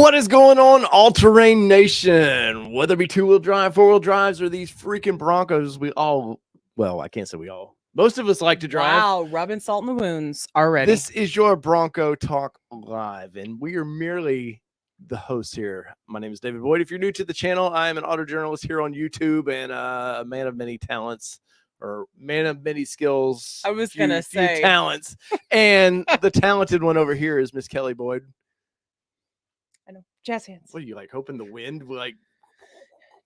What is going on, all-terrain nation? Whether it be two-wheel drive, four-wheel drives, or these freaking Broncos, I can't say we all. Most of us like to drive. Wow, rubbing salt in the wounds already. This is your Bronco Talk Live, and we are merely the hosts here. My name is David Boyd. If you're new to the channel, I am an auto journalist here on YouTube and a man of many talents, or man of many skills. I was going to say talents. And the talented one over here is Miss Kelly Boyd. I know. Jazz hands. What are you, like, hoping the wind like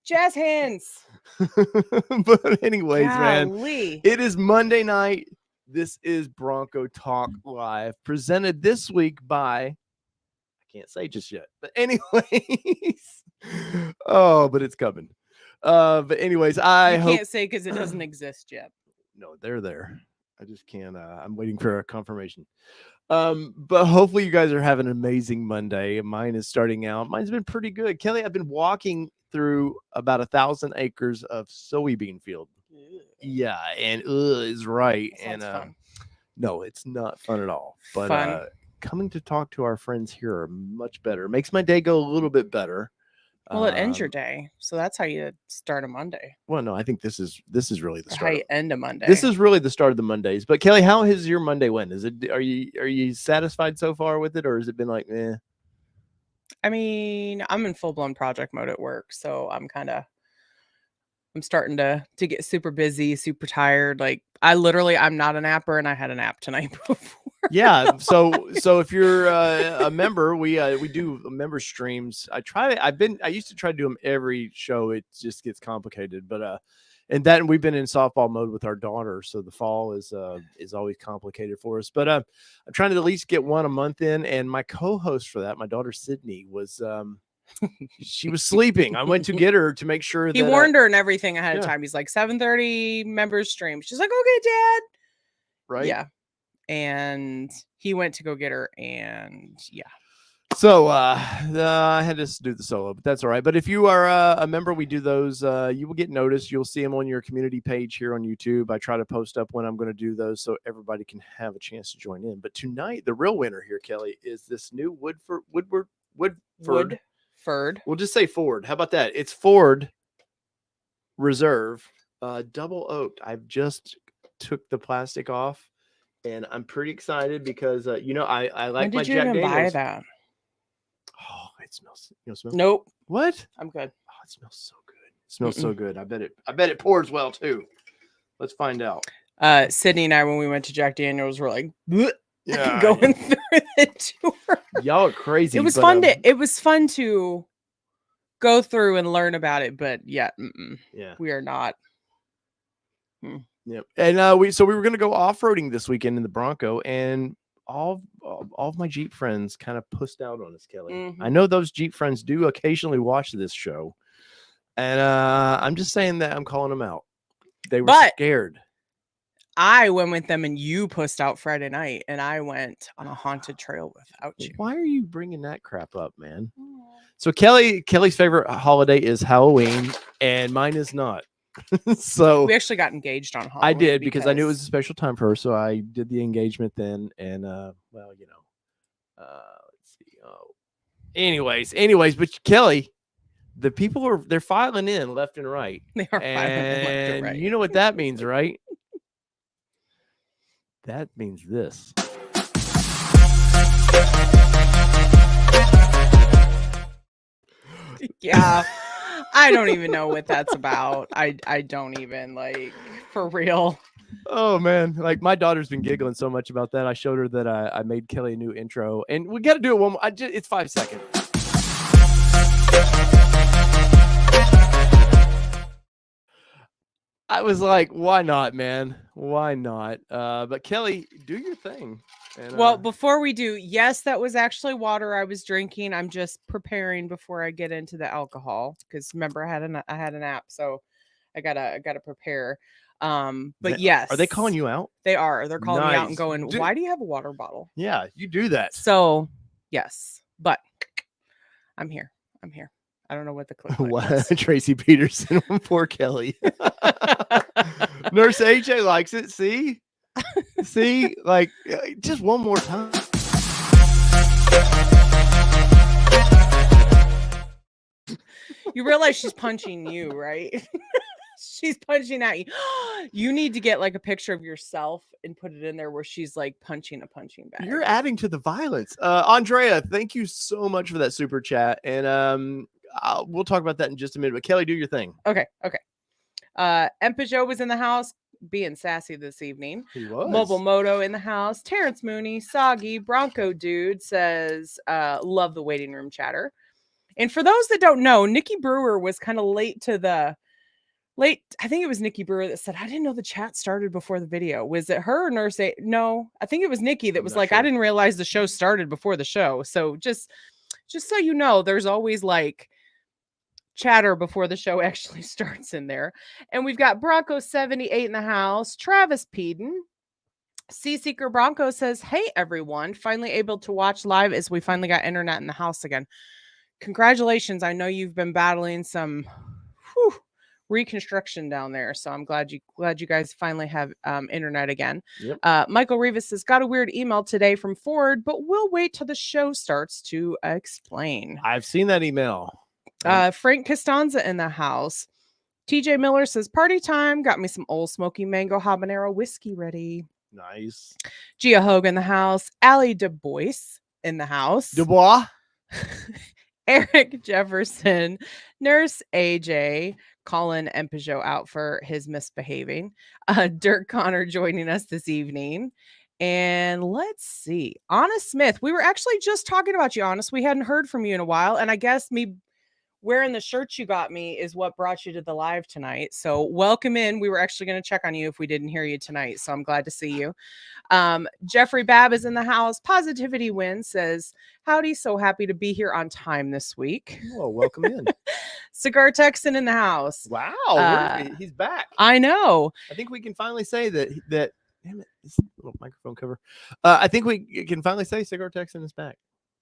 jazz hands? But anyways, Golly. man, it is Monday night. This is Bronco Talk Live, presented this week by, I can't say just yet, but anyways, but it's coming. But anyways, I can't say because it doesn't exist yet. No, they're there. I just can't. I'm waiting for a confirmation. But hopefully you guys are having an amazing Monday. Mine is starting out. Mine's been pretty good. Kelly, I've been walking through about 1,000 acres of soybean field. Yeah, and is right. And fun. No, it's not fun at all. But coming to talk to our friends here are much better. Makes my day go a little bit better. Well, it ends your day, so that's how you start a Monday. Well, no, I think this is really the start. How you end a Monday. This is really the start of the Mondays. But Kelly, how has your Monday went? Are you satisfied so far with it, or has it been like, eh? I mean, I'm in full blown project mode at work, so I'm starting to get super busy, super tired. Like I'm not a napper, and I had a nap tonight before. Yeah. So if you're a member, we do member streams. I used to try to do them every show. It just gets complicated, but and then we've been in softball mode with our daughter, so the fall is always complicated for us. But I'm trying to at least get one a month in. And my co-host for that, my daughter Sydney, was she was sleeping. I went to get her to make sure he warned her and everything ahead of time. He's like 7:30 members stream. She's like, okay, Dad. Right. Yeah. And he went to go get her, and yeah. So I had to do the solo, but that's all right. But if you are a member, we do those. You will get noticed. You'll see them on your community page here on YouTube. I try to post up when I'm going to do those so everybody can have a chance to join in. But tonight, the real winner here, Kelly, is this new Woodford. We'll just say Ford. How about that? It's Ford Reserve double oaked. I've just took the plastic off. And I'm pretty excited because, I like my Jack Daniels. Buy that? Oh, it smells. Nope. What? I'm good. Oh, it smells so good. It smells so good. I bet it pours well too. Let's find out. Sydney and I, when we went to Jack Daniels, were like, yeah, going through the tour. Y'all are crazy. It was fun to go through and learn about it, but yeah, we are not. Yep. And we were going to go off-roading this weekend in the Bronco, and all of my Jeep friends kind of pussed out on us, Kelly. Mm-hmm. I know those Jeep friends do occasionally watch this show, and I'm just saying that I'm calling them out. They were scared. I went with them, and you pussed out Friday night, and I went on a haunted trail without you. Why are you bringing that crap up, man? So Kelly's favorite holiday is Halloween, and mine is not. So we actually got engaged on Halloween. I did because I knew it was a special time for her, so I did the engagement then. And let's see. Oh, anyways, but Kelly, the people they're filing in left and right. They are filing in left and right. You know what that means, right? That means this. Yeah. I don't even know what that's about. I don't even, like, for real. Oh man, like my daughter's been giggling so much about that. I showed her that I made Kelly a new intro, and we got to do it one more. It's 5 seconds. I was like, why not, man? Why not? But Kelly, do your thing. And, well, before we do, yes, that was actually water I was drinking. I'm just preparing before I get into the alcohol because remember I had a nap, so I gotta prepare. But yes, are they calling you out? They are. They're calling me out and going, "Why do you have a water bottle?" Yeah, you do that. So yes, but I'm here. I don't know what the clip was. Tracy Peterson, poor Kelly. Nurse AJ likes it. See, like just one more time. You realize she's punching you, right? She's punching at you. You need to get like a picture of yourself and put it in there where she's like punching a punching bag. You're adding to the violence. Andrea, thank you so much for that super chat. And we'll talk about that in just a minute. But Kelly, do your thing. Okay. Empajou was in the house being sassy this evening. He was. Mobile Moto in the house. Terrence Mooney, Soggy, Bronco Dude says, love the waiting room chatter. And for those that don't know, Nikki Brewer was kind of late. I think it was Nikki Brewer that said, I didn't know the chat started before the video. Was it her or Nurse A? No, I think it was Nikki that was like, sure. I didn't realize the show started before the show. So just so you know, there's always like chatter before the show actually starts in there. And we've got Bronco 78 in the house. Travis Peden. Sea Seeker Bronco says, hey, everyone. Finally able to watch live as we finally got internet in the house again. Congratulations. I know you've been battling some reconstruction down there. So I'm glad you guys finally have internet again. Yep. Michael Rivas has got a weird email today from Ford, but we'll wait till the show starts to explain. I've seen that email. Frank Costanza in the house. TJ Miller says, party time. Got me some Old Smoky Mango Habanero whiskey ready. Nice. Gia Hogue in the house. Allie DuBois in the house. Dubois. Eric Jefferson. Nurse AJ. Colin Empajou out for his misbehaving. Dirk Connor joining us this evening. And let's see. Anna Smith. We were actually just talking about you, Honest. We hadn't heard from you in a while. And I guess me wearing the shirt you got me is what brought you to the live tonight. So welcome in. We were actually going to check on you if we didn't hear you tonight. So I'm glad to see you. Jeffrey Babb is in the house. Positivity Win says, howdy. So happy to be here on time this week. Oh, welcome in. Cigar Texan in the house. Wow. He's back. I know. I think we can finally say that damn it, this little microphone cover. I think we can finally say Cigar Texan is back.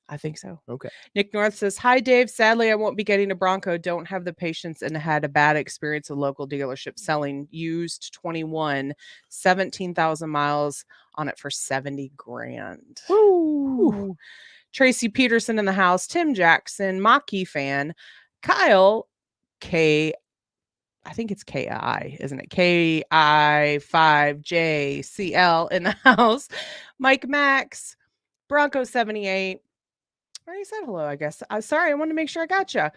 I think so. Okay. Nick North says, hi, Dave. Sadly, I won't be getting a Bronco. Don't have the patience and had a bad experience at local dealership selling used 21, 17,000 miles on it for 70 grand. Woo. Tracy Peterson in the house. Tim Jackson, Maki fan. Kyle K. I think it's KI, isn't it? KI5JCL in the house. Mike Max. Bronco 78. I already said hello, I guess. Sorry, I wanted to make sure I got you.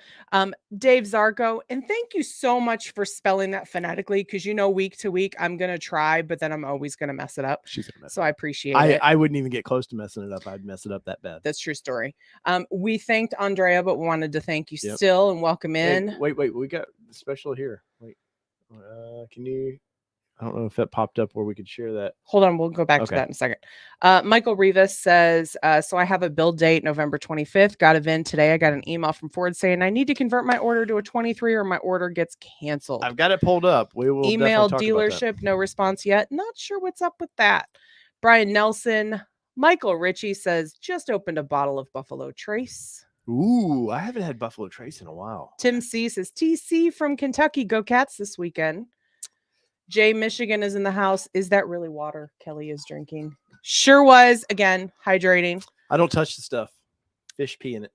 Dave Zarko. And thank you so much for spelling that phonetically, because week to week, I'm going to try, but then I'm always going to mess it up. She's gonna mess so it up. I appreciate it. I wouldn't even get close to messing it up. I'd mess it up that bad. That's true story. We thanked Andrea, but we wanted to thank you still and welcome in. Hey, wait. We got a special here. Wait. Can you... I don't know if that popped up where we could share that. Hold on. We'll go back to that in a second. Michael Rivas says, so I have a build date November 25th. Got a VIN today. I got an email from Ford saying I need to convert my order to a 23 or my order gets canceled. I've got it pulled up. We will email dealership. No response yet. Not sure what's up with that. Brian Nelson. Michael Ritchie says, just opened a bottle of Buffalo Trace. Ooh, I haven't had Buffalo Trace in a while. Tim C says, TC from Kentucky. Go Cats this weekend. Jay Michigan is in the house. Is that really water Kelly is drinking? Sure was. Again, hydrating. I don't touch the stuff. Fish pee in it.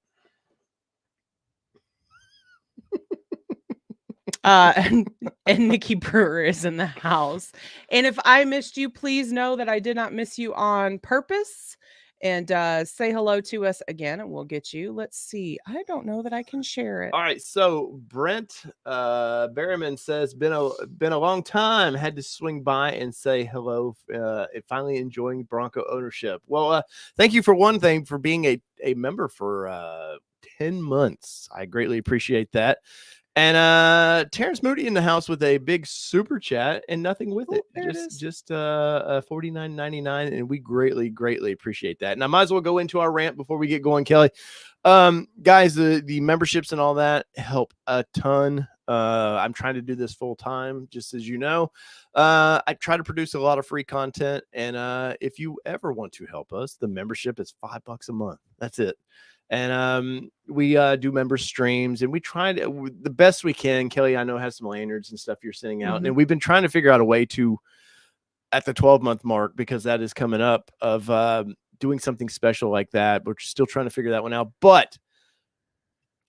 And Nikki Brewer is in the house. And if I missed you, please know that I did not miss you on purpose. And say hello to us again, and we'll get you. Let's see. I don't know that I can share it. All right. So Brent Berryman says, been a long time. Had to swing by and say hello. Finally enjoying Bronco ownership. Well, thank you for one thing for being a member for 10 months. I greatly appreciate that. And Terrence Moody in the house with a big super chat and nothing with it. Just $49.99, and we greatly appreciate that. And I might as well go into our rant before we get going, Kelly. Guys, the memberships and all that help a ton. I'm trying to do this full time, just as you know. I try to produce a lot of free content, and if you ever want to help us, the membership is $5 a month. That's it. And we do member streams, and we try to the best we can. Kelly, I know, has some lanyards and stuff you're sending out, and we've been trying to figure out a way to, at the 12-month mark, because that is coming up, of doing something special like that. We're still trying to figure that one out. But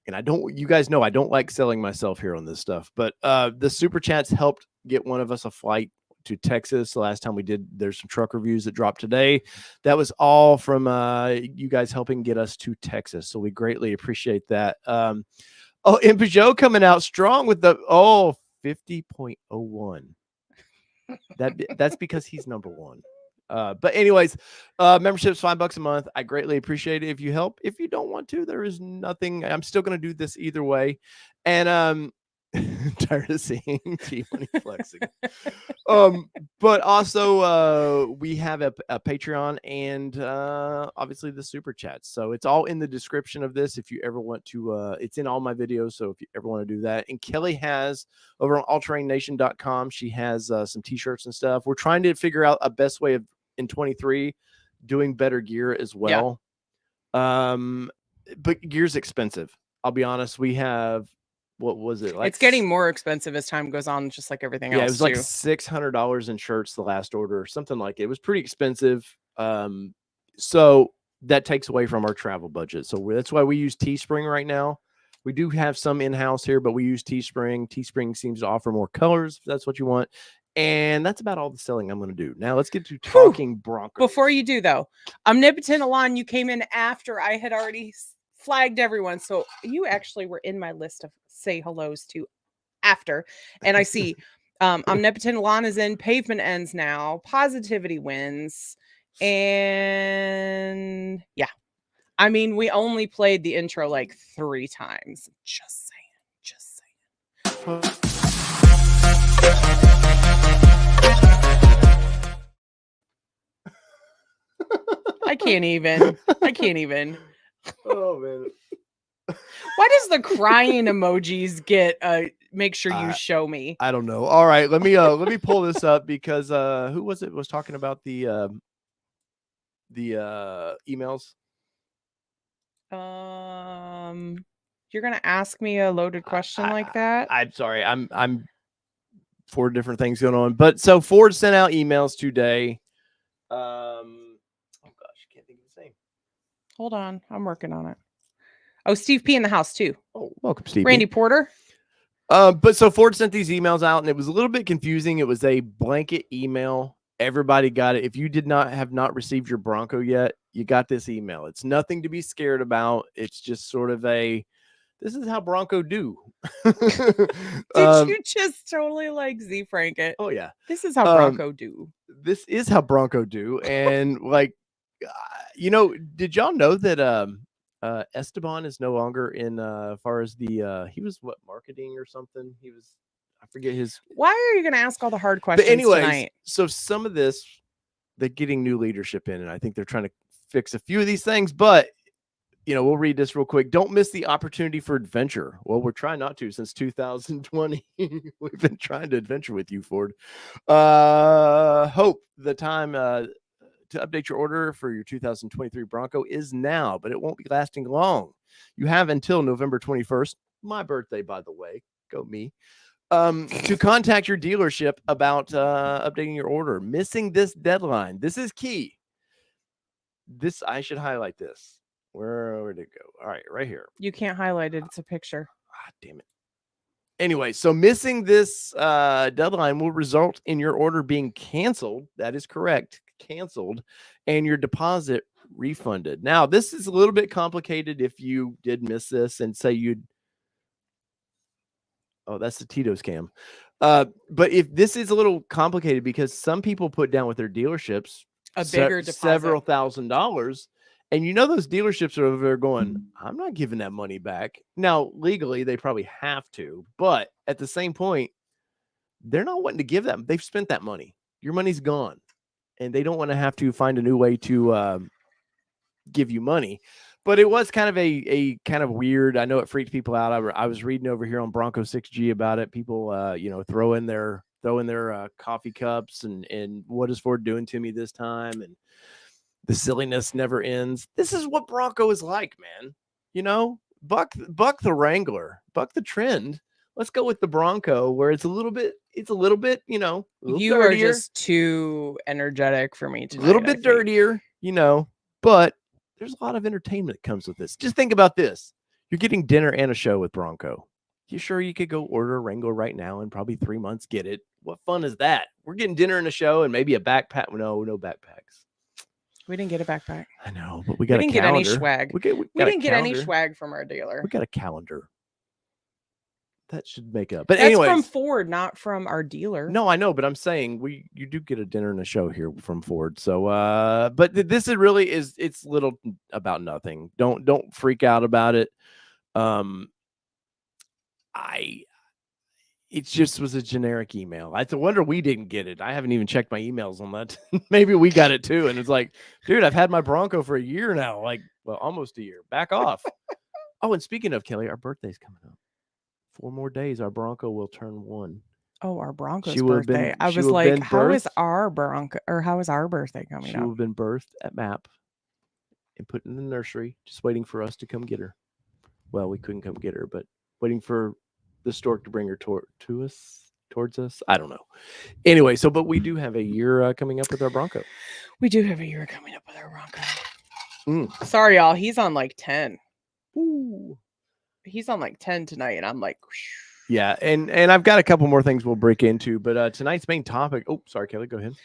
and you guys know I don't like selling myself here on this stuff, but the super chats helped get one of us a flight to Texas. The last time we did, there's some truck reviews that dropped today. That was all from you guys helping get us to Texas. So we greatly appreciate that. Oh, and Peugeot coming out strong with the 50.01. That's because he's number one. But anyways, membership's $5 a month. I greatly appreciate it if you help. If you don't want to, there is nothing. I'm still going to do this either way. And tired of seeing T-Money flexing. But also we have a Patreon and obviously the super chats. So it's all in the description of this if you ever want to. It's in all my videos, so if you ever want to do that. And Kelly has over on allterrainnation.com, she has some t-shirts and stuff. We're trying to figure out a best way of in 23 doing better gear as well. Yeah. But gear's expensive. I'll be honest. We have, what was it? Like, it's getting more expensive as time goes on, just like everything else. Yeah, it was like $600 in shirts the last order, something like it. It was pretty expensive. So that takes away from our travel budget. So that's why we use Teespring right now. We do have some in-house here, but we use Teespring. Teespring seems to offer more colors if that's what you want. And that's about all the selling I'm going to do. Now let's get to talking Broncos. Before you do, though, Omnipotent Alon, you came in after I had already flagged everyone. So you actually were in my list of say hellos to after. And I see Omnipotent Alon is in, Pavement ends now, Positivity wins. And yeah. I mean, we only played the intro like 3 times. Just saying. I can't even. Oh, man. Why does the crying emojis get make sure you show me? I don't know. All right, let me pull this up because who was it was talking about the emails? You're gonna ask me a loaded question like that? I'm sorry. I'm 4 different things going on. But so Ford sent out emails today. Oh gosh, can't think of his name. Hold on, I'm working on it. Oh, Steve P in the house too. Oh, welcome, Steve. Randy Porter. But so Ford sent these emails out, and it was a little bit confusing. It was a blanket email. Everybody got it. If you have not received your Bronco yet, you got this email. It's nothing to be scared about. It's just sort of this is how Bronco do. Did you just totally like Z Frank it? Oh yeah. This is how Bronco do. This is how Bronco do. And like, did y'all know that Esteban is no longer in far as the he was marketing or something. He was, I forget his. Why are you going to ask all the hard questions tonight? So some of this, they're getting new leadership in, and I think they're trying to fix a few of these things. But we'll read this real quick. Don't miss the opportunity for adventure. Well, we're trying not to since 2020. We've been trying to adventure with you, Ford. Hope the time to update your order for your 2023 Bronco is now, but it won't be lasting long. You have until November 21st, my birthday, by the way, go me, to contact your dealership about updating your order. Missing this deadline. This is key. I should highlight this. Where did it go? All right, right here. You can't highlight it. It's a picture. Damn it. Anyway, so missing this deadline will result in your order being canceled. That is correct. Canceled, and your deposit refunded. Now, this is a little bit complicated if you did miss this and say you'd. Oh, that's the Tito's cam. But if this is a little complicated because some people put down with their dealerships a bigger deposit, several $1,000s. And those dealerships are over there going, I'm not giving that money back. Now, legally, they probably have to. But at the same point, they're not wanting to give them. They've spent that money. Your money's gone. And they don't want to have to find a new way to give you money. But it was kind of a kind of weird. I know it freaked people out. I was reading over here on Bronco 6G about it. People, throw in their coffee cups and what is Ford doing to me this time? And the silliness never ends. This is what Bronco is like, man. Buck the Wrangler, buck the trend. Let's go with the Bronco, where it's a little bit, you dirtier. Are just too energetic for me tonight. A little bit dirtier, but there's a lot of entertainment that comes with this. Just think about this. You're getting dinner and a show with Bronco. You sure you could go order a Wrangler right now and probably 3 months get it? What fun is that? We're getting dinner and a show and maybe a backpack. No backpacks. We didn't get a backpack. I know, but we We got a didn't get any calendar. swag. We We didn't get any swag from our dealer. We got a calendar. That should make up. But That's anyways, from Ford, not from our dealer. no, I know, but I'm saying you do get a dinner and a show here from Ford. So but this is really it's little about nothing. Don't freak out about it. It just was a generic email. I wonder we didn't get it. I haven't even checked my emails on that. Maybe we got it too. And it's like, dude, I've had my Bronco for a year now. Like, well, almost a year. Back off. Oh, and speaking of Kelly, our birthday's coming up. 4 more days, our Bronco will turn 1. Oh, our Bronco's She will have birthday. been- I she was will have like, been how is birthed- our Bronco or how is our birthday coming She up? will have been birthed at MAP and put in the nursery, just waiting for us to come get her. Well, we couldn't come get her, but waiting for the stork to bring her towards us. I don't know. Anyway, but we do have a year coming up with our Bronco. We do have a year coming up with our Bronco. Mm. Sorry, y'all. He's on like 10. Ooh. He's on like 10 tonight, and I'm like, whoosh. Yeah, and I've got a couple more things we'll break into, but tonight's main topic. Oh, sorry, Kelly, go ahead.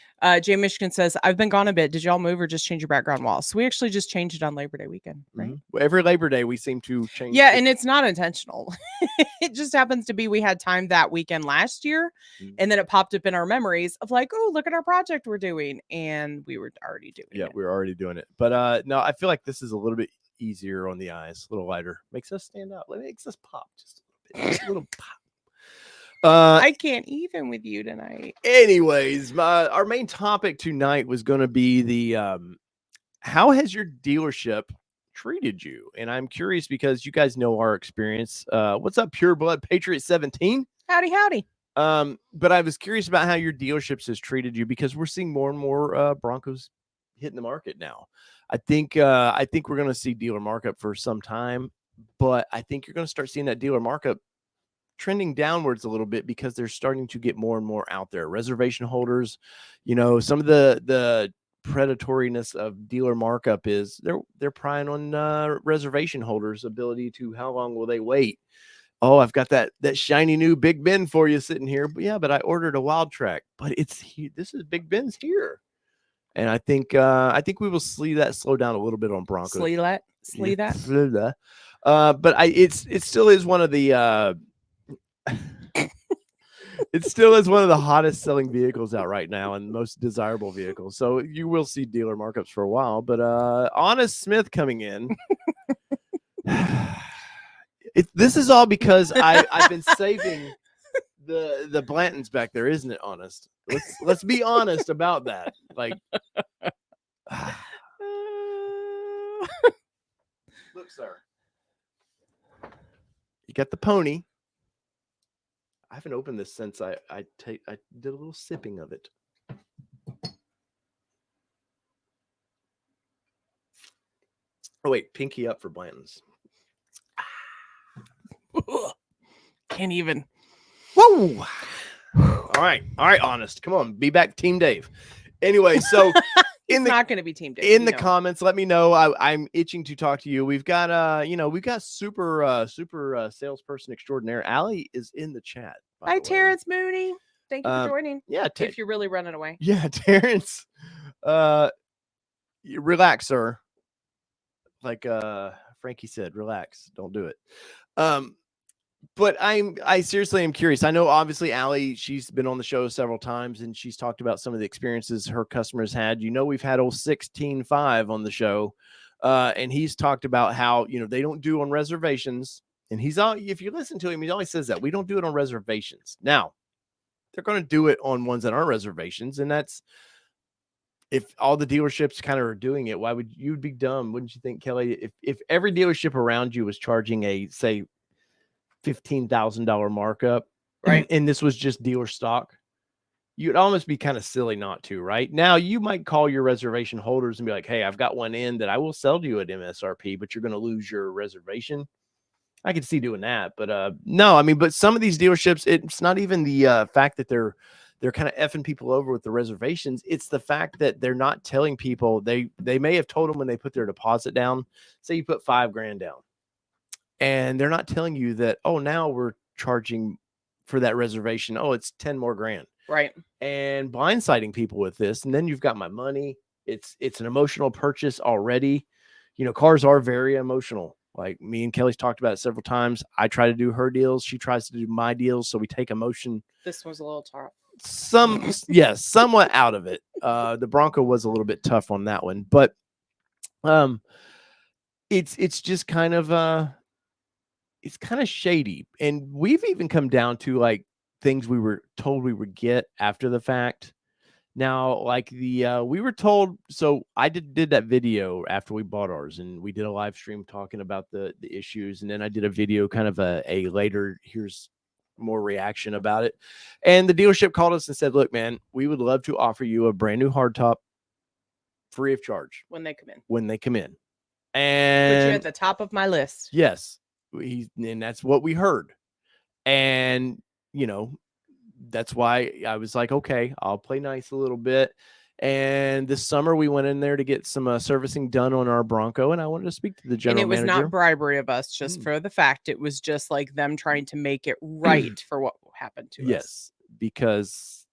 Jay Michigan says, I've been gone a bit. Did y'all move or just change your background wall? So we actually just changed it on Labor Day weekend, right? Mm-hmm. Every Labor Day we seem to change. Yeah, and it's not intentional. It just happens to be we had time that weekend last year, and then it popped up in our memories of like, oh, look at our project we're doing, and we were already doing it. Yeah, we were already doing it. But no, I feel like this is a little bit easier on the eyes, a little lighter. Makes us stand out. It makes us pop just a little bit. Just a little pop. I can't even with you tonight. Anyways, our main topic tonight was going to be the how has your dealership treated you? And I'm curious because you guys know our experience. What's up, Pure Blood Patriot 17? Howdy. But I was curious about how your dealerships has treated you because we're seeing more and more Broncos hitting the market now. I think we're going to see dealer markup for some time, but I think you're going to start seeing that dealer markup trending downwards a little bit because they're starting to get more and more out there. Reservation holders, some of the predatoriness of dealer markup is they're prying on reservation holders' ability to how long will they wait. Oh, I've got that shiny new Big Ben for you sitting here. But yeah, but I ordered a Wild Track. But this is Big Ben's here. And I think we will see that slow down a little bit on Broncos. Slee that. But it still is one of the it still is one of the hottest selling vehicles out right now and most desirable vehicles. So you will see dealer markups for a while. But Honest Smith coming in. This is all because I've been saving the Blantons back there, isn't it? Honest. Let's be honest about that. Like, look, sir, you got the pony. I haven't opened this since I did a little sipping of it. Oh wait, pinky up for Blantons. Can't even. Whoa! All right, Honest. Come on, be back, Team Dave. Anyway, so not going to be Team Dave. In the comments, let me know. I'm itching to talk to you. We've got super salesperson extraordinaire. Allie is in the chat. Hi, Terrence Mooney. Thank you for joining. Yeah, if you're really running away. Yeah, Terrence. Relax, sir. Like Frankie said, relax. Don't do it. But I seriously am curious. I know obviously Allie, she's been on the show several times and she's talked about some of the experiences her customers had. We've had old 16.5 on the show. And he's talked about how, they don't do on reservations. And if you listen to him, he always says that we don't do it on reservations. Now, they're going to do it on ones that aren't reservations. And that's, if all the dealerships kind of are doing it, why would you'd be dumb? Wouldn't you think, Kelly, if every dealership around you was charging a, say, $15,000 markup, right? And this was just dealer stock, you'd almost be kind of silly not to, right? Now you might call your reservation holders and be like, hey, I've got one in that I will sell to you at MSRP, but you're going to lose your reservation. I could see doing that, but no, I mean, but some of these dealerships, it's not even the fact that they're kind of effing people over with the reservations. It's the fact that they're not telling people. They may have told them when they put their deposit down, say you put $5,000 down. and they're not telling you that, oh, now we're charging for that reservation. Oh, it's 10 more grand. Right. And blindsiding people with this. And then you've got my money. It's an emotional purchase already. You know, cars are very emotional. Like me and Kelly's talked about it several times. I try to do her deals. She tries to do my deals. So we take emotion. This was a little tough. Yes, somewhat out of it. The Bronco was a little bit tough on that one, but it's just kind of it's kind of shady. And we've even come down to like things we were told we would get after the fact. Now, like we were told, so I did that video after we bought ours, and we did a live stream talking about the issues, and then I did a video kind of a later, here's more reaction about it. And the dealership called us and said, look, man, we would love to offer you a brand new hardtop free of charge when they come in. And put you at the top of my list. Yes. And that's what we heard. And, you know, that's why I was like, okay, I'll play nice a little bit. And this summer we went in there to get some servicing done on our Bronco, and I wanted to speak to the general manager. And it was not bribery of us, just for the fact it was just like them trying to make it right for what happened to us. Yes, because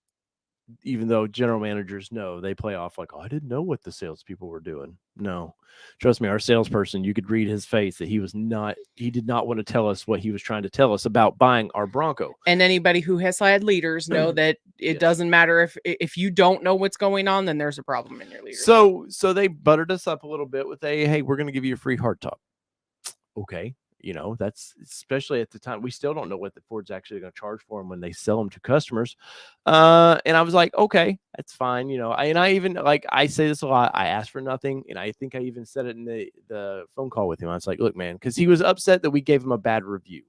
even though general managers know, they play off like, oh, I didn't know what the salespeople were doing. No, trust me, our salesperson, you could read his face that he did not want to tell us what he was trying to tell us about buying our Bronco. And anybody who has had leaders know that it doesn't matter if you don't know what's going on, then there's a problem in your leadership. So they buttered us up a little bit with hey, we're going to give you a free hardtop. Okay. You know, that's especially at the time, we still don't know what the Ford's actually going to charge for them when they sell them to customers. And I was like, okay, that's fine. You know, I even, like, I say this a lot. I asked for nothing. And I think I even said it in the phone call with him. I was like, look, man, because he was upset that we gave him a bad review.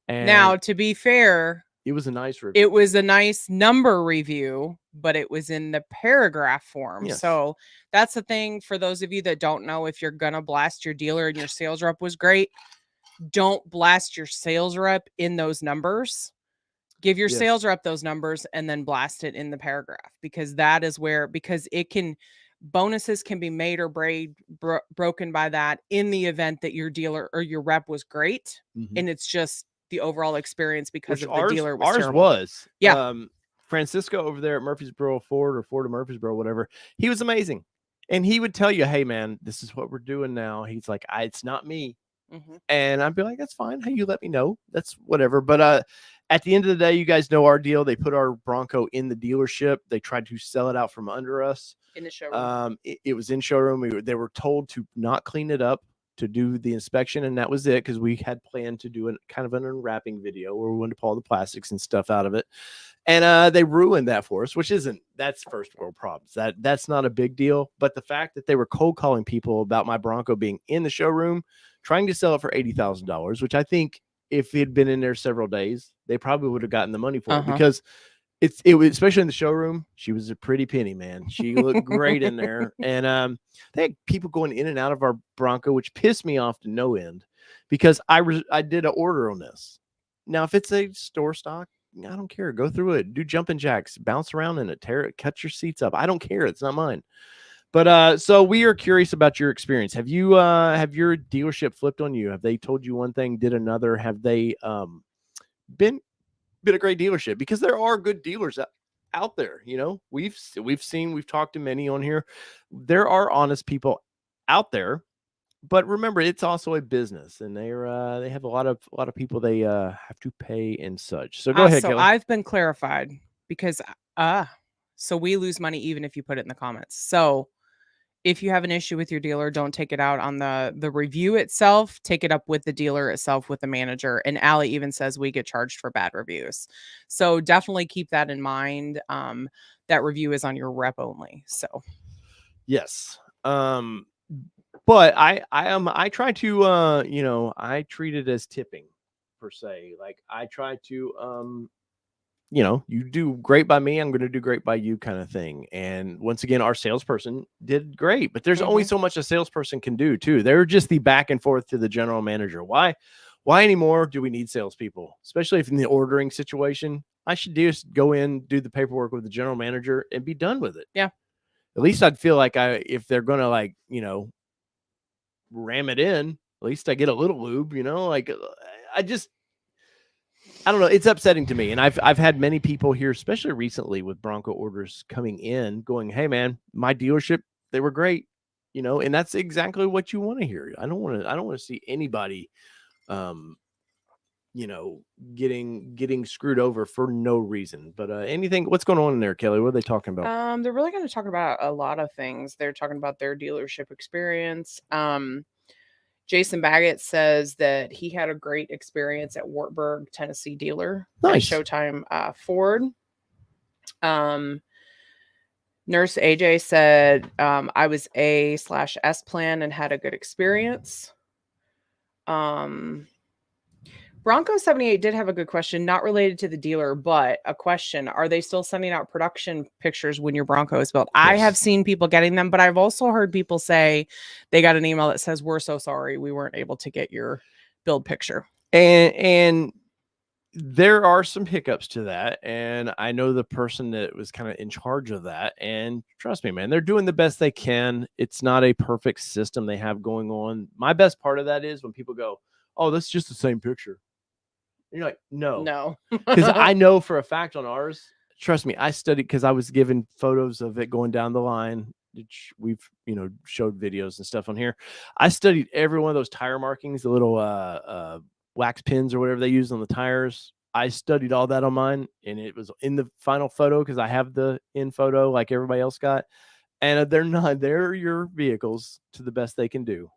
And now, to be fair, it was a nice review. It was a nice number review, but it was in the paragraph form. Yes. So that's the thing for those of you that don't know, if you're going to blast your dealer and your sales rep was great, don't blast your sales rep in those numbers. Give your sales rep those numbers and then blast it in the paragraph, because that is where, because bonuses can be made or broken by that in the event that your dealer or your rep was great. And it's just the overall experience because of the dealer was terrible. Was. Yeah. Francisco over there at Murfreesboro Ford, or Ford of Murfreesboro, whatever, he was amazing. And he would tell you, hey, man, this is what we're doing now. He's like, it's not me. And I'd be like, that's fine. Hey, you let me know. That's whatever. But at the end of the day, you guys know our deal. They put our Bronco in the dealership. They tried to sell it out from under us. In the showroom. It was in showroom. They were told to not clean it up, to do the inspection, and that was it, because we had planned to do kind of an unwrapping video where we wanted to pull all the plastics and stuff out of it. And they ruined that for us, which that's first world problems. That's not a big deal. But the fact that they were cold calling people about my Bronco being in the showroom, trying to sell it for $80,000, which I think if it had been in there several days, they probably would have gotten the money for it, because it was, especially in the showroom, she was a pretty penny, man. She looked great in there. And they had people going in and out of our Bronco, which pissed me off to no end, because I did an order on this. Now, if it's a store stock, I don't care. Go through it, do jumping jacks, bounce around in it, tear it, cut your seats up. I don't care. It's not mine. But so we are curious about your experience. Have your dealership flipped on you? Have they told you one thing, did another? Have they been a great dealership? Because there are good dealers out there. You know, we've talked to many on here. There are honest people out there, but remember, it's also a business, and they have a lot of people they have to pay and such. So go ahead, so Kelly. I've been clarified, because so we lose money even if you put it in the comments. So if you have an issue with your dealer, don't take it out on the review itself. Take it up with the dealer itself, with the manager. And Allie even says we get charged for bad reviews. So definitely keep that in mind. That review is on your rep only. So yes. But I try to you know, I treat it as tipping per se. Like, I try to you know, you do great by me, I'm going to do great by you, kind of thing. And once again, our salesperson did great, but there's only so much a salesperson can do too. They're just the back and forth to the general manager. Why anymore do we need salespeople, especially if in the ordering situation? I should just go in, do the paperwork with the general manager, and be done with it. Yeah. At least I'd feel like if they're going to, like, you know, ram it in, At least I get a little lube, like I don't know. It's upsetting to me. And I've had many people here, especially recently with Bronco orders coming in going, "Hey man, my dealership, they were great." And that's exactly what you want to hear. I don't want to see anybody um getting screwed over for no reason. But what's going on in there, Kelly? What are they talking about? They're really going to talk about a lot of things. They're talking about their dealership experience. Jason Baggett says that he had a great experience at Wartburg, Tennessee dealer at Showtime Ford. Nurse AJ said, I was A/S plan and had a good experience. Bronco 78 did have a good question, not related to the dealer, but a question. Are they still sending out production pictures when your Bronco is built? Yes. I have seen people getting them, but I've also heard people say they got an email that says, we're so sorry, we weren't able to get your build picture. And there are some hiccups to that. And I know the person that was kind of in charge of that. And trust me, man, they're doing the best they can. It's not a perfect system they have going on. My best part of that is when people go, "Oh, that's just the same picture." And you're like, no, because I know for a fact on ours, trust me, I studied because I was given photos of it going down the line. We've, showed videos and stuff on here. I studied every one of those tire markings, the little wax pins or whatever they use on the tires. I studied all that on mine, and it was in the final photo because I have the in photo like everybody else got. And they're your vehicles to the best they can do.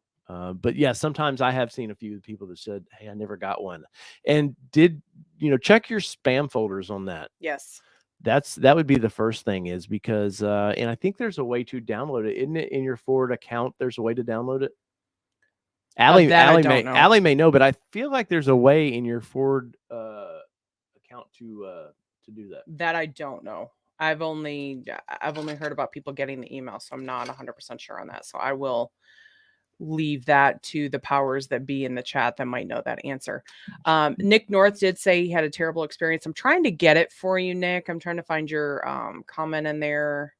But yeah, sometimes I have seen a few people that said, "Hey, I never got one." And check your spam folders on that. Yes. That would be the first thing is because, and I think there's a way to download it. Isn't it in your Ford account? There's a way to download it. Allie may know, but I feel like there's a way in your Ford account to do that. That I don't know. I've only heard about people getting the email, so I'm not 100% sure on that. So I will leave that to the powers that be in the chat that might know that answer. Nick North did say he had a terrible experience. I'm trying to get it for you, Nick. I'm trying to find your comment in there.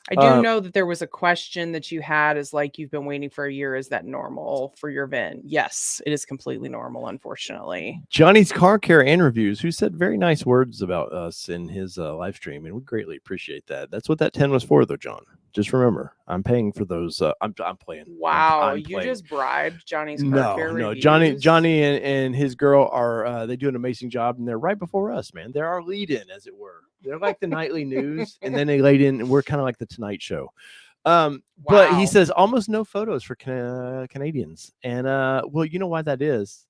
I do know that there was a question that you had is like, you've been waiting for a year. Is that normal for your VIN? Yes, it is completely normal, unfortunately. Johnny's Car Care and Reviews, who said very nice words about us in his live stream, and we greatly appreciate that. That's what that 10 was for, though, John. Just remember, I'm paying for those. I'm playing. Wow, I'm you playing. Just bribed Johnny's Car Care Reviews? Johnny and his girl are they do an amazing job, and they're right before us, man. They're our lead-in, as it were. They're like the nightly news, and then they laid in, and we're kind of like the Tonight Show. Wow. But he says almost no photos for Canadians, and well, you know why that is.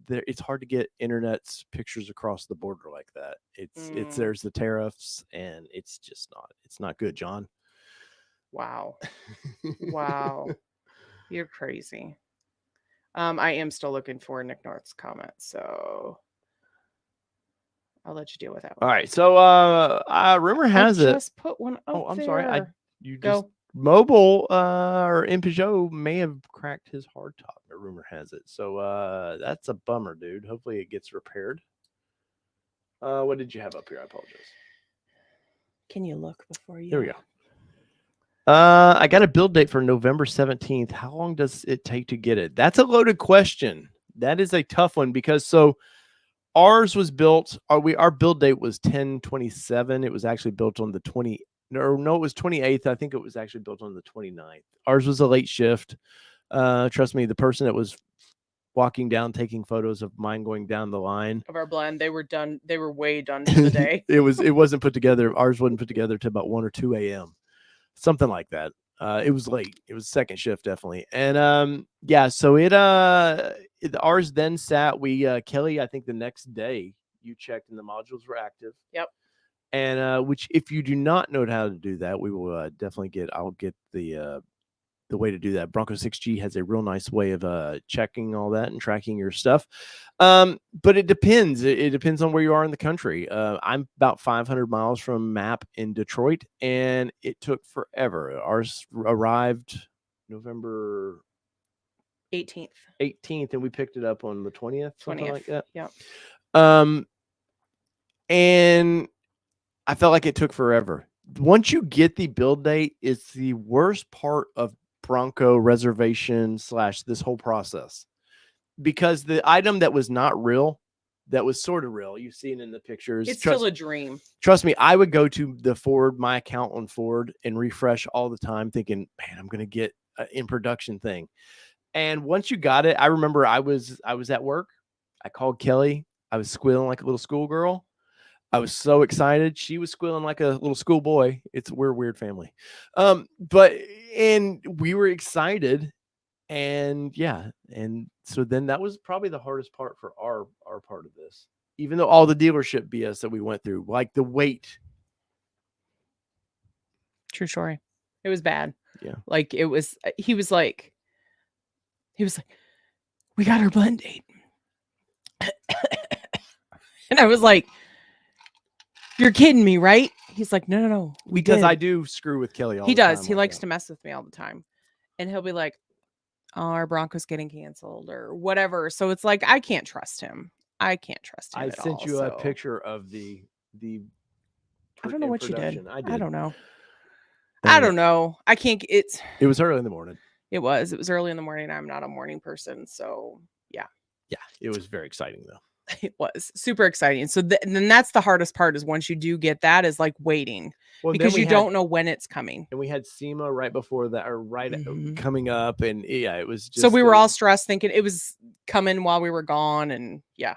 It's hard to get internet's pictures across the border like that. It's there's the tariffs, and it's not good, John. Wow. Wow. You're crazy. I am still looking for Nick North's comment, so I'll let you deal with that one. All right. So rumor has it. Just put one up. Oh, I'm sorry. Go. Just Mobile or in Peugeot may have cracked his hardtop. Rumor has it. So that's a bummer, dude. Hopefully it gets repaired. What did you have up here? I apologize. Can you look before you? Here we go. I got a build date for November 17th. How long does it take to get it? That's a loaded question. That is a tough one because ours was built. Our build date was 10/27. It was actually built on the 20. No, it was 28th. I think it was actually built on the 29th. Ours was a late shift. Trust me, the person that was walking down, taking photos of mine going down the line of our blend, they were done. They were way done for the day. It wasn't put together. Ours wasn't put together till about 1 or 2 a.m. Something like that. It was late. It was second shift, definitely. And yeah, so ours then sat. Kelly, I think the next day you checked and the modules were active. Yep. And which, if you do not know how to do that, we will definitely I'll get the way to do that. Bronco 6G has a real nice way of checking all that and tracking your stuff. But it depends. It depends on where you are in the country. I'm about 500 miles from MAP in Detroit, and it took forever. Ours arrived November 18th, and we picked it up on the 20th, something like that. Yeah. And I felt like it took forever. Once you get the build date, it's the worst part of Bronco reservation / this whole process, because the item that was not real, that was sort of real, you've seen in the pictures. It's still a dream. Trust me, I would go to the Ford, my account on Ford, and refresh all the time, thinking, man, I'm going to get an in production thing. And once you got it, I remember I was at work. I called Kelly. I was squealing like a little schoolgirl. I was so excited. She was squealing like a little schoolboy. We're a weird family. And we were excited. And yeah. And so then that was probably the hardest part for our part of this. Even though all the dealership BS that we went through, like the wait. True story. It was bad. Yeah. Like it was, he was like, we got our blend date. And I was like, you're kidding me, right? He's like, no. Because I do screw with Kelly all the time. He does. He likes to mess with me all the time. And he'll be like, oh, our Broncos getting canceled or whatever. So it's like, I can't trust him. I sent you a picture of the I don't know what you did. I did. I don't know. I don't know. I can't. It was early in the morning. It was early in the morning. I'm not a morning person. So yeah. Yeah. It was very exciting though. It was super exciting. So then that's the hardest part, is once you do get that, is like waiting, because you don't know when it's coming. And we had SEMA right before that, or coming up. And yeah, it was just. So we were all stressed thinking it was coming while we were gone. And yeah.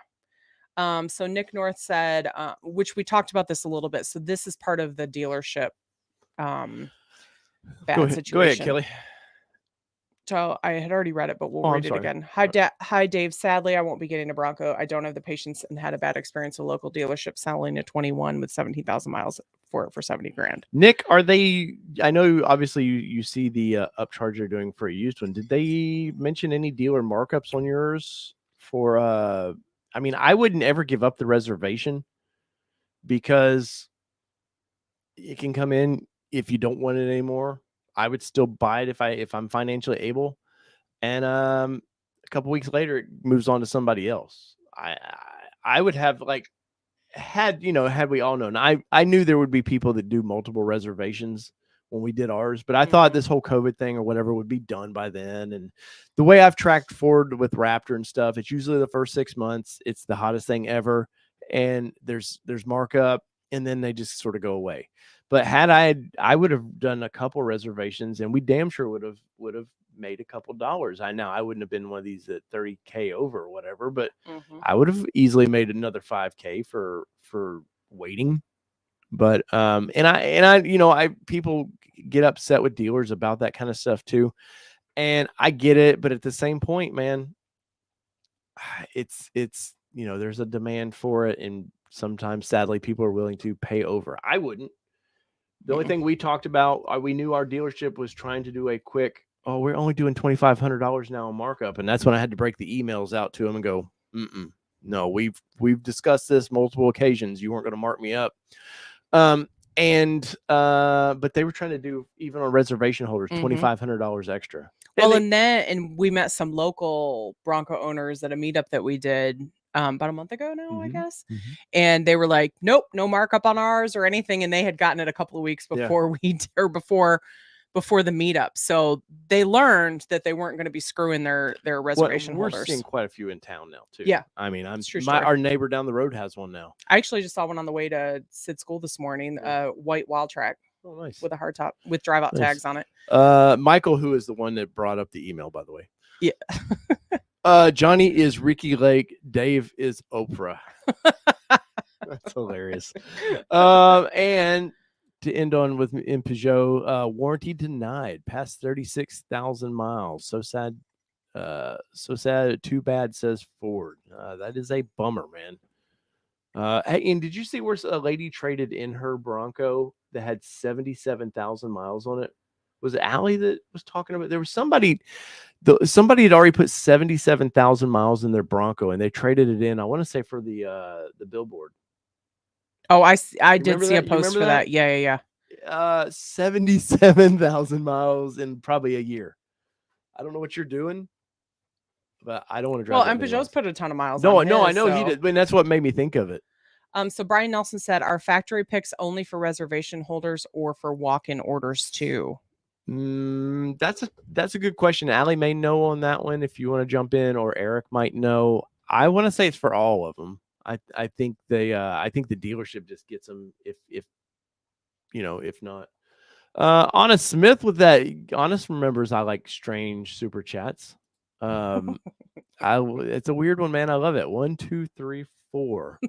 So Nick North said, which we talked about this a little bit. So this is part of the dealership bad situation. Go ahead, Kelly. So I had already read it, but we'll read it again. Hi, Dave. Sadly, I won't be getting a Bronco. I don't have the patience and had a bad experience with a local dealership selling a 21 with 17,000 miles for it for $70,000. Nick, are they? I know obviously you see the upcharge they're doing for a used one. Did they mention any dealer markups on yours for? I mean, I wouldn't ever give up the reservation, because it can come in if you don't want it anymore. I would still buy it if I'm financially able, and a couple weeks later it moves on to somebody else. I would have, like, had we all known. I knew there would be people that do multiple reservations when we did ours, but I thought this whole COVID thing or whatever would be done by then. And the way I've tracked Ford with Raptor and stuff, it's usually the first 6 months. It's the hottest thing ever, and there's markup, and then they just sort of go away. But I would have done a couple reservations, and we damn sure would have made a couple dollars. I wouldn't have been one of these at 30K over or whatever, but I would have easily made another 5K for waiting. But people get upset with dealers about that kind of stuff too, and I get it. But at the same point, man, it's there's a demand for it, and sometimes sadly people are willing to pay over. I wouldn't. The only thing we talked about, we knew our dealership was trying to do a quick, we're only doing $2,500 now on markup. And that's when I had to break the emails out to them and go, no, we've discussed this multiple occasions. You weren't going to mark me up. But they were trying to do, even on reservation holders, $2,500 extra. Well, and we met some local Bronco owners at a meetup that we did about a month ago now, I guess. And they were like, nope, no markup on ours or anything. And they had gotten it a couple of weeks before before the meetup. So they learned that they weren't going to be screwing their reservation holders. We're seeing quite a few in town now too. Yeah. I mean, our neighbor down the road has one now. I actually just saw one on the way to Sid School this morning, white wild track. Oh, nice. With a hard top with drive out tags on it. Michael, who is the one that brought up the email, by the way. Yeah. Johnny is Ricky Lake. Dave is Oprah. That's hilarious. And to end on with in Peugeot, warranty denied past 36,000 miles. So sad. So sad. Too bad, says Ford. That is a bummer, man. Hey, and did you see where a lady traded in her Bronco that had 77,000 miles on it? Was it Allie that was talking about? There was somebody had already put 77,000 miles in their Bronco, and they traded it in. I want to say for the billboard. Oh, I did see a post for that. Yeah. 77,000 miles in probably a year. I don't know what you're doing, but I don't want to drive. Well, and Peugeot's put a ton of miles. No, I know he did. I mean, that's what made me think of it. So Brian Nelson said, "Are factory picks only for reservation holders or for walk-in orders too?" That's a good question. Allie may know on that one if you want to jump in, or Eric might know. I want to say it's for all of them. I think I think the dealership just gets them if if not. Honest Smith with that. Honest remembers I like strange super chats. It's a weird one, man. I love it. 1, 2, 3, 4.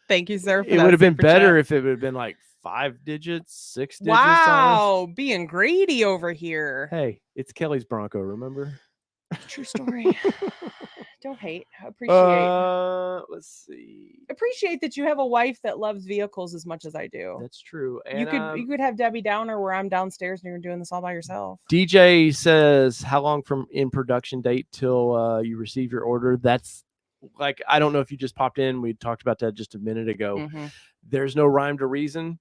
Thank you, sir. For It that would have been super better chat. if it would have been like 5 digits, 6 digits. Wow, being greedy over here. Hey, it's Kelly's Bronco. Remember? True story. Don't hate. Appreciate. Let's see. Appreciate that you have a wife that loves vehicles as much as I do. That's true. And You could have Debbie Downer where I'm downstairs and you're doing this all by yourself. DJ says, how long from in production date till you receive your order? That's like, I don't know if you just popped in. We talked about that just a minute ago. Mm-hmm. There's no rhyme to reason.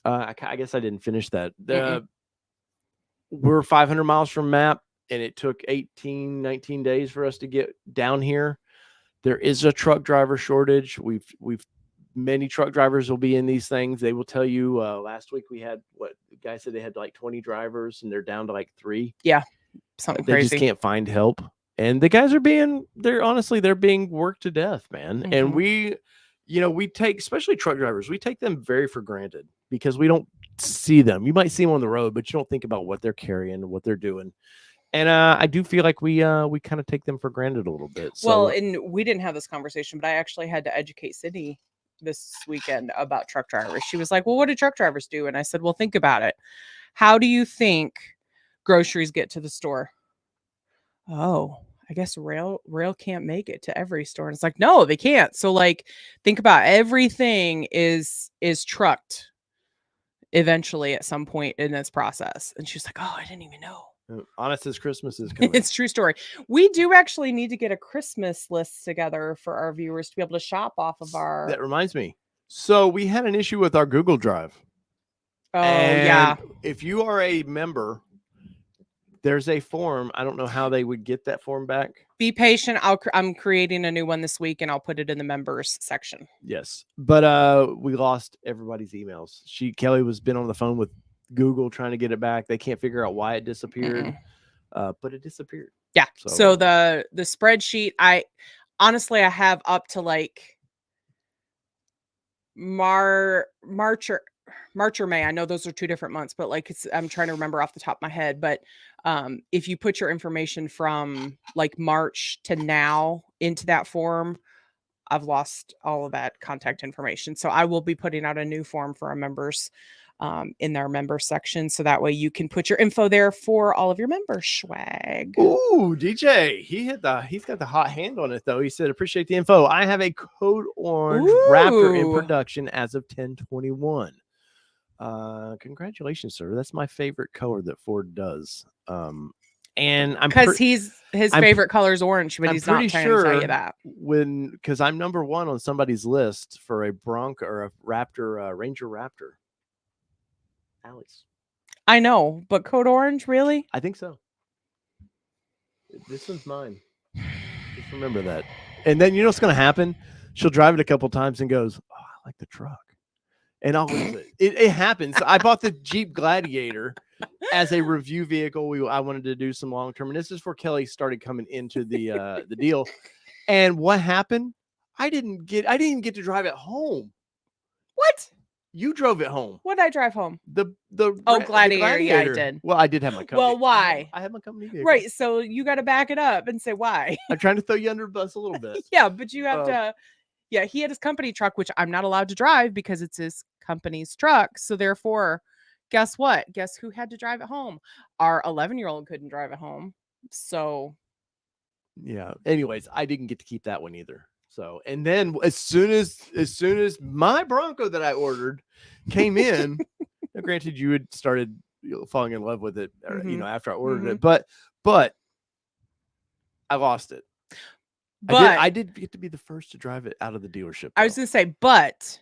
I guess I didn't finish that. We're 500 miles from map, and it took 18, 19 days for us to get down here. There is a truck driver shortage. We've many truck drivers will be in these things. They will tell you. Last week we had the guy said they had like 20 drivers, and they're down to like 3. Yeah, something they crazy. Just can't find help, and the guys are being they're being worked to death, man. Mm-hmm. And we take, especially truck drivers, we take them very for granted because we don't see them. You might see them on the road, but you don't think about what they're carrying, what they're doing. And I do feel like we kind of take them for granted a little bit. So, well, and we didn't have this conversation, but I actually had to educate Sydney this weekend about truck drivers. She was like, well, what do truck drivers do? And I said, well, think about it. How do you think groceries get to the store? Oh, I guess rail can't make it to every store. And it's like, no, they can't. So like, think about everything is trucked eventually at some point in this process. And she's like, oh, I didn't even know. Honest as Christmas is coming. It's true story. We do actually need to get a Christmas list together for our viewers to be able to shop off of our. That reminds me. So we had an issue with our Google Drive. Oh, yeah. If you are a member, there's a form. I don't know how they would get that form back. Be patient. I'm creating a new one this week, and I'll put it in the members section. Yes, but we lost everybody's emails. Kelly was been on the phone with Google trying to get it back. They can't figure out why it disappeared, but it disappeared. Yeah. So the spreadsheet, I honestly have up to like March or May. I know those are 2 different months, but like I'm trying to remember off the top of my head. But if you put your information from like March to now into that form, I've lost all of that contact information. So I will be putting out a new form for our members in their member section. So that way you can put your info there for all of your member swag. Ooh, DJ, he's got the hot hand on it though. He said, appreciate the info. I have a Code Orange Raptor in production as of 10/21. Congratulations, sir. That's my favorite color that Ford does. And I'm because his favorite color is orange, but he's not trying to tell you that. Because I'm number 1 on somebody's list for a Bronco or a Raptor, Ranger Raptor. Alex, I know, but Code Orange, really? I think so. This one's mine. Just remember that. And then you know what's going to happen? She'll drive it a couple times and goes, "Oh, I like the truck," and I'll lose it. It happens. I bought the Jeep Gladiator as a review vehicle. I wanted to do some long term, and this is before Kelly started coming into the deal. And what happened? I didn't even get to drive it home. What? You drove it home. What did I drive home? Gladiator. Gladiator. Yeah, I did. Well, I did have my company. Well, why? I had my company vehicle. Right. So you got to back it up and say why. I'm trying to throw you under the bus a little bit. Yeah, but you have to. Yeah, he had his company truck, which I'm not allowed to drive because it's his company's truck. So therefore, guess what? Guess who had to drive it home? Our 11-year-old couldn't drive it home. So. Yeah. Anyways, I didn't get to keep that one either. So, and then as soon as my Bronco that I ordered came in, granted you had started falling in love with it, or, after I ordered it, but I lost it. But I did get to be the first to drive it out of the dealership. Though. I was going to say, but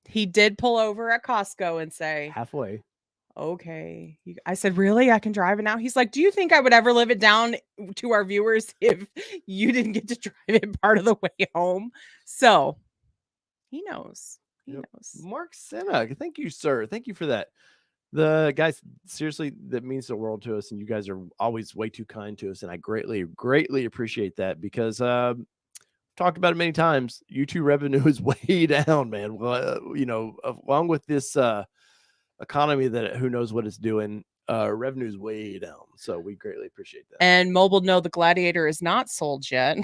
he did pull over at Costco and say, halfway. Okay. I said, really? I can drive it now? He's like, do you think I would ever live it down to our viewers if you didn't get to drive it part of the way home? So he knows. He knows. Mark Senna. Thank you, sir. Thank you for that. The guys, seriously, that means the world to us, and you guys are always way too kind to us, and I greatly appreciate that because talked about it many times. YouTube revenue is way down, man. Well, along with this economy that who knows what it's doing, revenue is way down. So we greatly appreciate that. And Mobile No, the Gladiator is not sold yet.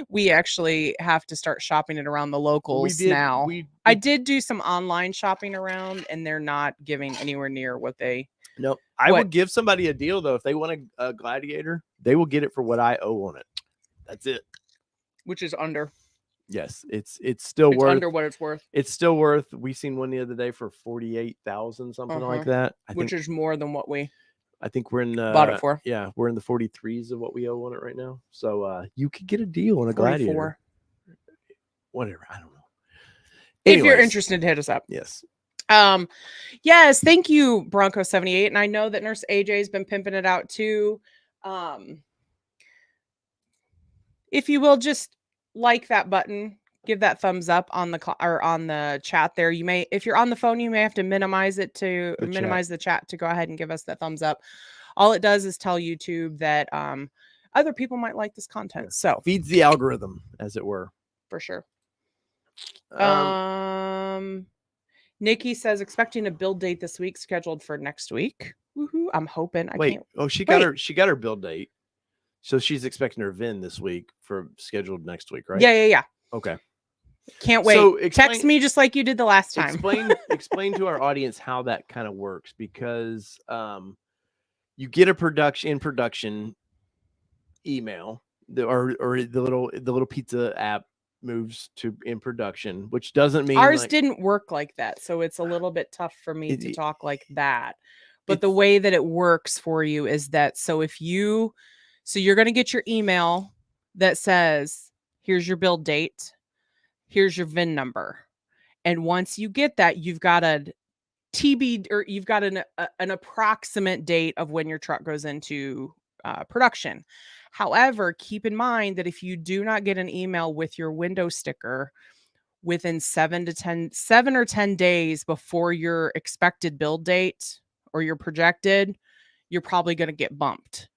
We actually have to start shopping it around the locals now. I did do some online shopping around, and they're not giving anywhere near what they. No, I would give somebody a deal though if they want a Gladiator. They will get it for what I owe on it. That's it. Which is under. Yes, it's still worth under what it's worth. It's still worth. We seen one the other day for 48,000, something like that. Which is more than what we. I think we're in bought it for. Yeah, we're in the 43s of what we owe on it right now. So you could get a deal on a Gladiator. Whatever, I don't know. Anyways, if you're interested, hit us up. Yes. Yes, thank you, Bronco 78. And I know that Nurse AJ has been pimping it out too. If you will just like that button, give that thumbs up on the chat there. You may, if you're on the phone, you may have to minimize it to minimize the chat to go ahead and give us that thumbs up. All it does is tell YouTube that other people might like this content. So feeds the algorithm, as it were. For sure. Nikki says expecting a build date this week, scheduled for next week. Woohoo! I'm hoping. She got her build date. So she's expecting her VIN this week for scheduled next week, right? Yeah. Okay. Can't wait. So text me just like you did the last time. Explain to our audience how that kind of works, because you get a production email, or the little pizza app moves to in production, which doesn't mean ours didn't work like that. So it's a little bit tough for me to talk like that. But the way that it works for you is that so you're going to get your email that says, here's your build date, here's your VIN number. And once you get that, you've got a TB, or you've got an approximate date of when your truck goes into production. However, keep in mind that if you do not get an email with your window sticker within 7 or 10 days before your expected build date or your projected, you're probably going to get bumped.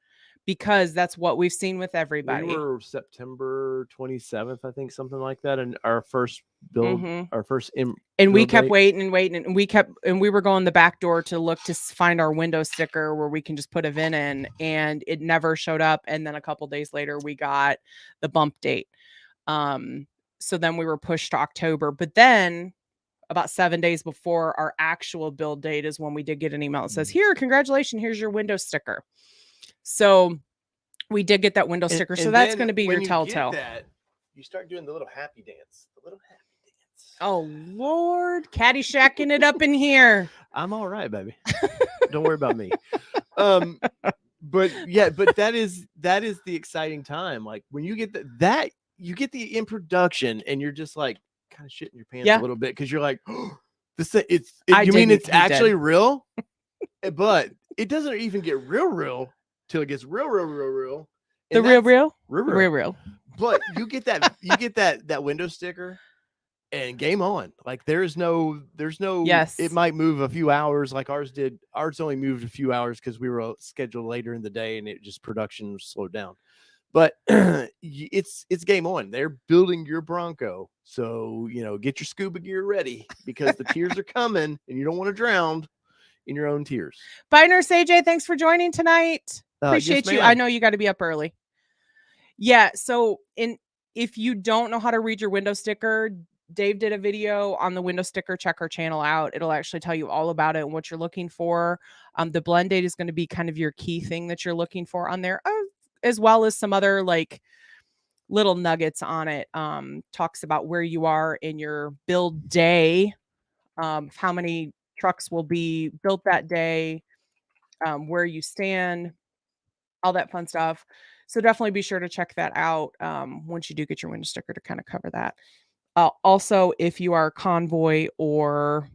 Because that's what we've seen with everybody. We were September 27th, I think, something like that, and our first build, our first and we kept waiting, and we were going the back door to look to find our window sticker where we can just put a VIN in, and it never showed up. And then a couple days later, we got the bump date. So then we were pushed to October, but then about 7 days before our actual build date is when we did get an email that says, "Here, congratulations, here's your window sticker." So we did get that window sticker. So that's going to be your telltale. You start doing the little happy dance. Oh, Lord. Caddyshack-ing it up in here. I'm all right, baby. Don't worry about me. But that is the exciting time. Like when you get that you get the in production, and you're just like kind of shitting your pants a little bit, because you're like, oh, it's actually real? But it doesn't even get real till it gets real. The real. But you get that window sticker, and game on. Like there's no. Yes. It might move a few hours, like ours did. Ours only moved a few hours because we were scheduled later in the day, and it just production slowed down. But it's game on. They're building your Bronco, so get your scuba gear ready, because the tears are coming, and you don't want to drown in your own tears. Bye, Nurse AJ. Thanks for joining tonight. Appreciate you. I know you got to be up early. Yeah. So if you don't know how to read your window sticker, Dave did a video on the window sticker. Check our channel out. It'll actually tell you all about it and what you're looking for. The blend date is going to be kind of your key thing that you're looking for on there, as well as some other like little nuggets on it. Talks about where you are in your build day, how many trucks will be built that day, where you stand, all that fun stuff. So definitely be sure to check that out once you do get your window sticker to kind of cover that. Also, if you are convoy or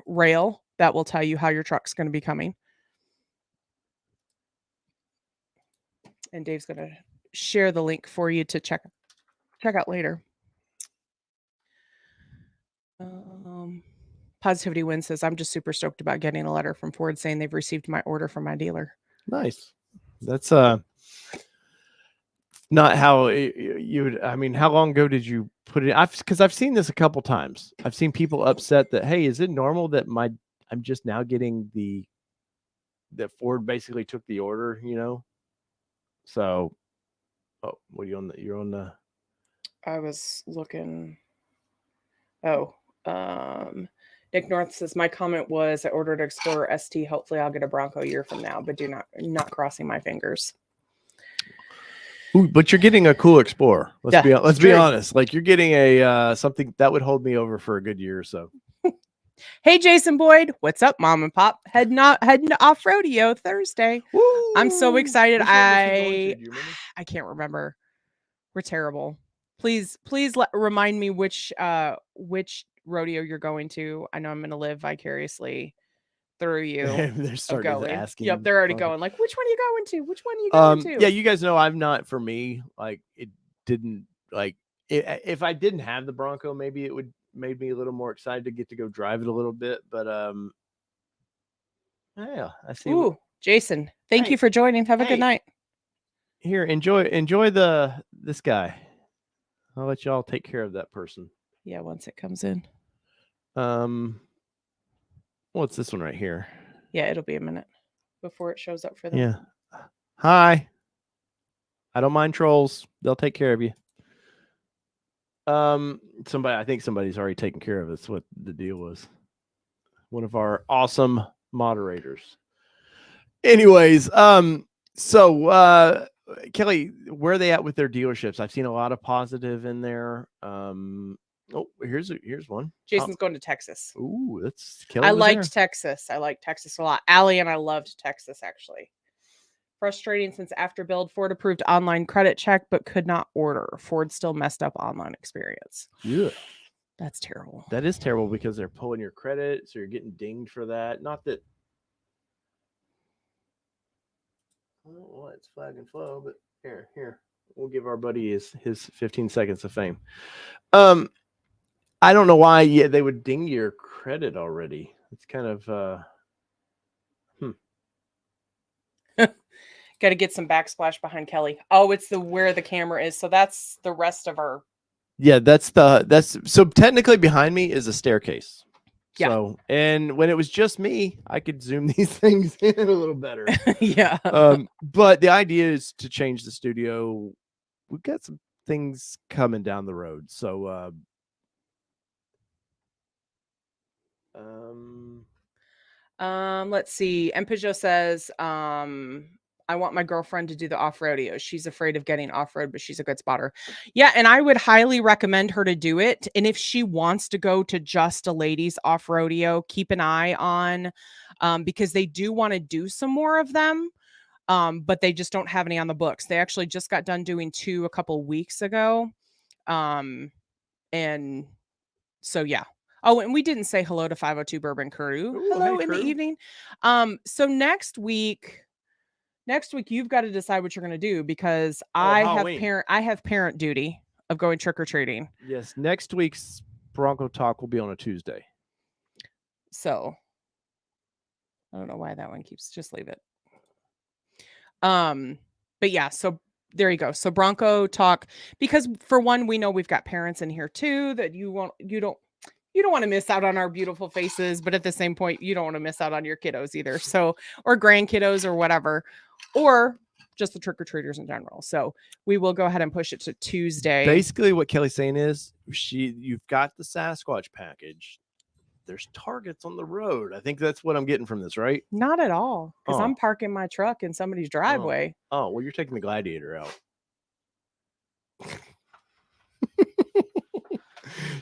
rail, that will tell you how your truck's going to be coming. And Dave's going to share the link for you to check out later. Positivity Win says, I'm just super stoked about getting a letter from Ford saying they've received my order from my dealer. Nice. That's not how you would. I mean, how long ago did you put it? Because I've seen this a couple times. I've seen people upset that, hey, is it normal that I'm just now getting that Ford basically took the order, So, oh, what are you on you're on the. I was looking. Oh, Nick North says my comment was I ordered Explorer ST. Hopefully, I'll get a Bronco a year from now, but not crossing my fingers. Ooh, but you're getting a cool Explorer. Let's be true. honest. Like you're getting a something that would hold me over for a good year or so. Hey, Jason Boyd, what's up, Mom and Pop? Heading off rodeo Thursday. Woo! I'm so excited. Which one was he going to? Do you remember? I can't remember. We're terrible. Please remind me which rodeo you're going to. I know I'm going to live vicariously through you. They're starting asking. Yep, they're already going. Like, which one are you going to? Which one are you going to? Yeah, you guys know I'm not. For me, like it didn't like if I didn't have the Bronco, maybe it would made me a little more excited to get to go drive it a little bit. But yeah, I see. Ooh, Jason, thank you for joining. Have a good night. Here, enjoy this guy. I'll let y'all take care of that person. Yeah, once it comes in. Well, it's this one right here. Yeah, it'll be a minute before it shows up for them. Yeah. Hi. I don't mind trolls. They'll take care of you. I think somebody's already taken care of it. That's what the deal was. One of our awesome moderators. Anyways, so Kelly, where are they at with their dealerships? I've seen a lot of positive in there. Oh, here's one. Jason's going to Texas. Ooh, that's Kelly. I liked Texas. I liked Texas a lot. Allie and I loved Texas, actually. Frustrating since after build, Ford approved online credit check, but could not order. Ford still messed up online experience. Yeah. That's terrible. That is terrible because they're pulling your credit, so you're getting dinged for that. Not that. Well, it's flag and flow, but here. We'll give our buddy his 15 seconds of fame. I don't know why they would ding your credit already. It's kind of Got to get some backsplash behind Kelly. Oh, it's where the camera is. So that's the rest of our. Yeah, so technically behind me is a staircase. Yeah. So, and when it was just me, I could zoom these things in a little better. Yeah. But the idea is to change the studio. We've got some things coming down the road. So, let's see. And Peugeot says, I want my girlfriend to do the off-rodeo. She's afraid of getting off-road, but she's a good spotter. Yeah, and I would highly recommend her to do it. And if she wants to go to just a ladies off-rodeo, keep an eye on, because they do want to do some more of them, but they just don't have any on the books. They actually just got done doing 2 a couple weeks ago. And so, yeah. Oh, and we didn't say hello to 502 Bourbon Crew. Ooh, hello hey, in crew. The evening. So next week you've got to decide what you're going to do, because I have parent duty of going trick-or-treating. Yes, next week's Bronco Talk will be on a Tuesday. So I don't know why that one keeps, just leave it. But yeah, so there you go. So Bronco Talk, because for one, we know we've got parents in here too that you don't want to miss out on our beautiful faces, but at the same point, you don't want to miss out on your kiddos either. So, or grandkiddos or whatever, or just the trick-or-treaters in general. So we will go ahead and push it to Tuesday. Basically what Kelly's saying is you've got the Sasquatch package. There's targets on the road. I think that's what I'm getting from this, right? Not at all. Because I'm parking my truck in somebody's driveway. Oh, well, you're taking the Gladiator out.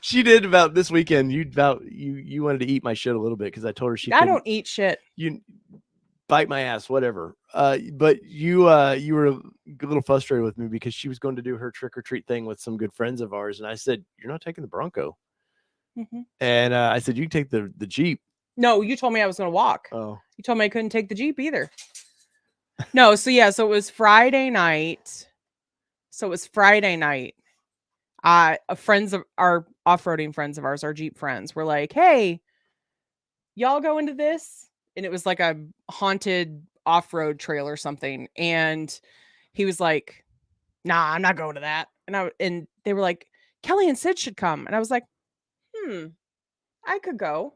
She did about this weekend. You wanted to eat my shit a little bit because I told her I don't eat shit. You bite my ass, whatever. But you were a little frustrated with me because she was going to do her trick or treat thing with some good friends of ours, and I said, "You're not taking the Bronco." Mm-hmm. And I said, "You can take the Jeep." No, you told me I was going to walk. Oh, you told me I couldn't take the Jeep either. No, so yeah, so it was Friday night. Friends of our off-roading friends of ours, our Jeep friends, were like, "Hey, y'all go into this? And it was like a haunted off-road trail or something. And he was like, nah, I'm not going to that. And they were like, Kelly and Sid should come. And I was like, I could go.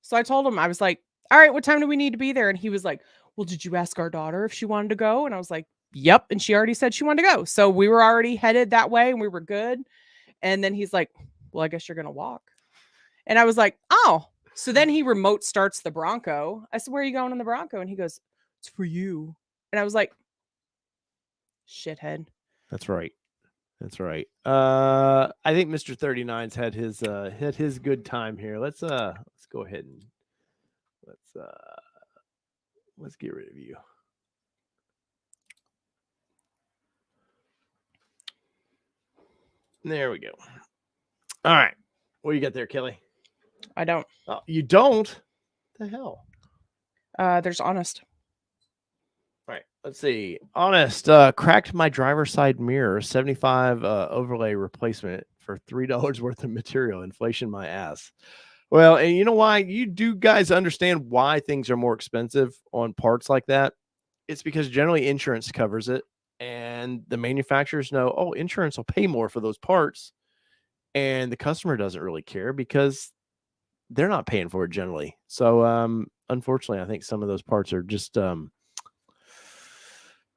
So I told him, I was like, all right, what time do we need to be there? And he was like, well, did you ask our daughter if she wanted to go? And I was like, yep. And she already said she wanted to go. So we were already headed that way and we were good. And then he's like, well, I guess you're going to walk. And I was like, oh. So then he remote starts the Bronco. I said, where are you going in the Bronco? And he goes, it's for you. And I was like, shithead. That's right. That's right. I think Mr. 39's had his good time here. Let's go ahead and let's get rid of you. There we go. All right. What do you got there, Kelly? I don't. Oh, you don't? What the hell? There's Honest. All right. Let's see. Honest. Cracked my driver's side mirror. 75 overlay replacement for $3 worth of material. Inflation my ass. Well, and you know why? You do guys understand why things are more expensive on parts like that? It's because generally insurance covers it, and the manufacturers know, oh, insurance will pay more for those parts, and the customer doesn't really care because they're not paying for it generally. So, unfortunately, I think some of those parts are just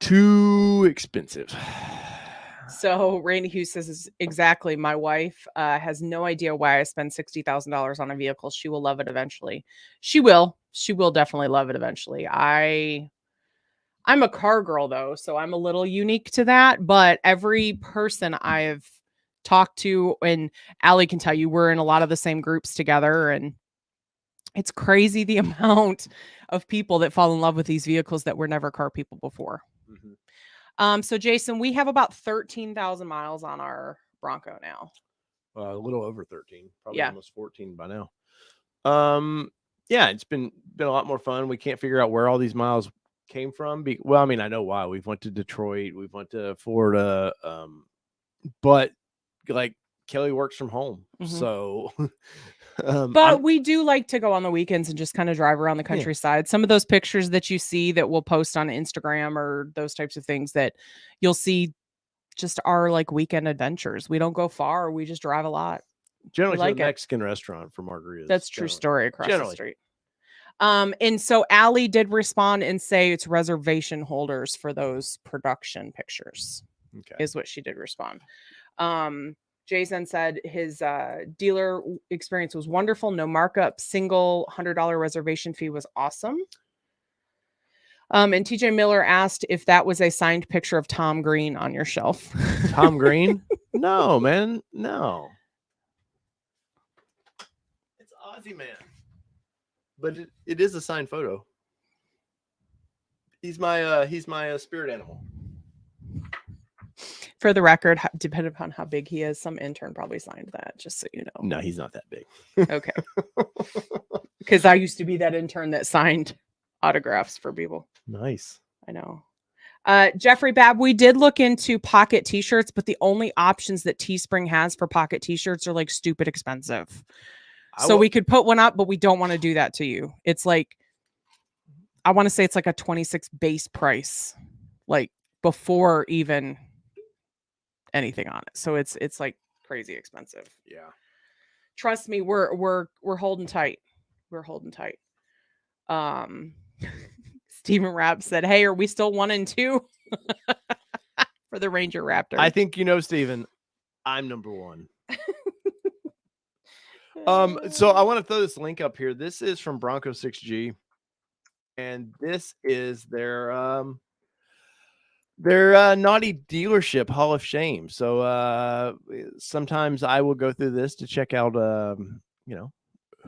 too expensive. So Randy Hughes says exactly. My wife has no idea why I spend $60,000 on a vehicle. She will love it eventually. She will. She will definitely love it eventually. I'm a car girl though, so I'm a little unique to that. But every person I've talked to, and Allie can tell you, we're in a lot of the same groups together, and it's crazy the amount of people that fall in love with these vehicles that were never car people before. Mm-hmm. So Jason, we have about 13,000 miles on our Bronco now. A little over 13, probably Yeah. almost 14 by now. Yeah, it's been a lot more fun. We can't figure out where all these miles came from. Well, I mean, I know why. We've went to Detroit, we've went to Florida, but like Kelly works from home, so. But we do like to go on the weekends and just kind of drive around the countryside. Some of those pictures that you see that we'll post on Instagram or those types of things that you'll see just our like weekend adventures. We don't go far. We just drive a lot. Generally like to a Mexican restaurant for margaritas. That's true story across the street. And so Allie did respond and say it's reservation holders for those production pictures. Okay. Is what she did respond. Jason said his dealer experience was wonderful. No markup. Single $100 reservation fee was awesome. And TJ Miller asked if that was a signed picture of Tom Green on your shelf. Tom Green? No, man. No. It's Ozzy Man. But it is a signed photo. He's my spirit animal. For the record, depending upon how big he is, some intern probably signed that, just so you know. No, he's not that big. Okay. Because I used to be that intern that signed autographs for people. Nice. I know. Jeffrey Babb, we did look into pocket t-shirts, but the only options that Teespring has for pocket t-shirts are like stupid expensive. So we could put one up, but we don't want to do that to you. It's like, I want to say it's like a 26 base price, like before even anything on it. So it's like crazy expensive. Yeah. Trust me, we're holding tight. We're holding tight. Stephen Rapp said, "Hey, are we still 1 and 2 for the Ranger Raptor?" I think Stephen, I'm number 1. So I want to throw this link up here. This is from Bronco 6G, and this is their naughty dealership Hall of Shame. So sometimes I will go through this to check out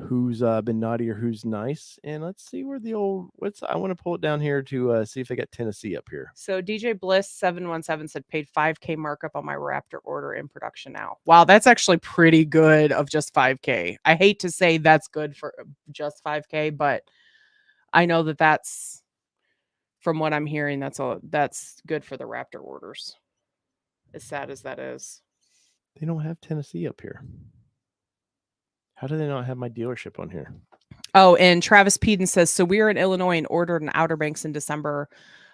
who's been naughty or who's nice. And let's see where I want to pull it down here to see if I got Tennessee up here. So DJ Bliss 717 said paid $5K markup on my Raptor order in production now. Wow, that's actually pretty good of just $5K. I hate to say that's good for just $5K, but I know that's from what I'm hearing, that's good for the Raptor orders. As sad as that is. They don't have Tennessee up here. How do they not have my dealership on here? Oh, and Travis Peden says, so we were in Illinois and ordered an Outer Banks in December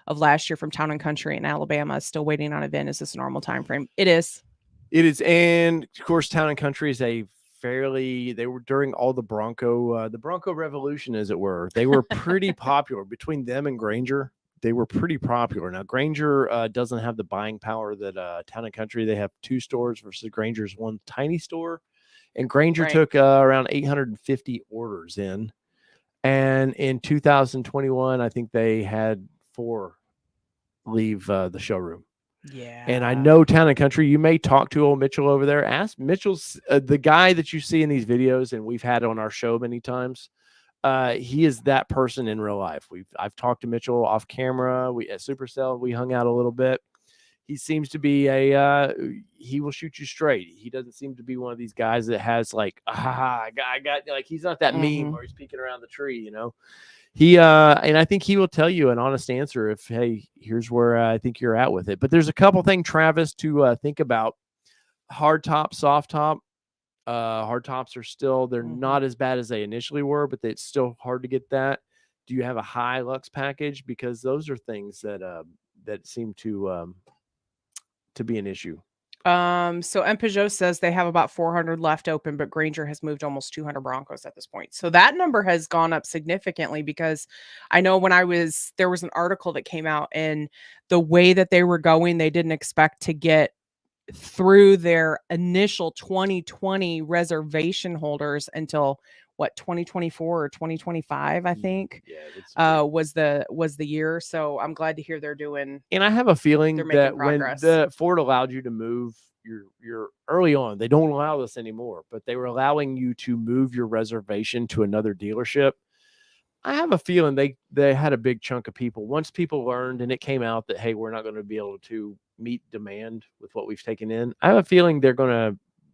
of last year from Town and Country in Alabama. Still waiting on a VIN. Is this a normal time frame? It is. It is, and of course, Town and Country is a fairly. They were during all the Bronco revolution, as it were. They were pretty popular between them and Granger. They were pretty popular. Now Granger doesn't have the buying power that Town and Country. They have 2 stores versus Granger's one tiny store, and Granger took around 850 orders in. And in 2021, I think they had 4 leave the showroom. Yeah. And I know Town and Country, you may talk to old Mitchell over there. Ask Mitchell's the guy that you see in these videos, and we've had on our show many times. He is that person in real life. I've talked to Mitchell off camera. We at Supercell, we hung out a little bit. He seems to be he will shoot you straight. He doesn't seem to be one of these guys that has like, I got like, he's not that meme where he's peeking around the tree, you know. He and I think he will tell you an honest answer if, hey, here's where I think you're at with it. But there's a couple things, Travis, to think about. Hard top, soft top. Hard tops are still, they're not as bad as they initially were, but it's still hard to get that. Do you have a high Lux package? Because those are things that that seem to be an issue. So M Peugeot says they have about 400 left open, but Granger has moved almost 200 Broncos at this point. So that number has gone up significantly, because I know when there was an article that came out, and the way that they were going, they didn't expect to get through their initial 2020 reservation holders until 2024 or 2025, I think. Was the year. So I'm glad to hear they're doing. And I have a feeling that when the Ford allowed you to move your early on, they don't allow this anymore, but they were allowing you to move your reservation to another dealership. I have a feeling they had a big chunk of people. Once people learned and it came out that, hey, we're not going to be able to meet demand with what we've taken in, I have a feeling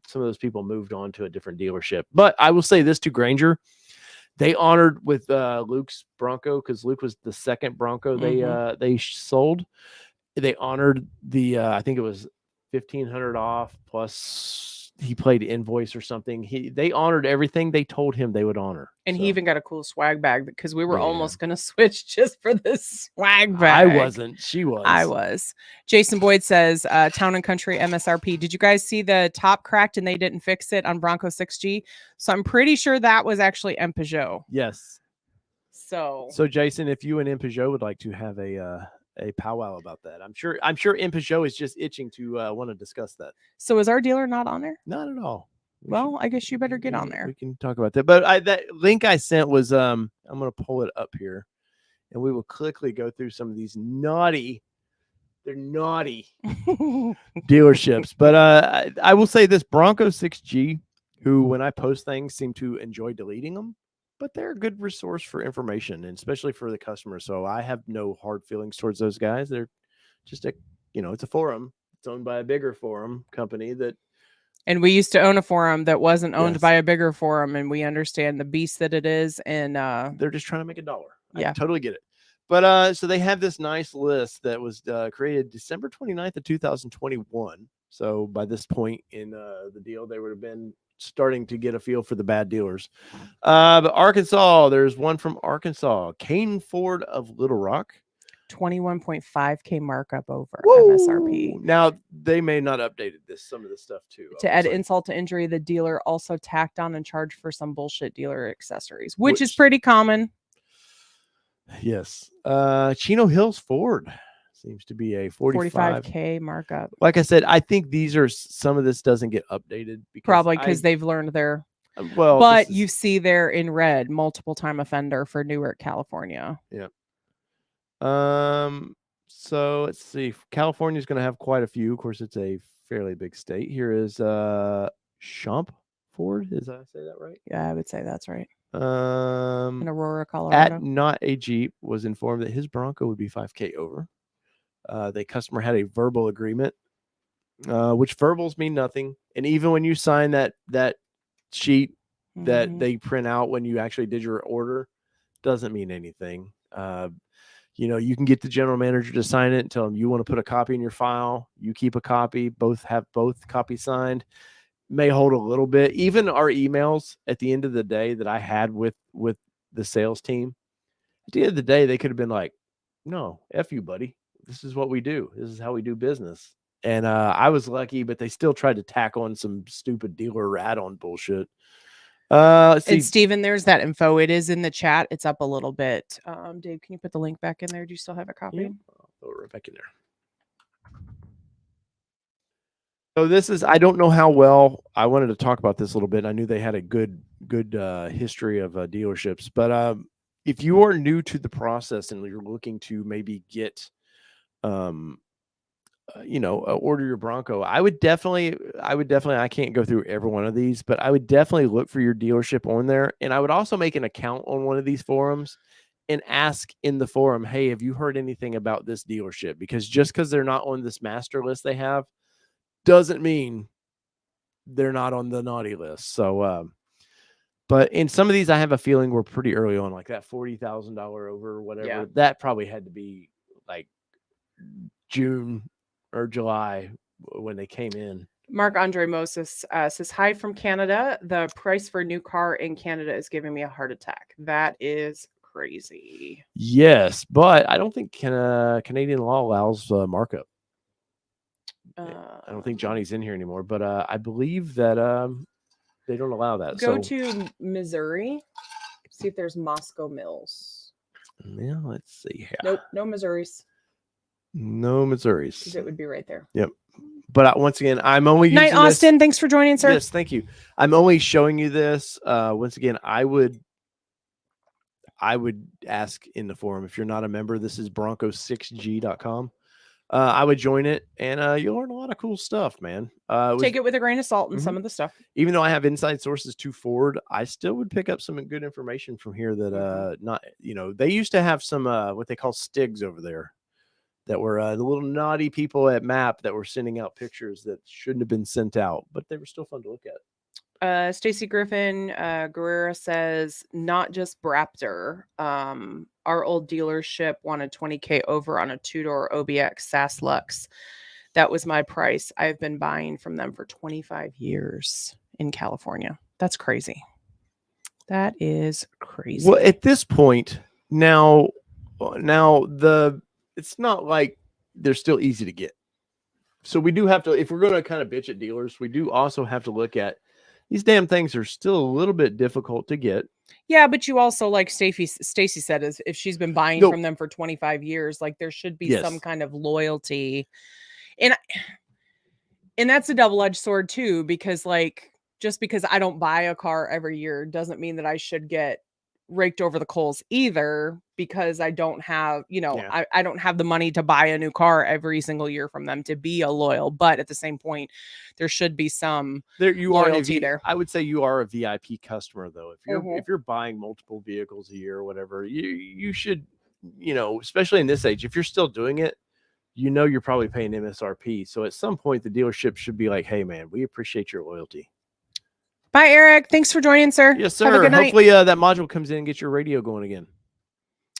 some of those people moved on to a different dealership. But I will say this to Granger. They honored with Luke's Bronco, because Luke was the second Bronco they sold. They honored the I think it was $1,500 off plus he played invoice or something. They honored everything they told him they would honor. And he even got a cool swag bag, because we were almost going to switch just for this swag bag. I wasn't. She was. I was. Jason Boyd says, Town and Country MSRP. Did you guys see the top cracked and they didn't fix it on Bronco 6G? So I'm pretty sure that was actually M Peugeot. Yes. So Jason, if you and M Peugeot would like to have a powwow about that, I'm sure M Peugeot is just itching to want to discuss that. So is our dealer not on there? Not at all. I guess you better get on there. We can talk about that. But that link I sent was I'm going to pull it up here, and we will quickly go through some of these naughty dealerships. But I will say this: Bronco 6G, who when I post things seem to enjoy deleting them, but they're a good resource for information, and especially for the customer. So I have no hard feelings towards those guys. They're just it's a forum. It's owned by a bigger forum company that. And we used to own a forum that wasn't owned by a bigger forum, and we understand the beast that it is. And they're just trying to make a dollar. Yeah, I totally get it. But so they have this nice list that was created December 29th of 2021. So by this point in the deal, they would have been starting to get a feel for the bad dealers. But Arkansas, there's one from Arkansas, Kane Ford of Little Rock. 21.5K markup over MSRP. Now they may not updated some of this stuff too. To add insult to injury, the dealer also tacked on and charged for some bullshit dealer accessories, which is pretty common. Yes. Chino Hills Ford seems to be a 45K markup. Like I said, I think some of this doesn't get updated because they've learned their. Well, but you see there in red, multiple time offender for Newark, California. Yeah. So let's see. California is going to have quite a few. Of course, it's a fairly big state. Here is Schump Ford. Did I say that right? Yeah, I would say that's right. In Aurora, Colorado. At Not a Jeep was informed that his Bronco would be 5K over. The customer had a verbal agreement, which verbals mean nothing. And even when you sign that sheet that they print out when you actually did your order, doesn't mean anything. You can get the general manager to sign it and tell them you want to put a copy in your file. You keep a copy. Both have both copies signed. may hold a little bit. Even our emails at the end of the day that I had with the sales team, at the end of the day, they could have been like, "No, F you, buddy. This is what we do. This is how we do business." And I was lucky, but they still tried to tack on some stupid dealer add-on bullshit. Let's see. And Steven, there's that info. It is in the chat. It's up a little bit. Dave, can you put the link back in there? Do you still have it copied? Yeah, I'll throw it right back in there. So this is, I don't know how well, I wanted to talk about this a little bit. I knew they had a good history of dealerships, but if you are new to the process and you're looking to maybe get, order your Bronco, I would definitely, I can't go through every one of these, but I would definitely look for your dealership on there. And I would also make an account on one of these forums and ask in the forum, hey, have you heard anything about this dealership? Because just because they're not on this master list they have doesn't mean they're not on the naughty list. So, but in some of these, I have a feeling we're pretty early on, like that $40,000 over or whatever. Yeah. That probably had to be like June or July when they came in. Mark Andre Moses says, hi from Canada. The price for a new car in Canada is giving me a heart attack. That is crazy. Yes, but I don't think Canadian law allows markup. I don't think Johnny's in here anymore, but I believe that they don't allow that. Go to Missouri, see if there's Moscow Mills. Yeah, let's see here. Nope, no Missouris. No Missouris. Because it would be right there. Yep. But once again, I'm only using Night, Austin. Thanks for joining, sir. Yes, thank you. I'm only showing you this. Once again, I would ask in the forum, if you're not a member, this is Bronco6g.com. I would join it, and you'll learn a lot of cool stuff, man. Take it with a grain of salt in some of the stuff. Even though I have inside sources to Ford, I still would pick up some good information from here that not, they used to have some what they call stigs over there that were the little naughty people at MAP that were sending out pictures that shouldn't have been sent out, but they were still fun to look at. Stacy Griffin Guerrera says, not just Raptor. Our old dealership wanted $20K over on a two-door OBX SAS Lux. That was my price. I've been buying from them for 25 years in California. That's crazy. That is crazy. Well, at this point, now it's not like they're still easy to get. So we do have to, if we're going to kind of bitch at dealers, we do also have to look at these damn things are still a little bit difficult to get. Yeah, but you also, like Stacy said, is if she's been buying from them for 25 years, like there should be some kind of loyalty. And that's a double-edged sword too, because like just because I don't buy a car every year doesn't mean that I should get raked over the coals either, because I don't have, I don't have the money to buy a new car every single year from them to be a loyal. But at the same point, there should be some loyalty there. I would say you are a VIP customer though. If you're buying multiple vehicles a year or whatever, you should, especially in this age, if you're still doing it, you're probably paying MSRP. So at some point the dealership should be like, hey man, we appreciate your loyalty. Bye, Eric. Thanks for joining, sir. Yes, sir. Have a good night. Hopefully that module comes in and gets your radio going again.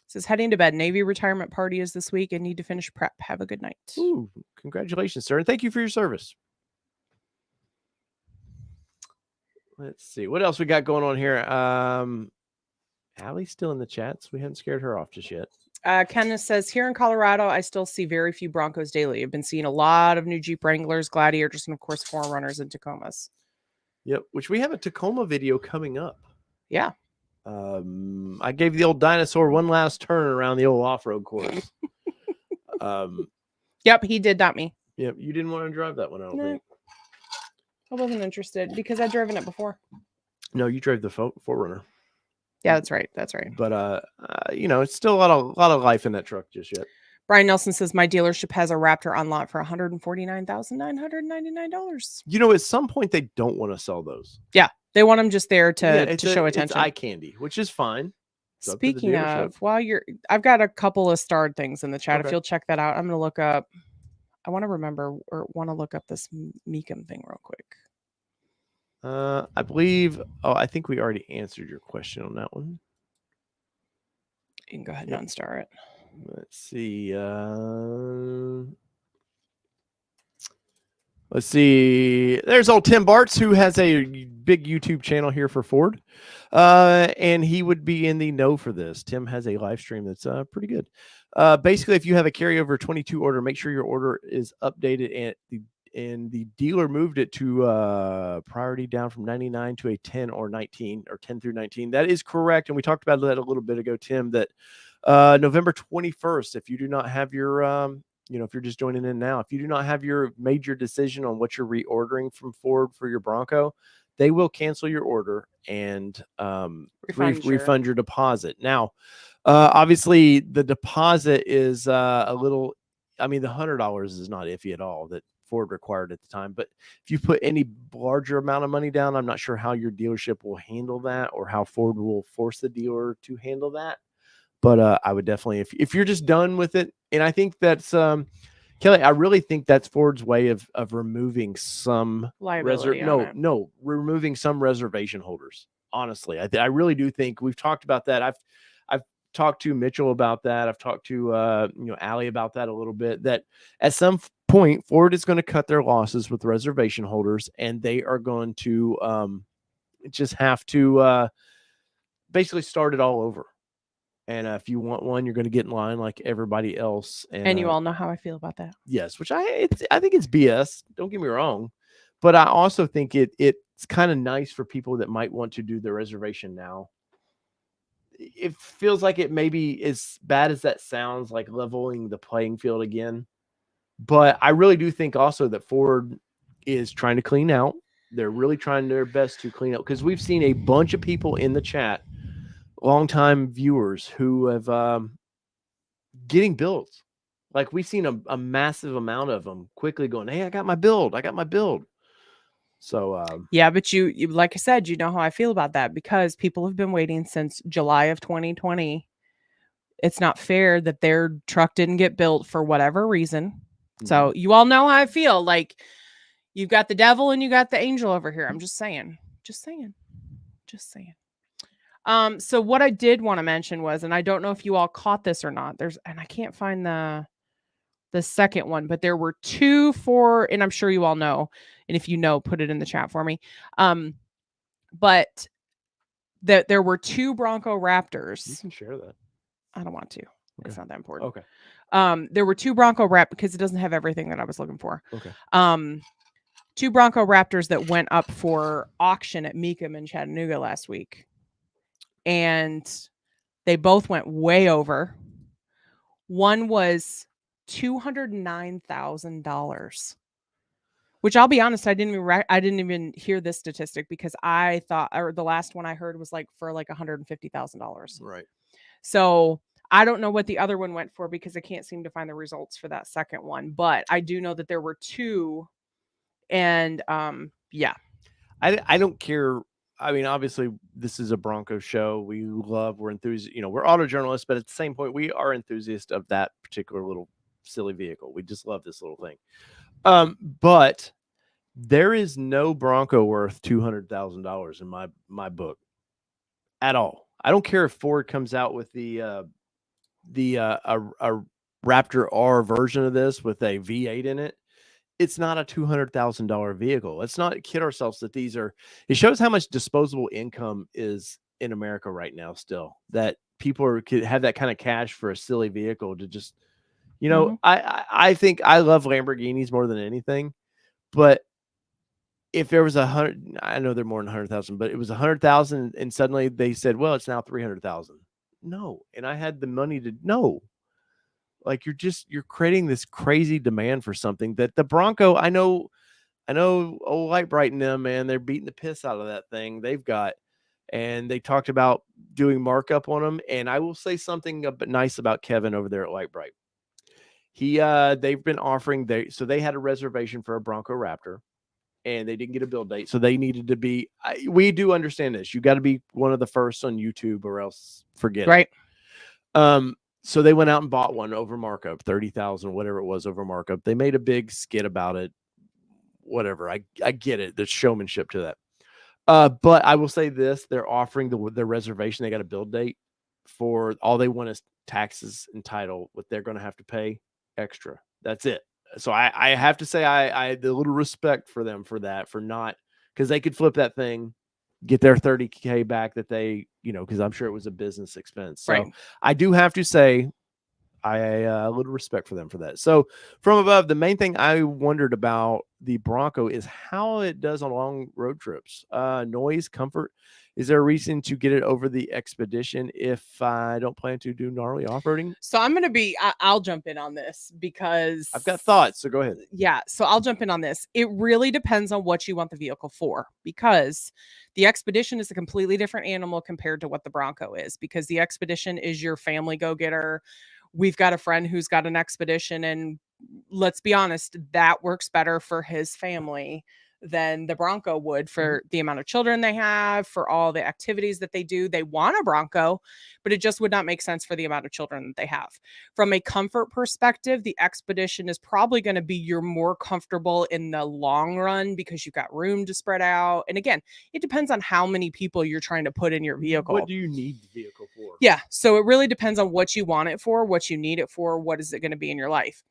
Says heading to bed. Navy retirement party is this week and need to finish prep. Have a good night. Ooh, congratulations, sir. And thank you for your service. Let's see. What else we got going on here? Allie's still in the chats. We haven't scared her off just yet. Kenneth says, here in Colorado, I still see very few Broncos daily. I've been seeing a lot of new Jeep Wranglers, Gladiators, and of course, Forerunners and Tacomas. Yep, which we have a Tacoma video coming up. Yeah. I gave the old dinosaur one last turn around the old off-road course. Yep, he did, not me. Yep, you didn't want to drive that one, I don't think. I wasn't interested because I'd driven it before. No, you drove the Forerunner. Yeah, that's right. That's right. But it's still a lot of life in that truck just yet. Brian Nelson says my dealership has a Raptor on lot for $149,999. At some point they don't want to sell those. Yeah, they want them just there to show attention. It's eye candy, which is fine. Speaking of, I've got a couple of starred things in the chat. Okay. If you'll check that out, I'm going to look up. I want to remember or want to look up this Meekum thing real quick. I believe. Oh, I think we already answered your question on that one. You can go ahead and unstar it. Let's see. Let's see. There's old Tim Bartz, who has a big YouTube channel here for Ford. And he would be in the know for this. Tim has a live stream that's pretty good. Basically, if you have a carryover 22 order, make sure your order is updated and the dealer moved it to priority down from 99 to a 10 or 19 or 10 through 19. That is correct. And we talked about that a little bit ago, Tim, that November 21st, if you do not have your if you're just joining in now, if you do not have your major decision on what you're reordering from Ford for your Bronco, they will cancel your order and refund your deposit. Now, obviously, the deposit is a little. I mean, the $100 is not iffy at all that Ford required at the time. But if you put any larger amount of money down, I'm not sure how your dealership will handle that or how Ford will force the dealer to handle that. But I would definitely, if you're just done with it, and I think that's Kelly, I really think that's Ford's way of removing some liability. removing some reservation holders. Honestly, I really do think we've talked about that. I've talked to Mitchell about that. I've talked to Allie about that a little bit. That at some point Ford is going to cut their losses with reservation holders, and they are going to just have to basically start it all over. And if you want one, you're going to get in line like everybody else. And you all know how I feel about that. Yes, which I think it's BS. Don't get me wrong, but I also think it's kind of nice for people that might want to do the reservation now. It feels like it maybe as bad as that sounds, like leveling the playing field again. But I really do think also that Ford is trying to clean out. They're really trying their best to clean out because we've seen a bunch of people in the chat, longtime viewers who have getting builds. Like we've seen a massive amount of them quickly going, hey, I got my build. So yeah, but you like I said, you know how I feel about that because people have been waiting since July of 2020. It's not fair that their truck didn't get built for whatever reason. Mm-hmm. So you all know how I feel. Like you've got the devil and you got the angel over here. I'm just saying. So what I did want to mention was, and I don't know if you all caught this or not, and I can't find the second one, but there were two and I'm sure you all know, and if you know, put it in the chat for me. But that there were two Bronco Raptors. You can share that. I don't want to. Okay. It's not that important. Okay. There were two Bronco Raptors because it doesn't have everything that I was looking for. Okay. Two Bronco Raptors that went up for auction at Mecum in Chattanooga last week. And they both went way over. One was $209,000, which I'll be honest, I didn't even hear this statistic because I thought, or the last one I heard was like for like $150,000. Right. So I don't know what the other one went for because I can't seem to find the results for that second one, but I do know that there were two, and yeah. I don't care. I mean, obviously, this is a Bronco show. We're enthusiasts. We're auto journalists, but at the same point, we are enthusiasts of that particular little silly vehicle. We just love this little thing. But there is no Bronco worth $200,000 in my book at all. I don't care if Ford comes out with a Raptor R version of this with a V8 in it. It's not a $200,000 vehicle. Let's not kid ourselves that it shows how much disposable income is in America right now still, that people could have that kind of cash for a silly vehicle to just, Mm-hmm. I think I love Lamborghinis more than anything, but if there was I know they're more than 100,000, but it was 100,000 and suddenly they said, well, it's now 300,000. No. And I had the money to no. Like you're creating this crazy demand for something that the Bronco, I know old Light Bright and them, man, they're beating the piss out of that thing they've got. And they talked about doing markup on them. And I will say something nice about Kevin over there at Light Bright. They've been offering, so they had a reservation for a Bronco Raptor and they didn't get a build date. So they needed to be, we do understand this. You got to be one of the first on YouTube or else forget it. Right. So they went out and bought one over markup, 30,000, whatever it was over markup. They made a big skit about it. Whatever. I get it. There's showmanship to that. But I will say this, they're offering the reservation. They got a build date for all they want is taxes and title, what they're going to have to pay extra. That's it. So I have to say I had a little respect for them for that, for not, because they could flip that thing, get their 30K back that they, because I'm sure it was a business expense. So Right. I do have to say I a little respect for them for that. So from above, the main thing I wondered about the Bronco is how it does on long road trips. Noise, comfort. Is there a reason to get it over the Expedition if I don't plan to do gnarly off-roading? So I'll jump in on this because I've got thoughts, so go ahead. Yeah, so I'll jump in on this. It really depends on what you want the vehicle for, because the Expedition is a completely different animal compared to what the Bronco is, because the Expedition is your family go-getter. We've got a friend who's got an Expedition, and let's be honest, that works better for his family than the Bronco would for the amount of children they have, for all the activities that they do. They want a Bronco, but it just would not make sense for the amount of children that they have. From a comfort perspective, the Expedition is probably going to be your more comfortable in the long run because you've got room to spread out. And again, it depends on how many people you're trying to put in your vehicle. What do you need the vehicle for? Yeah, so it really depends on what you want it for, what you need it for, what is it going to be in your life.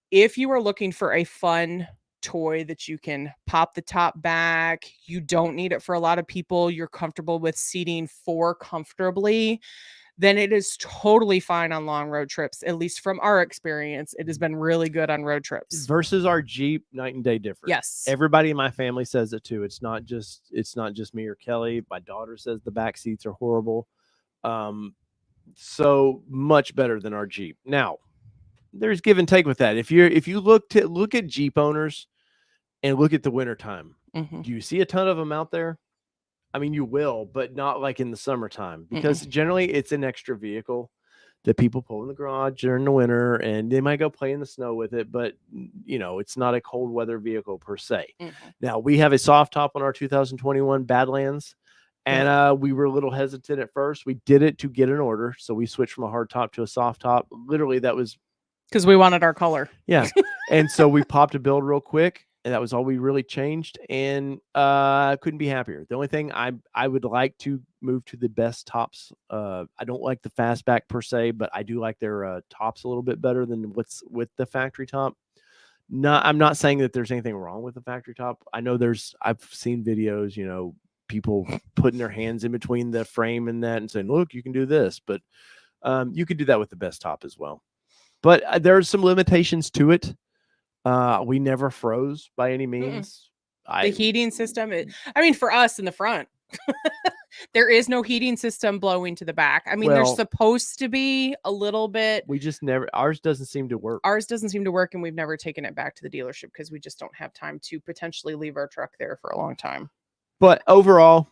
If you are looking for a fun toy that you can pop the top back, you don't need it for a lot of people, you're comfortable with seating 4 comfortably, then it is totally fine on long road trips. At least from our experience, it has been really good on road trips. Versus our Jeep, night and day different. Yes. Everybody in my family says it too. It's not just me or Kelly. My daughter says the back seats are horrible. So much better than our Jeep. Now, there's give and take with that. If you look at Jeep owners and look at the wintertime, do you see a ton of them out there? I mean, you will, but not like in the summertime, because generally it's an extra vehicle that people pull in the garage during the winter, and they might go play in the snow with it, but it's not a cold weather vehicle per se. Now, we have a soft top on our 2021 Badlands, and we were a little hesitant at first. We did it to get an order, so we switched from a hard top to a soft top. Literally, that was because we wanted our color. Yeah. And so we popped a build real quick, and that was all we really changed. And I couldn't be happier. The only thing I would like to move to the best tops. I don't like the fastback per se, but I do like their tops a little bit better than what's with the factory top. I'm not saying that there's anything wrong with the factory top. I know I've seen videos, people putting their hands in between the frame and that and saying, look, you can do this, but you could do that with the best top as well. But there's some limitations to it. We never froze by any means. The heating system, for us in the front, there is no heating system blowing to the back. There's supposed to be a little bit. We just never, ours doesn't seem to work. And we've never taken it back to the dealership because we just don't have time to potentially leave our truck there for a long time. But overall,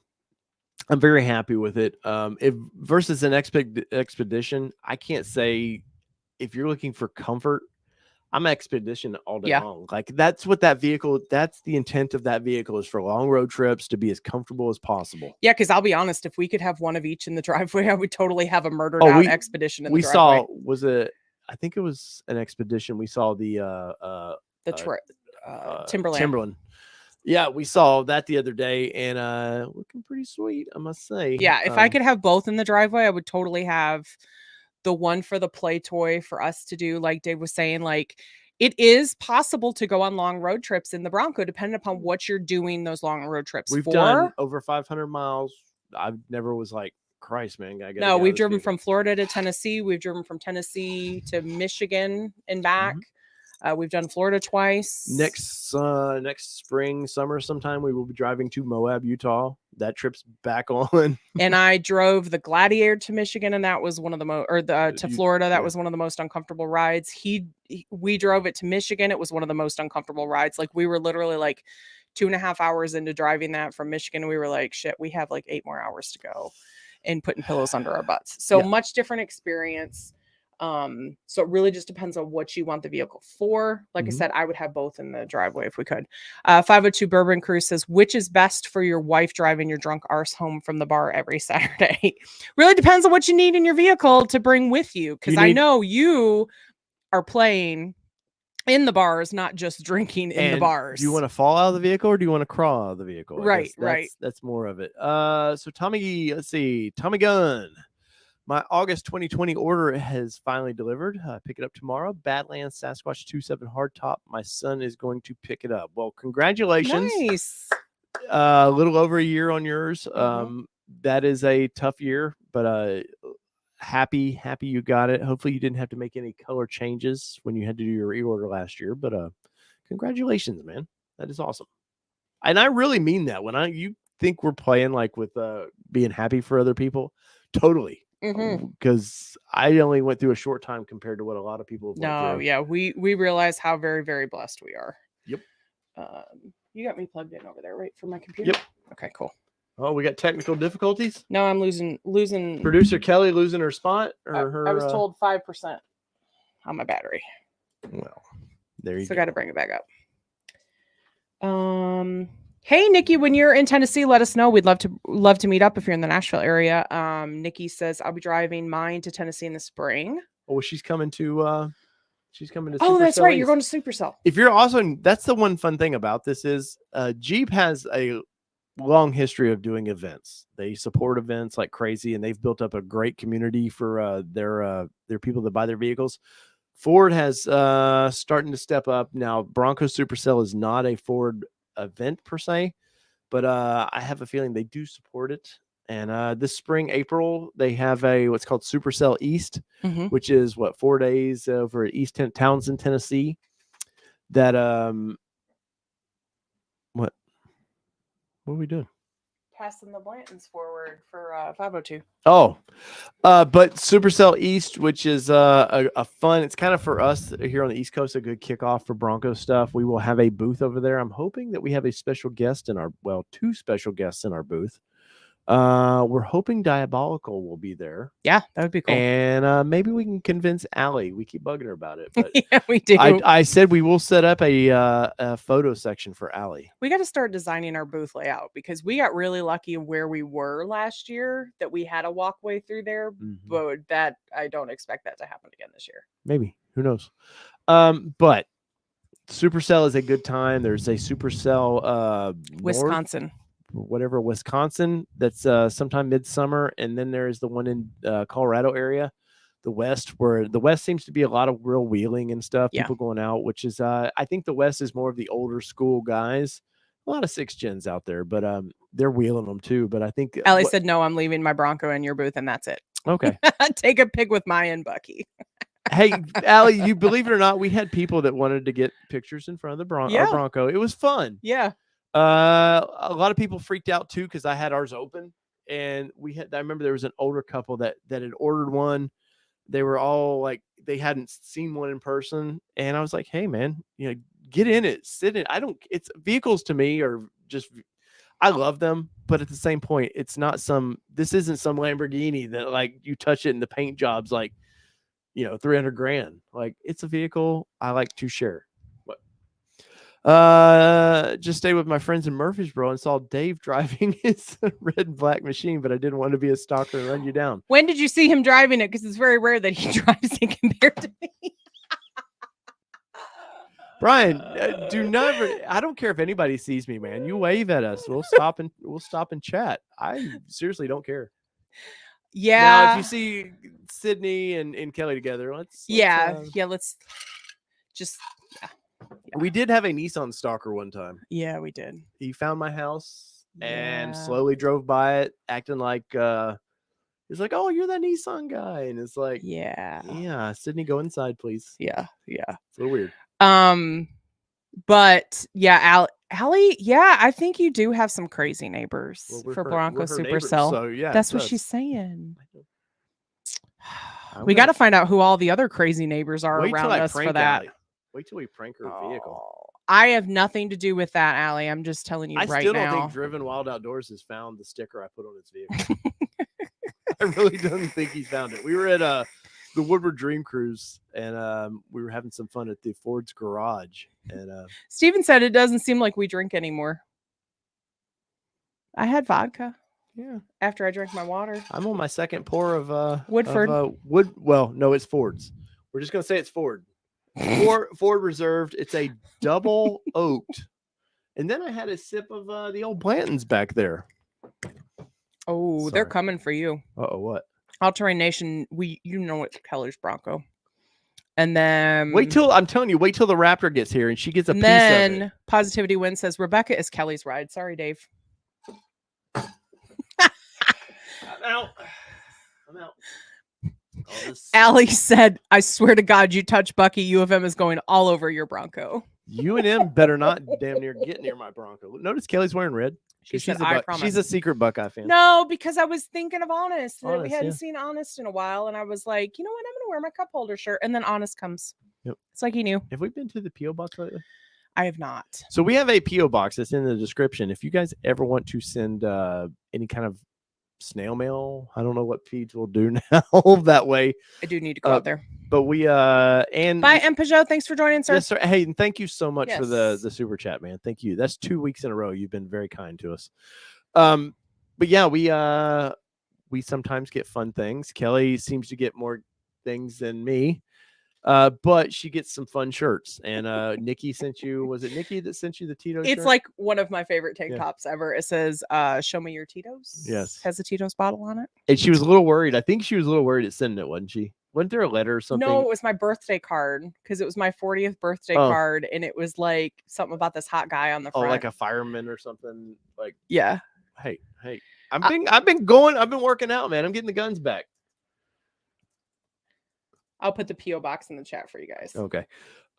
I'm very happy with it. If versus an Expedition, I can't say. If you're looking for comfort, I'm Expedition all day long. Like that's what that vehicle, that's the intent of that vehicle, is for long road trips to be as comfortable as possible. Yeah, because I'll be honest, if we could have one of each in the driveway, I would totally have a murdered out Expedition in the driveway. I think it was an Expedition. We saw the Timberland. Yeah, we saw that the other day, and looking pretty sweet, I must say. Yeah, if I could have both in the driveway, I would totally have the one for the play toy for us to do, like Dave was saying. Like, it is possible to go on long road trips in the Bronco, depending upon what you're doing those long road trips. We've done over 500 miles. I never was like, Christ, man. No, we've driven from Florida to Tennessee. We've driven from Tennessee to Michigan and back. We've done Florida twice. Next spring, summer, sometime we will be driving to Moab, Utah. That trip's back on. And I drove the Gladiator to Michigan, and that was one of the to Florida. That was one of the most uncomfortable rides. We drove it to Michigan. It was one of the most uncomfortable rides. Like, we were literally like 2.5 hours into driving that from Michigan. We were like, shit, we have like 8 more hours to go, and putting pillows under our butts. So much different experience. So it really just depends on what you want the vehicle for. Like I said, I would have both in the driveway if we could. 502 Bourbon Cruise says, which is best for your wife driving your drunk arse home from the bar every Saturday? Really depends on what you need in your vehicle to bring with you. Because I know you are playing in the bars, not just drinking in the bars. Do you want to fall out of the vehicle or do you want to crawl out of the vehicle? Right. That's more of it. So Tommy Gunn. My August 2020 order has finally delivered. Pick it up tomorrow. Badlands Sasquatch 27 hardtop. My son is going to pick it up. Well, congratulations. Nice. A little over a year on yours. Mhm. That is a tough year, but happy you got it. Hopefully you didn't have to make any color changes when you had to do your reorder last year, but congratulations, man. That is awesome. And I really mean that. When you think we're playing like with being happy for other people, totally. Mhm. Because I only went through a short time compared to what a lot of people have went No, through. yeah, we realize how very, very blessed we are. Yep. You got me plugged in over there, right, for my computer? Yep. Okay, cool. Oh, we got technical difficulties. No, I'm losing. Producer Kelly losing her spot, or her. I was told 5% on my battery. Well, there you go. go. Got to bring it back up. Hey Nikki, when you're in Tennessee, let us know. We'd love to meet up if you're in the Nashville area. Nikki says I'll be driving mine to Tennessee in the spring. Oh, she's coming to. She's coming to. Oh, that's Supercell right. East. You're going to Supercell. If you're also, that's the one fun thing about this is Jeep has a long history of doing events. They support events like crazy, and they've built up a great community for their people that buy their vehicles. Ford has starting to step up now. Bronco Supercell is not a Ford event per se, but I have a feeling they do support it. And this spring, April, they have what's called Supercell East, which is 4 days over at East Townsend, Tennessee. That what are we doing? Passing the Blantons forward for 502. Oh, but Supercell East, which is a fun, it's kind of for us here on the East Coast, a good kickoff for Bronco stuff. We will have a booth over there. I'm hoping that we have a special guest in two special guests in our booth. We're hoping Diabolical will be there. Yeah, that would be cool. And maybe we can convince Allie. We keep bugging her about it, but yeah, we do. I said we will set up a photo section for Allie. We got to start designing our booth layout because we got really lucky where we were last year that we had a walkway through there, but that I don't expect that to happen again this year. Maybe, who knows? But Supercell is a good time. There's a Supercell Wisconsin. Wisconsin, that's sometime midsummer, and then there's the one in Colorado area, the West, where the West seems to be a lot of real wheeling and stuff, people going out, which is I think the West is more of the older school guys, a lot of 6 gens out there, but they're wheeling them too. But I think Ellie said, no, I'm leaving my Bronco in your booth, and that's it. Okay. Take a pic with Maya and Bucky. Hey, Allie, you believe it or not, we had people that wanted to get pictures in front of the our Bronco. It was fun. Yeah. A lot of people freaked out too because I had ours open, and I remember there was an older couple that had ordered one. They were all like, they hadn't seen one in person, and I was like, hey man, get in it, sit in. It's vehicles to me are just, I love them, but at the same point, this isn't some Lamborghini that like you touch it and the paint job's like, $300,000. Like, it's a vehicle I like to share. Just stayed with my friends in Murfreesboro and saw Dave driving his red and black machine, but I didn't want to be a stalker and run you down. When did you see him driving it? Because it's very rare that he drives it compared to me. Brian, I don't care if anybody sees me, man. You wave at us. We'll stop and chat. I seriously don't care. Yeah. Now, if you see Sydney and Kelly together, let's just. Yeah. We did have a Nissan stalker one time. Yeah, we did. He found my house and slowly drove by it, acting like he's like, "Oh, you're that Nissan guy," and it's like, "Yeah, Sydney, go inside, please." Yeah. It's a little weird. But yeah, Allie, I think you do have some crazy neighbors for Bronco Supercell. So yeah, that's what she's saying. We got to find out who all the other crazy neighbors are around us for that. Allie. Wait till we prank her vehicle. I have nothing to do with that, Allie. I'm just telling you right now. I still don't think Driven Wild Outdoors has found the sticker I put on its vehicle. I really don't think he's found it. We were at the Woodward Dream Cruise, and we were having some fun at the Ford's garage. And Steven said it doesn't seem like we drink anymore. I had vodka. Yeah. After I drank my water. I'm on my second pour of Woodford. Well, no, it's Ford's. We're just gonna say it's Ford. Ford Reserved. It's a double oaked. And then I had a sip of the old Blantons back there. Oh, they're coming for you. Uh-oh, what? All Terrain Nation, you know it's Kelly's Bronco. And then wait till the Raptor gets here and she gets a piece of it. Positivity Win says Rebecca is Kelly's ride. Sorry, Dave. I'm out. Allie said, I swear to God, you touch Bucky, U of M is going all over your Bronco. U&M better not damn near get near my Bronco. Notice Kelly's wearing red. She's a secret Buckeye fan. No, because I was thinking of Honest. We hadn't seen Honest in a while, and I was like, you know what? I'm going to wear my cup holder shirt. And then Honest comes. Yep. It's like he knew. Have we been to the P.O. box lately? I have not. So we have a P.O. box that's in the description. If you guys ever want to send any kind of snail mail, I don't know what Pete will do now that way. I do need to go out there. But we and bye, M. Peugeot. Thanks for joining, sir. Yes, sir. Hey, and thank you so much for the super chat, man. Thank you. That's 2 weeks in a row. You've been very kind to us. But yeah, we sometimes get fun things. Kelly seems to get more things than me. But she gets some fun shirts. And Nikki sent you, was it Nikki that sent you the Tito's It's shirt? like one of my favorite tank tops ever. It says, show me your Tito's. Yes. Has a Tito's bottle on it. And she was a little worried. I think she was a little worried at sending it, wasn't she? Wasn't there a letter or something? No, it was my birthday card because it was my 40th birthday card. And it was like something about this hot guy on the front. Oh, like a fireman or something. Like, yeah. Hey, I've been working out, man. I'm getting the guns back. I'll put the P.O. box in the chat for you guys. Okay.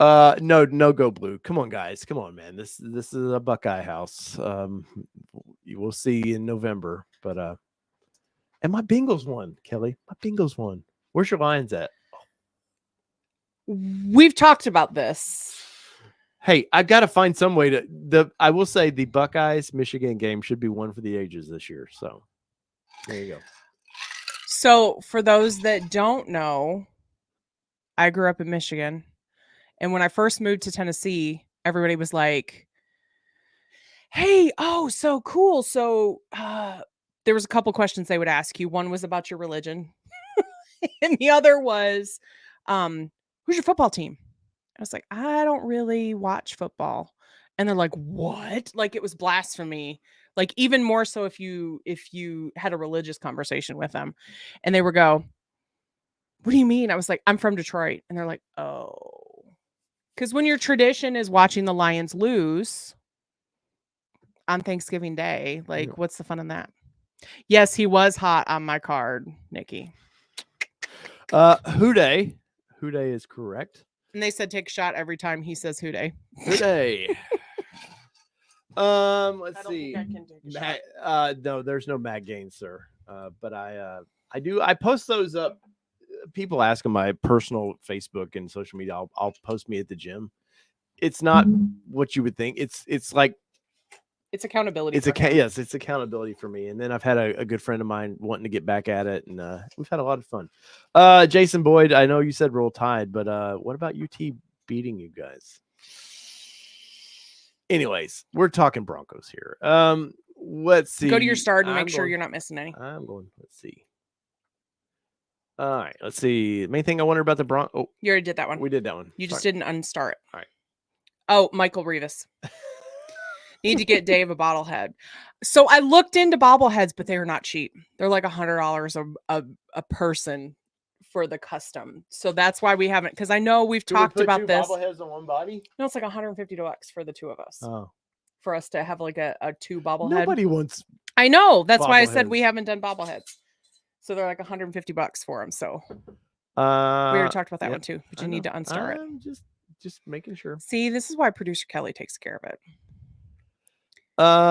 No go blue. Come on, guys. Come on, man. This is a Buckeye house. You will see in November. But and my Bengals won, Kelly. My Bengals won. Where's your Lions at? We've talked about this. Hey, I got to find some way to I will say the Buckeyes Michigan game should be one for the ages this year. So there you go. So for those that don't know, I grew up in Michigan. And when I first moved to Tennessee, everybody was like, hey, oh, so cool. So there was a couple questions they would ask you. One was about your religion. And the other was, who's your football team? I was like, I don't really watch football. And they're like, what? Like it was blasphemy. Like even more so if you had a religious conversation with them. And they would go, what do you mean? I was like, I'm from Detroit. And they're like, oh. Because when your tradition is watching the Lions lose on Thanksgiving Day, like what's the fun in that? Yes, he was hot on my card, Nikki. Houday is correct. And they said take a shot every time he says Houday. Houday. Let's see. No, there's no Matt Gaines, sir. But I post those up. People ask on my personal Facebook and social media. I'll post me at the gym. It's not what you would think. It's like it's accountability. Yes, it's accountability for me. And then I've had a good friend of mine wanting to get back at it, and we've had a lot of fun. Jason Boyd, I know you said Roll Tide, but what about UT beating you guys? Anyways, we're talking Broncos here. Let's see. Go to your start and make sure you're not missing any. I'm going. Let's see. All right, let's see. The main thing I wonder about the Broncos. Oh, you already did that one. We did that one. You just didn't unstart it. All right. Oh, Michael Revis. Need to get Dave a bobblehead. So I looked into bobbleheads, but they are not cheap. They're like $100 a person for the custom. So that's why we haven't, because I know we've talked about this. Bobbleheads on one body? No, it's like $150 for the two of us. Oh. For us to have like a two bobblehead. Nobody wants. I know. That's why I said we haven't done bobbleheads. So they're like $150 for them. So we already talked about that one too, but you need to unstart it. Just making sure. See, this is why producer Kelly takes care of it.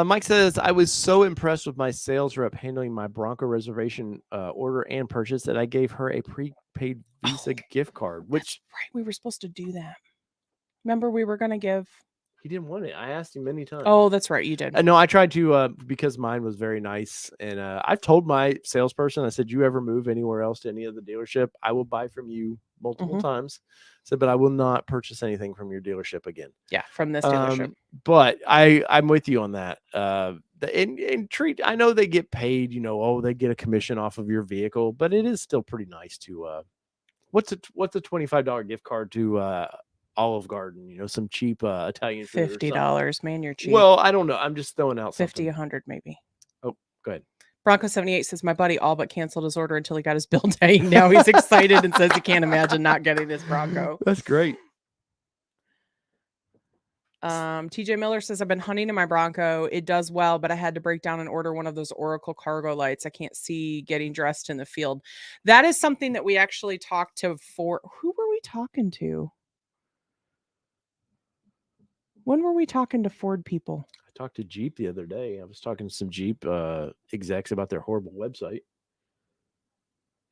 Mike says, I was so impressed with my sales rep handling my Bronco reservation order and purchase that I gave her a prepaid Visa gift card, which right. We were supposed to do that. Remember, we were going to give. He didn't want it. I asked him many times. Oh, that's right. You did. No, I tried to because mine was very nice. And I've told my salesperson, I said, you ever move anywhere else to any other dealership, I will buy from you multiple times. I said, but I will not purchase anything from your dealership again. Yeah, from this dealership. But I'm with you on that. And treat, I know they get paid, they get a commission off of your vehicle, but it is still pretty nice to what's a $25 gift card to Olive Garden, some cheap Italian food. $50, man, you're cheap. Well, I don't know. I'm just throwing out 50, 100 maybe. Oh, go ahead. Bronco 78 says my buddy all but canceled his order until he got his bill day. Now he's excited and says he can't imagine not getting this Bronco. That's great. TJ Miller says I've been hunting in my Bronco. It does well, but I had to break down and order one of those Oracle cargo lights. I can't see getting dressed in the field. That is something that we actually talked to Ford. Who were we talking to? When were we talking to Ford people? I talked to Jeep the other day. I was talking to some Jeep execs about their horrible website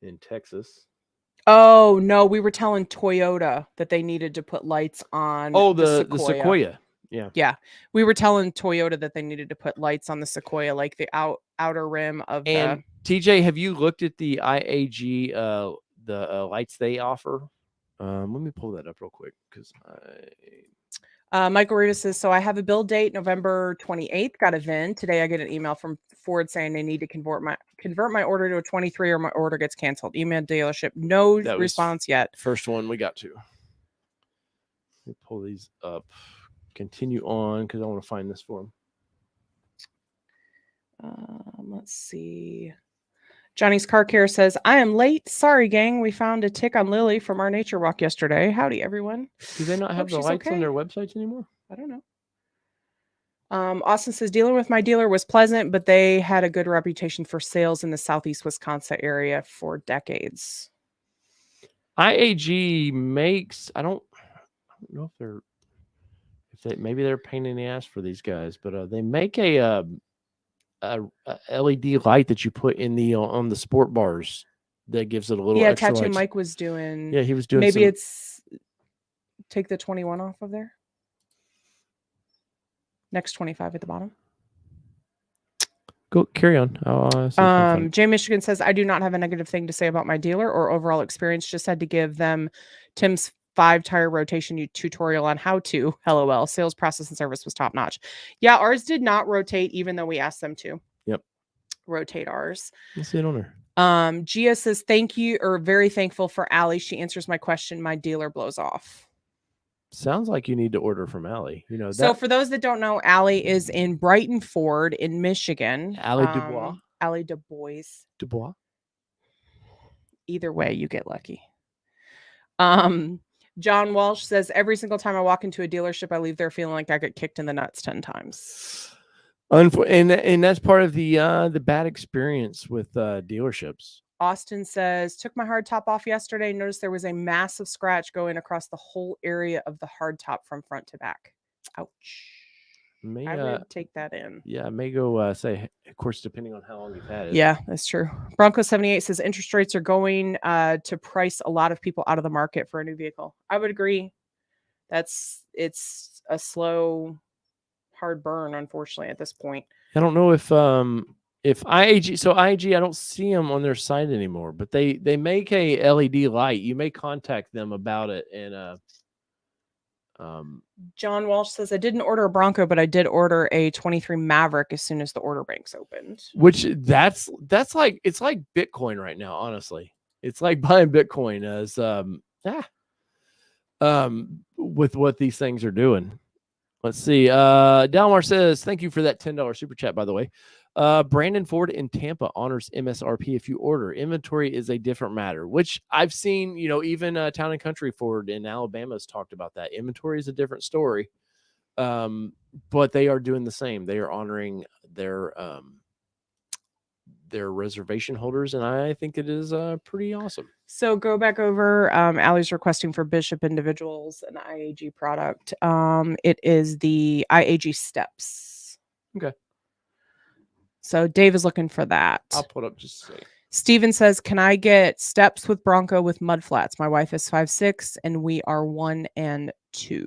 in Texas. Oh, no, we were telling Toyota that they needed to put lights on the Sequoia. Yeah. Yeah. We were telling Toyota that they needed to put lights on the Sequoia, like the outer rim of and TJ, have you looked at the IAG the lights they offer? Let me pull that up real quick because Michael Rivas says, so I have a build date November 28th. Got a VIN. Today I get an email from Ford saying they need to convert my order to a 23 or my order gets canceled. Email dealership. No response yet. First one we got to. Let me pull these up. Continue on because I want to find this for him. Let's see. Johnny's Car Care says, I am late. Sorry, gang. We found a tick on Lily from our nature walk yesterday. Howdy, everyone. Do they not have the lights on their websites anymore? I don't know. Austin says, dealing with my dealer was pleasant, but they had a good reputation for sales in the Southeast Wisconsin area for decades. IAG makes, I don't know if maybe they're a pain in the ass for these guys, but they make a LED light that you put in the on the sport bars that gives it a little extra Tattoo lights. Mike was doing. Yeah, he was doing. Maybe it's take the 21 off of there. Next 25 at the bottom. Go carry on. Jay Michigan says, I do not have a negative thing to say about my dealer or overall experience. Just had to give them Tim's 5-tire rotation tutorial on how to. LOL. Sales process and service was top notch. Yeah, ours did not rotate even though we asked them to. Yep. Rotate ours. Let's see it on there. Gia says, thank you, or very thankful for Allie. She answers my question. My dealer blows off. Sounds like you need to order from Allie. So for those that don't know, Allie is in Brighton Ford in Michigan. Allie Dubois. Allie Dubois. Either way, you get lucky. John Walsh says, every single time I walk into a dealership, I leave there feeling like I get kicked in the nuts 10 times. And that's part of the bad experience with dealerships. Austin says, took my hard top off yesterday. Noticed there was a massive scratch going across the whole area of the hard top from front to back. Ouch. I would take that in. Yeah, I may go say, of course, depending on how long you've had it. Yeah, that's true. Bronco 78 says interest rates are going to price a lot of people out of the market for a new vehicle. I would agree. It's a slow, hard burn, unfortunately, at this point. I don't know if IAG, I don't see them on their site anymore, but they make a LED light. You may contact them about it. And John Walsh says, I didn't order a Bronco, but I did order a 23 Maverick as soon as the order banks opened. Which that's like, it's like Bitcoin right now. Honestly, it's like buying Bitcoin as with what these things are doing. Let's see. Dalmar says, thank you for that $10 super chat, by the way. Brandon Ford in Tampa honors MSRP if you order. Inventory is a different matter, which I've seen, even Town and Country Ford in Alabama has talked about that. Inventory is a different story. But they are doing the same. They are honoring their reservation holders, and I think it is pretty awesome. So go back over. Allie's requesting for Bishop individuals an IAG product. It is the IAG Steps. Okay. So Dave is looking for that. I'll put up just a second. Steven says, can I get Steps with Bronco with mud flats? My wife is 5'6", and we are 1 and 2.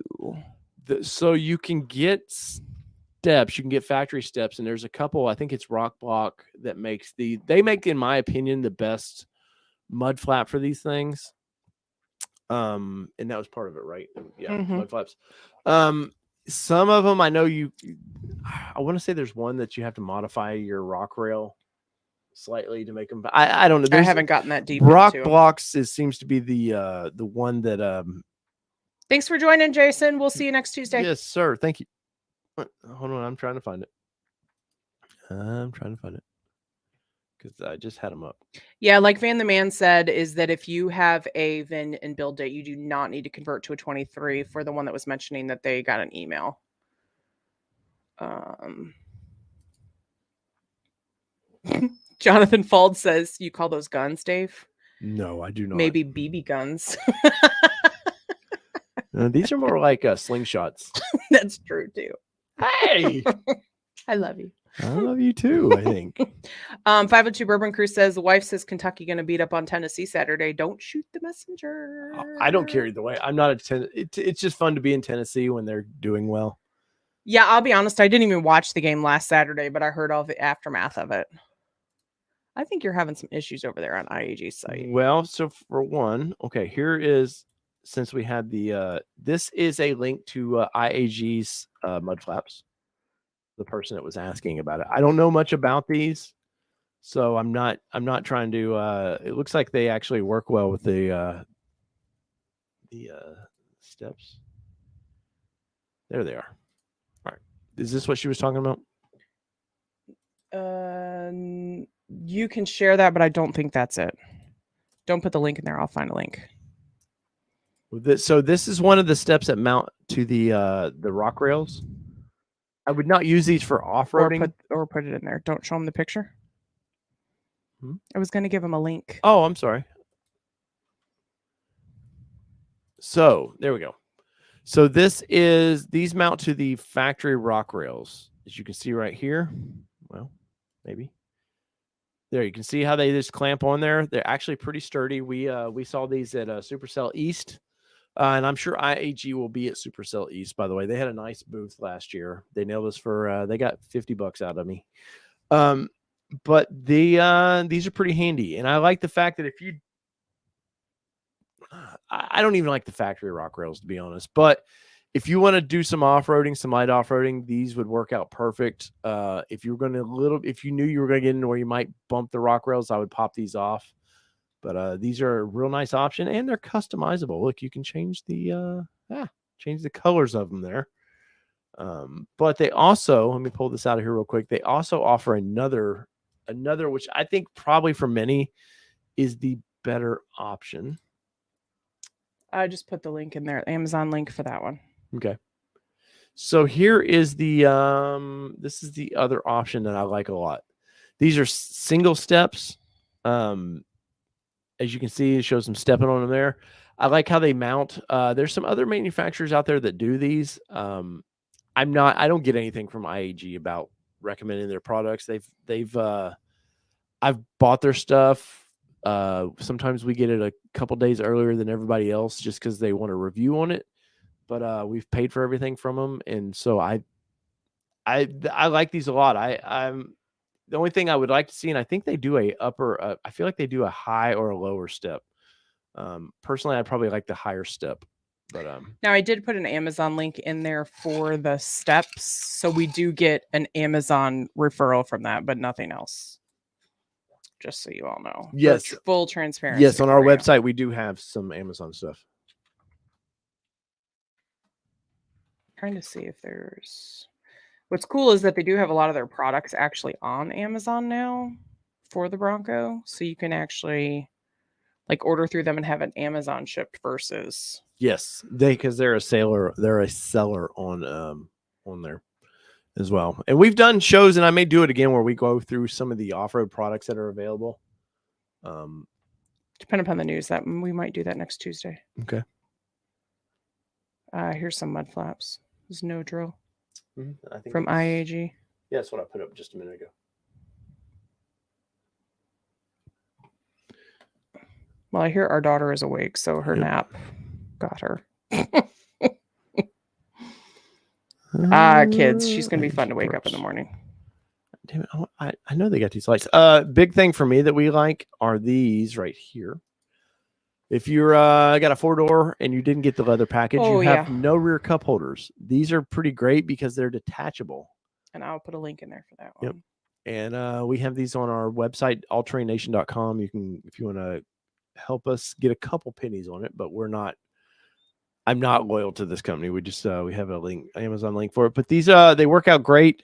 So you can get Steps, you can get factory Steps, and there's a couple. I think it's Rock Block that makes they make, in my opinion, the best mud flap for these things. And that was part of it, right? Yeah, mud flaps. Some of them I know I want to say there's one that you have to modify your rock rail slightly to make them. I don't know. I haven't gotten that deep. Rock Blocks seems to be the one that. Thanks for joining, Jason. We'll see you next Tuesday. Yes, sir. Thank you. Hold on, I'm trying to find it. because I just had them up. Yeah, like Van the Man said, is that if you have a VIN and build date, you do not need to convert to a 23 for the one that was mentioning that they got an email. Jonathan Fald says, you call those guns, Dave? No, I do not. Maybe BB guns. These are more like slingshots. That's true too. Hey, I love you. I love you too, I think. 502 Bourbon Crew says, the wife says Kentucky going to beat up on Tennessee Saturday. Don't shoot the messenger. I don't care either way. I'm not it's just fun to be in Tennessee when they're doing well. Yeah, I'll be honest. I didn't even watch the game last Saturday, but I heard all the aftermath of it. I think you're having some issues over there on IAG's site. Well, so for one, okay, here is, since we had the, this is a link to IAG's mud flaps. The person that was asking about it. I don't know much about these, so I'm not trying to, it looks like they actually work well with the steps. There they are. All right. Is this what she was talking about? You can share that, but I don't think that's it. Don't put the link in there. I'll find a link. So this is one of the steps that mount to the rock rails. I would not use these for off-roading. Or put it in there. Don't show them the picture. I was going to give them a link. Oh, I'm sorry. So there we go. So these mount to the factory rock rails, as you can see right here. Well, maybe. There, you can see how they just clamp on there. They're actually pretty sturdy. We saw these at Supercell East. And I'm sure IAG will be at Supercell East, by the way. They had a nice booth last year. They nailed us for, they got $50 out of me. But these are pretty handy. And I like the fact that if you, I don't even like the factory rock rails, to be honest. But if you want to do some off-roading, some light off-roading, these would work out perfect. If you knew you were going to get into where you might bump the rock rails, I would pop these off. But these are a real nice option, and they're customizable. Look, you can change the colors of them there. But they also, let me pull this out of here real quick. They also offer another, which I think probably for many is the better option. I just put the link in there, Amazon link for that one. Okay. So here is the this is the other option that I like a lot. These are single steps. As you can see, it shows them stepping on them there. I like how they mount. There's some other manufacturers out there that do these. I don't get anything from IAG about recommending their products. I've bought their stuff. Sometimes we get it a couple days earlier than everybody else just because they want a review on it. But we've paid for everything from them, and so I like these a lot. I'm the only thing I would like to see, and I think they do I feel like they do a high or a lower step. Personally, I'd probably like the higher step. But now I did put an Amazon link in there for the steps, so we do get an Amazon referral from that, but nothing else. Just so you all know. Yes, full transparency. Yes, on our website we do have some Amazon stuff. Trying to see if there's. What's cool is that they do have a lot of their products actually on Amazon now for the Bronco, so you can actually like order through them and have an Amazon shipped versus. Yes, because they're a seller on there as well. And we've done shows, and I may do it again where we go through some of the off-road products that are available. Depending upon the news, that we might do that next Tuesday. Okay. Here's some mud flaps. There's no drill. I think from IAG. Yeah, that's what I put up just a minute ago. Well, I hear our daughter is awake, so her nap got her. Kids, she's going to be fun to wake up in the morning. Damn it, I know they got these lights. Big thing for me that we like are these right here. If you're got a 4-door and you didn't get the leather package, you have no rear cup holders. These are pretty great because they're detachable. And I'll put a link in there for that one. Yep. And we have these on our website, allterrainnation.com. You can, if you want to help us get a couple pennies on it, but I'm not loyal to this company. We just we have a link, Amazon link for it. But these they work out great.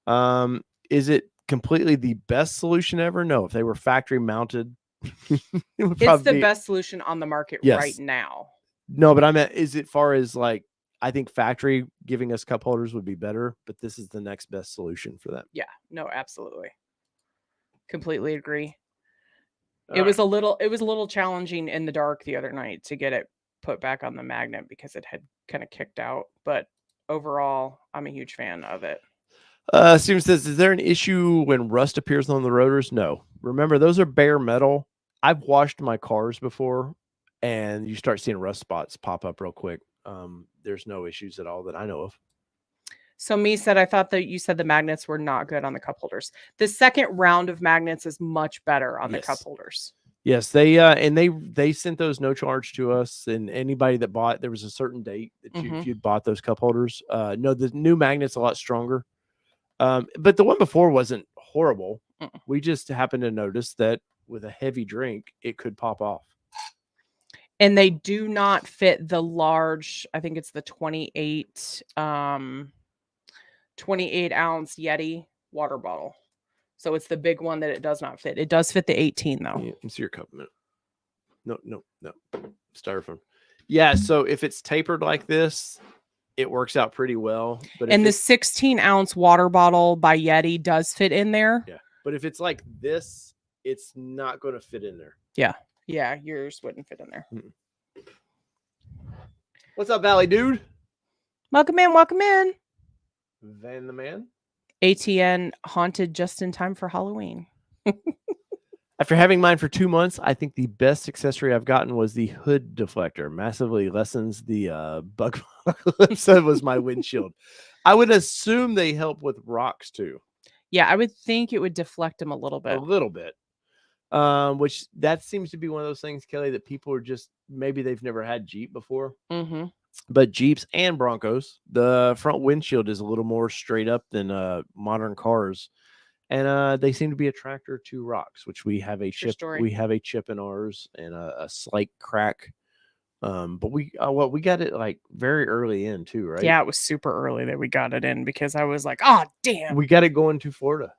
Is it completely the best solution ever? No. If they were factory mounted, it would It's probably the be, best solution on the market right yes. now. No, but I meant, is it far as like, I think factory giving us cup holders would be better, but this is the next best solution for them. Yeah, no, absolutely. Completely agree. All It right. was a little challenging in the dark the other night to get it put back on the magnet because it had kind of kicked out, but overall, I'm a huge fan of it. Steven says, is there an issue when rust appears on the rotors? No. Remember, those are bare metal. I've washed my cars before, and you start seeing rust spots pop up real quick. There's no issues at all that I know of. So me said, I thought that you said the magnets were not good on the cup holders. The second round of magnets is much better on the cup Yes. holders. Yes, they sent those no charge to us, and anybody that bought, there was a certain date that if you'd bought those cup holders, no, the new magnet's a lot stronger. But the one before wasn't horrible. We just happened to notice that with a heavy drink, it could pop off. And they do not fit the large, I think it's the 28 ounce Yeti water bottle. So it's the big one that it does not fit. It does fit the 18 though. Yeah, let me see your cup a minute. No. Styrofoam. Yeah, so if it's tapered like this, it works out pretty well. But and the 16 ounce water bottle by Yeti does fit in there. Yeah. But if it's like this, it's not going to fit in there. Yeah. Yeah, yours wouldn't fit in there. What's up, Valley dude? Welcome in, welcome in. Van the man. ATN haunted just in time for Halloween. After having mine for 2 months, I think the best accessory I've gotten was the hood deflector. Massively lessens the bug apocalypse. That was my windshield. I would assume they help with rocks too. Yeah, I would think it would deflect them a little bit. A little bit. Which that seems to be one of those things, Kelly, that people are just, maybe they've never had Jeep before. But Jeeps and Broncos, the front windshield is a little more straight up than modern cars. And they seem to be a tractor to rocks, which we have a chip. We have a chip in ours and a slight crack. But we got it like very early in too, right? Yeah, it was super early that we got it in because I was like, oh damn. We got it going to Florida.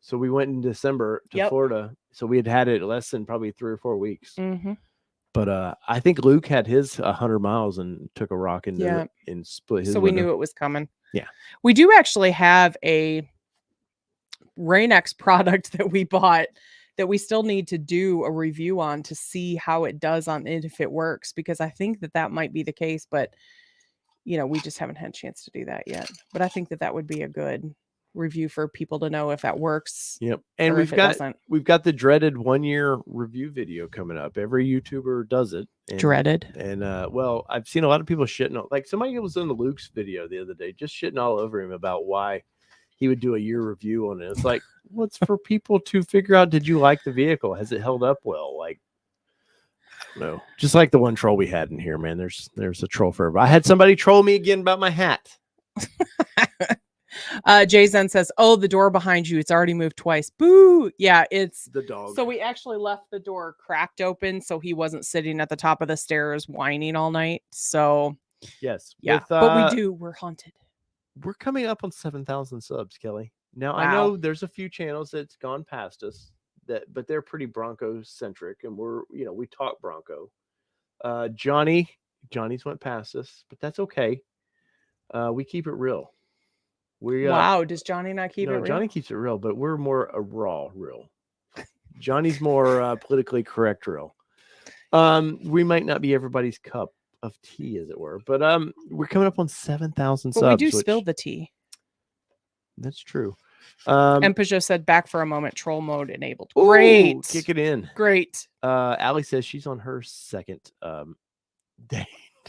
So we went in December to Florida. So we had it less than probably 3 or 4 weeks. But I think Luke had his 100 miles and took a rock into and split his. So we knew it was coming. Yeah. We do actually have a Rain-X product that we bought that we still need to do a review on to see how it does on it, if it works, because I think that might be the case, but you know, we just haven't had a chance to do that yet. But I think that would be a good review for people to know if that works. Yep. And we've got the dreaded 1-year review video coming up. Every YouTuber does it. Dreaded. And well, I've seen a lot of people shitting on, like somebody was in the Luke's video the other day, just shitting all over him about why he would do a year review on it. It's like, well, it's for people to figure out, did you like the vehicle? Has it held up well? Like, no, just like the one troll we had in here, man. There's a troll for everybody. I had somebody troll me again about my hat. Jay Zen says, oh, the door behind you, it's already moved twice. Boo. Yeah, it's the dog. So we actually left the door cracked open so he wasn't sitting at the top of the stairs whining all night. So yes. Yeah. But we're haunted. We're coming up on 7,000 subs, Kelly. Now, I know there's a few channels that's gone past us, but they're pretty Bronco centric, and we talk Bronco. Johnny's went past us, but that's okay. We keep it real. Does Johnny not keep it real? Johnny keeps it real, but we're more a raw real. Johnny's more politically correct real. We might not be everybody's cup of tea, as it were, but we're coming up on 7,000 subs. But we do spill the tea. That's true. And Peugeot said, back for a moment, troll mode enabled. Great. Ooh, kick it in. Great. Allie says she's on her second day.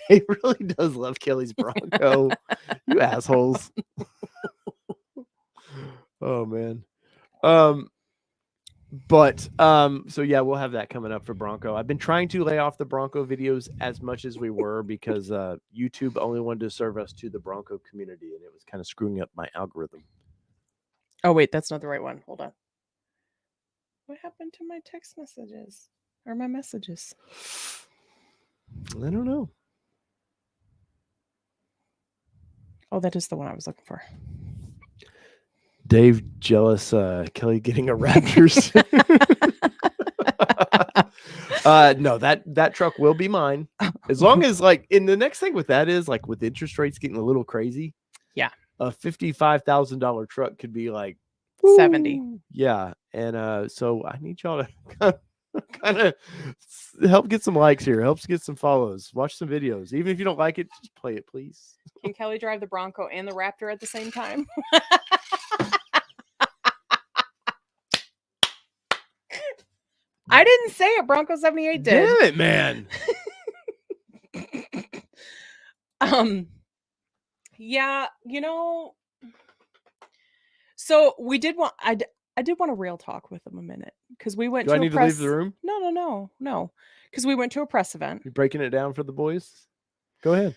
They really does love Kelly's Bronco. You assholes. Oh man. So yeah, we'll have that coming up for Bronco. I've been trying to lay off the Bronco videos as much as we were because YouTube only wanted to serve us to the Bronco community, and it was kind of screwing up my algorithm. Oh wait, that's not the right one. Hold on. What happened to my text messages or my messages? I don't know. Oh, that is the one I was looking for. Dave jealous Kelly getting a Raptors. No, that truck will be mine. As long as like, and the next thing with that is like with interest rates getting a little crazy. Yeah. A $55,000 truck could be like 70. Yeah. And so I need y'all to kind of help get some likes here, helps get some follows, watch some videos. Even if you don't like it, just play it, please. Can Kelly drive the Bronco and the Raptor at the same time? I didn't say it. Bronco 78 did. Damn it, man. Yeah, you know, so we did want, I did want a real talk with him a minute because we went Do to I need a press. to leave the room? No. Because we went to a press event. You breaking it down for the boys? Go ahead.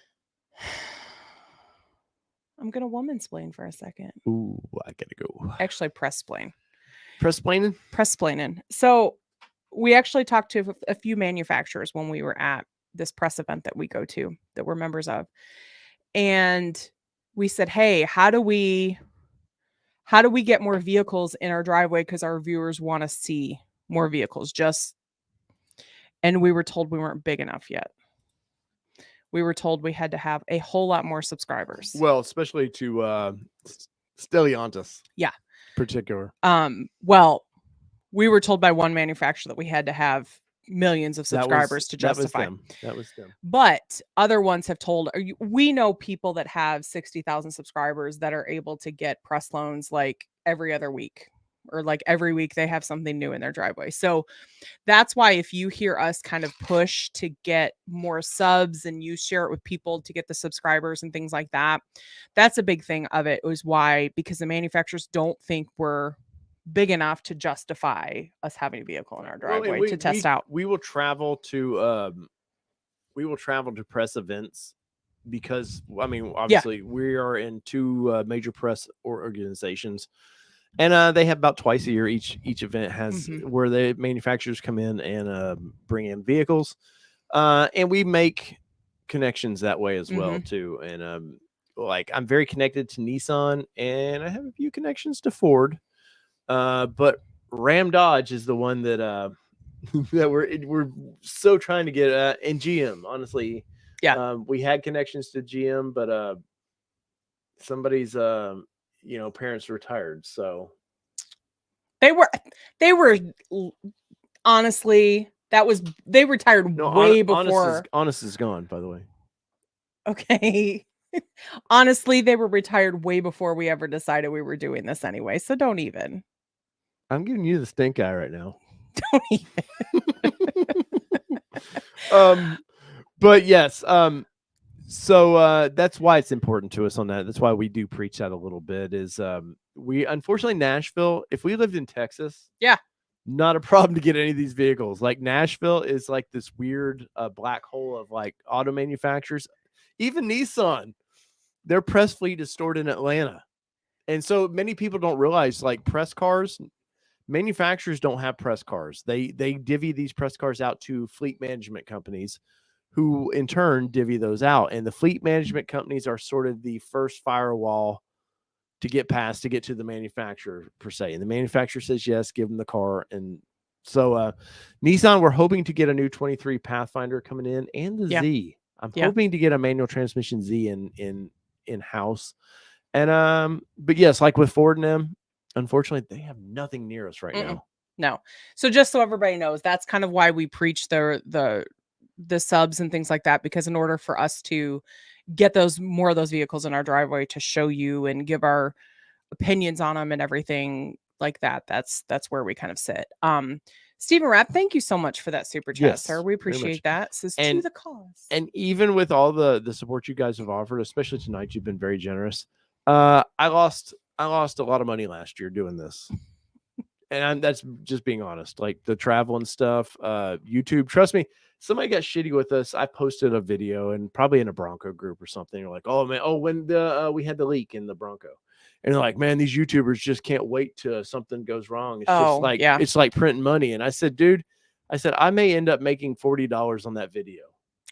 I'm going to woman-splain for a second. Ooh, I gotta go. Actually, press-splain. Press-splaining? Press-splaining. So we actually talked to a few manufacturers when we were at this press event that we go to, that we're members of. And we said, hey, how do we get more vehicles in our driveway? Because our viewers want to see more vehicles. And we were told we weren't big enough yet. We were told we had to have a whole lot more subscribers. Well, especially to Stellantis. Yeah. Particular. Well, we were told by one manufacturer that we had to have millions of subscribers to justify. That was them. But other ones have told, we know people that have 60,000 subscribers that are able to get press loans like every other week, or like every week they have something new in their driveway. So that's why if you hear us kind of push to get more subs and you share it with people to get the subscribers and things like that, that's a big thing of it. Was why, because the manufacturers don't think we're big enough to justify us having a vehicle in our driveway to test out. We will travel to press events because, I mean, obviously we are in two major press organizations, and they have about twice a year. Each event has where the manufacturers come in and bring in vehicles, and we make connections that way as well too. And like, I'm very connected to Nissan, and I have a few connections to Ford. But Ram Dodge is the one that that we're so trying to get, and GM, honestly. Yeah. We had connections to GM, but somebody's parents retired, so they were honestly, they retired way before. Honest is gone, by the way. Okay. Honestly, they were retired way before we ever decided we were doing this anyway, so don't even. I'm giving you the stink eye right now. Don't even. But yes, so that's why it's important to us on that. That's why we do preach that a little bit. Is we, unfortunately, Nashville, if we lived in Texas, not a problem to get any of these vehicles. Like, Nashville is like this weird black hole of like auto manufacturers. Even Nissan, their press fleet is stored in Atlanta, and so many people don't realize, like, press cars. Manufacturers don't have press cars. They divvy these press cars out to fleet management companies, who in turn divvy those out. And the fleet management companies are sort of the first firewall to get past to get to the manufacturer, per se. And the manufacturer says yes, give them the car. And so Nissan, we're hoping to get a new 23 Pathfinder coming in, and the Z. I'm hoping to get a manual transmission Z in house. And but yes, like with Ford and them, unfortunately, they have nothing near us right now. No. So just so everybody knows, that's kind of why we preach the subs and things like that, because in order for us to get more of those vehicles in our driveway to show you and give our opinions on them and everything like that, that's where we kind of sit. Stephen Rapp, thank you so much for that super chat, sir. We appreciate that. Says to the cause. And even with all the support you guys have offered, especially tonight, you've been very generous. I lost a lot of money last year doing this. And that's just being honest. Like, the travel and stuff, YouTube, trust me, somebody got shitty with us. I posted a video, and probably in a Bronco group or something. They're like, oh man, when we had the leak in the Bronco. And they're like, man, these YouTubers just can't wait till something goes wrong. It's just like, it's like printing money. And I said, dude, I may end up making $40 on that video.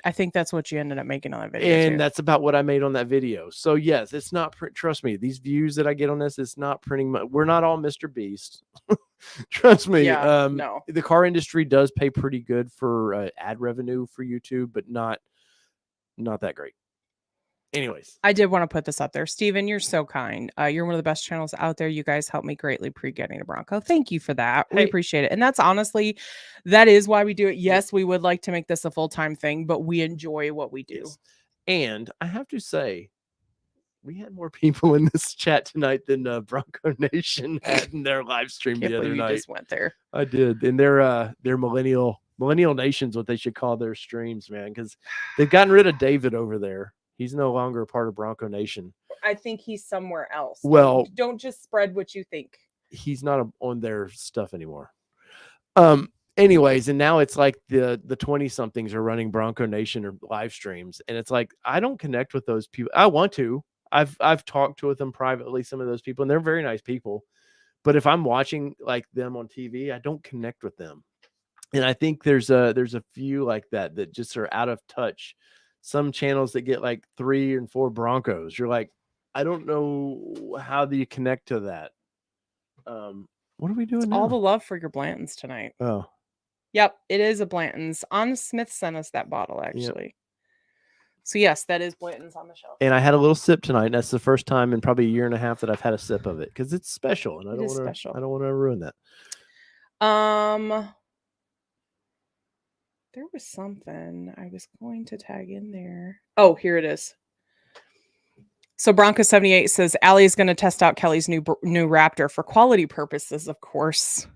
I think that's what you ended up making on that video. And that's about what I made on that video. So yes, it's not trust me, these views that I get on this, it's not printing we're not all Mr. Beast. Trust me. Yeah, no. The car industry does pay pretty good for ad revenue for YouTube, but not that great. Anyways, I did want to put this up there. Steven, you're so kind. You're one of the best channels out there. You guys helped me greatly pre-getting a Bronco. Thank you for that. We appreciate it. And that's honestly, that is why we do it. Yes, we would like to make this a full-time thing, but we enjoy what we do. Yes. And I have to say, we had more people in this chat tonight than Bronco Nation had in their live stream the other night. You just went there. I did. And they're millennial nations, what they should call their streams, man, because they've gotten rid of David over there. He's no longer a part of Bronco Nation. I think he's somewhere else. Well, don't just spread what you think. He's not on their stuff anymore. Anyways, and now it's like the 20-somethings are running Bronco Nation or live streams, and it's like I don't connect with those people. I want to. I've talked with them privately, some of those people, and they're very nice people. But if I'm watching like them on TV, I don't connect with them. And I think there's a few like that just are out of touch. Some channels that get like 3 and 4 Broncos. You're like, I don't know how do you connect to that. What are we doing now? All the love for your Blantons tonight. Oh. Yep, it is a Blanton's. On Smith sent us that bottle, actually. Yep. So yes, that is Blanton's on the shelf. And I had a little sip tonight, and that's the first time in probably a year and a half that I've had a sip of it because it's special, and I don't want to ruin that. There was something I was going to tag in there. Oh, here it is. So Bronco 78 says Allie is going to test out Kelly's new Raptor for quality purposes, of course.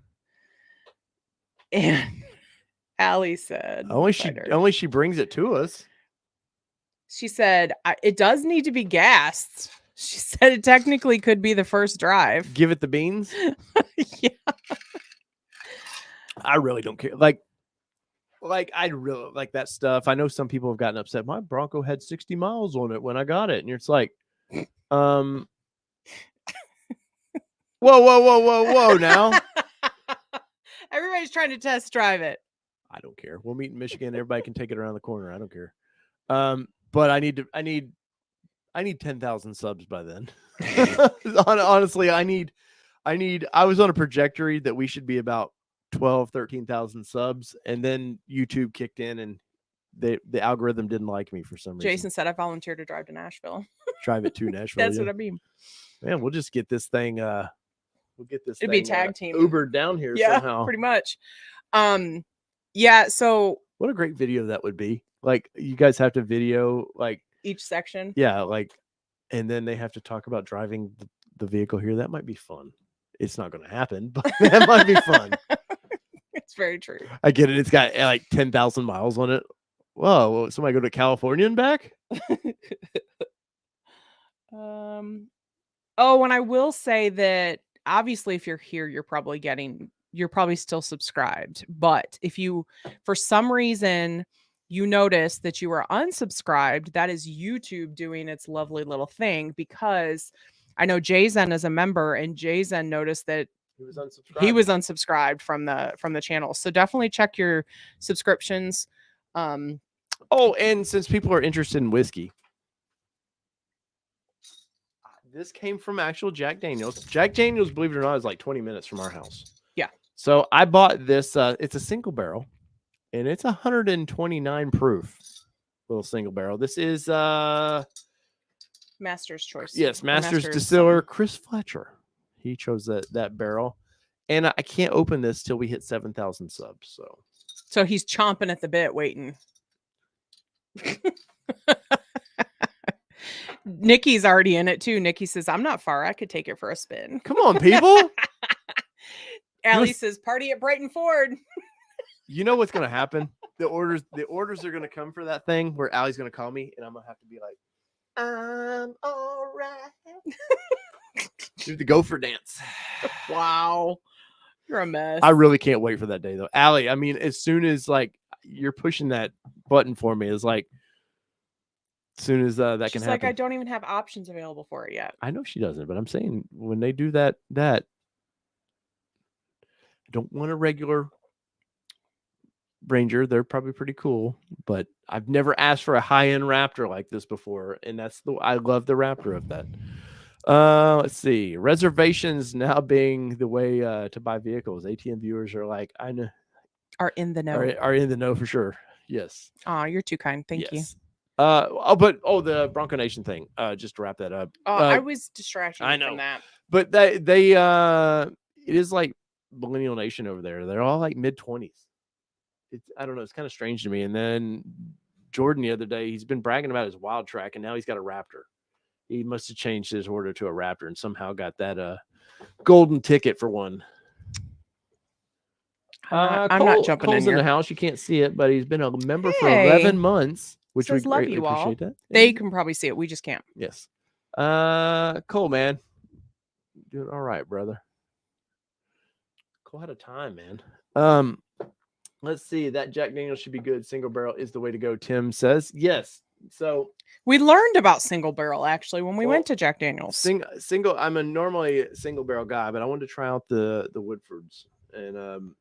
And Allie said, only she brings it to us. She said it does need to be gassed. She said it technically could be the first drive. Give it the beans. Yeah. I really don't care. Like I really like that stuff. I know some people have gotten upset. My Bronco had 60 miles on it when I got it, and it's like, whoa, now. Everybody's trying to test drive it. I don't care. We'll meet in Michigan. Everybody can take it around the corner. I don't care. But I need 10,000 subs by then. Honestly, I was on a trajectory that we should be about 13,000 subs, and then YouTube kicked in and the algorithm didn't like me for some reason. Jason said I volunteered to drive to Nashville. Drive it to Nashville. That's what I mean. Man, we'll just get this thing It'd be tag team Ubered down here somehow. Pretty much. Yeah, so what a great video that would be. Like you guys have to video like each section. Yeah, like, and then they have to talk about driving the vehicle here. That might be fun. It's not going to happen, but that might be fun. It's very true. I get it. It's got like 10,000 miles on it. Whoa, somebody go to California and back? Oh, and I will say that obviously if you're here, you're probably still subscribed. But if you, for some reason, you notice that you are unsubscribed, that is YouTube doing its lovely little thing, because I know Jayzen is a member, and Jayzen noticed that he was unsubscribed from the channel. So definitely check your subscriptions. Oh, and since people are interested in whiskey, this came from actual Jack Daniels. Jack Daniels, believe it or not, is like 20 minutes from our house. Yeah. So I bought this. It's a single barrel, and it's 129 proof. Little single barrel. This is Master's Choice. Yes, Master's Distiller Chris Fletcher. He chose that barrel, and I can't open this till we hit 7,000 subs. So he's chomping at the bit, waiting. Nikki's already in it too. Nikki says, "I'm not far. I could take it for a spin." Come on, people. Allie says, "Party at Brighton Ford." You know what's gonna happen? The orders are gonna come for that thing where Allie's gonna call me, and I'm gonna have to be like, "I'm all right." Do the gopher dance. Wow, you're a mess. I really can't wait for that day, though, Allie. I mean, as soon as like you're pushing that button for me, is like, as soon as that She's can happen. Like, I don't even have options available for it yet. I know she doesn't, but I'm saying when they do that, I don't want a regular Ranger. They're probably pretty cool, but I've never asked for a high-end Raptor like this before, and I love the Raptor of that. Let's see. Reservations now being the way to buy vehicles. ATM viewers are like, I know, Are in the know. are in the know for sure. Yes. Oh, you're too kind. Thank you. The Bronco Nation thing. Just to wrap that up. I was distracting I you know. from that. But they it is like Millennial Nation over there. They're all like mid-20s. I don't know. It's kind of strange to me. And then Jordan the other day, he's been bragging about his wild track, and now he's got a Raptor. He must have changed his order to a Raptor and somehow got that golden ticket for one. I'm not jumping Cole's in your the house. You can't see it, but he's been a member for 11 months, which we greatly appreciate that. They can probably see it. We just can't. Yes. Cole, man. Doing all right, brother. Cole had a time, man. Let's see. That Jack Daniels should be good. Single barrel is the way to go, Tim says. Yes. So we learned about single barrel actually when we went to Jack Daniels. Single. I'm a normally single barrel guy, but I wanted to try out the Woodfords, and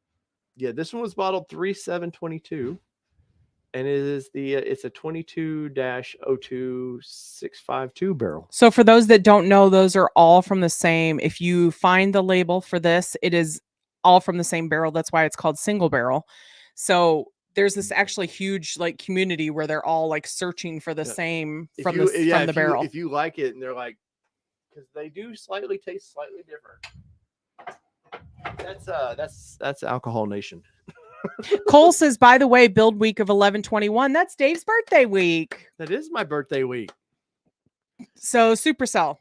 yeah, this one was bottled 3/7/22, and it's a 22-02652 barrel. So for those that don't know, those are all from the same. If you find the label for this, it is all from the same barrel. That's why it's called single barrel. So there's this actually huge like community where they're all like searching for the same from the barrel. If you like it, and they're like, because they do taste slightly different. That's Alcohol Nation. Cole says, by the way, build week of 11/21. That's Dave's birthday week. That is my birthday week. So Supercell.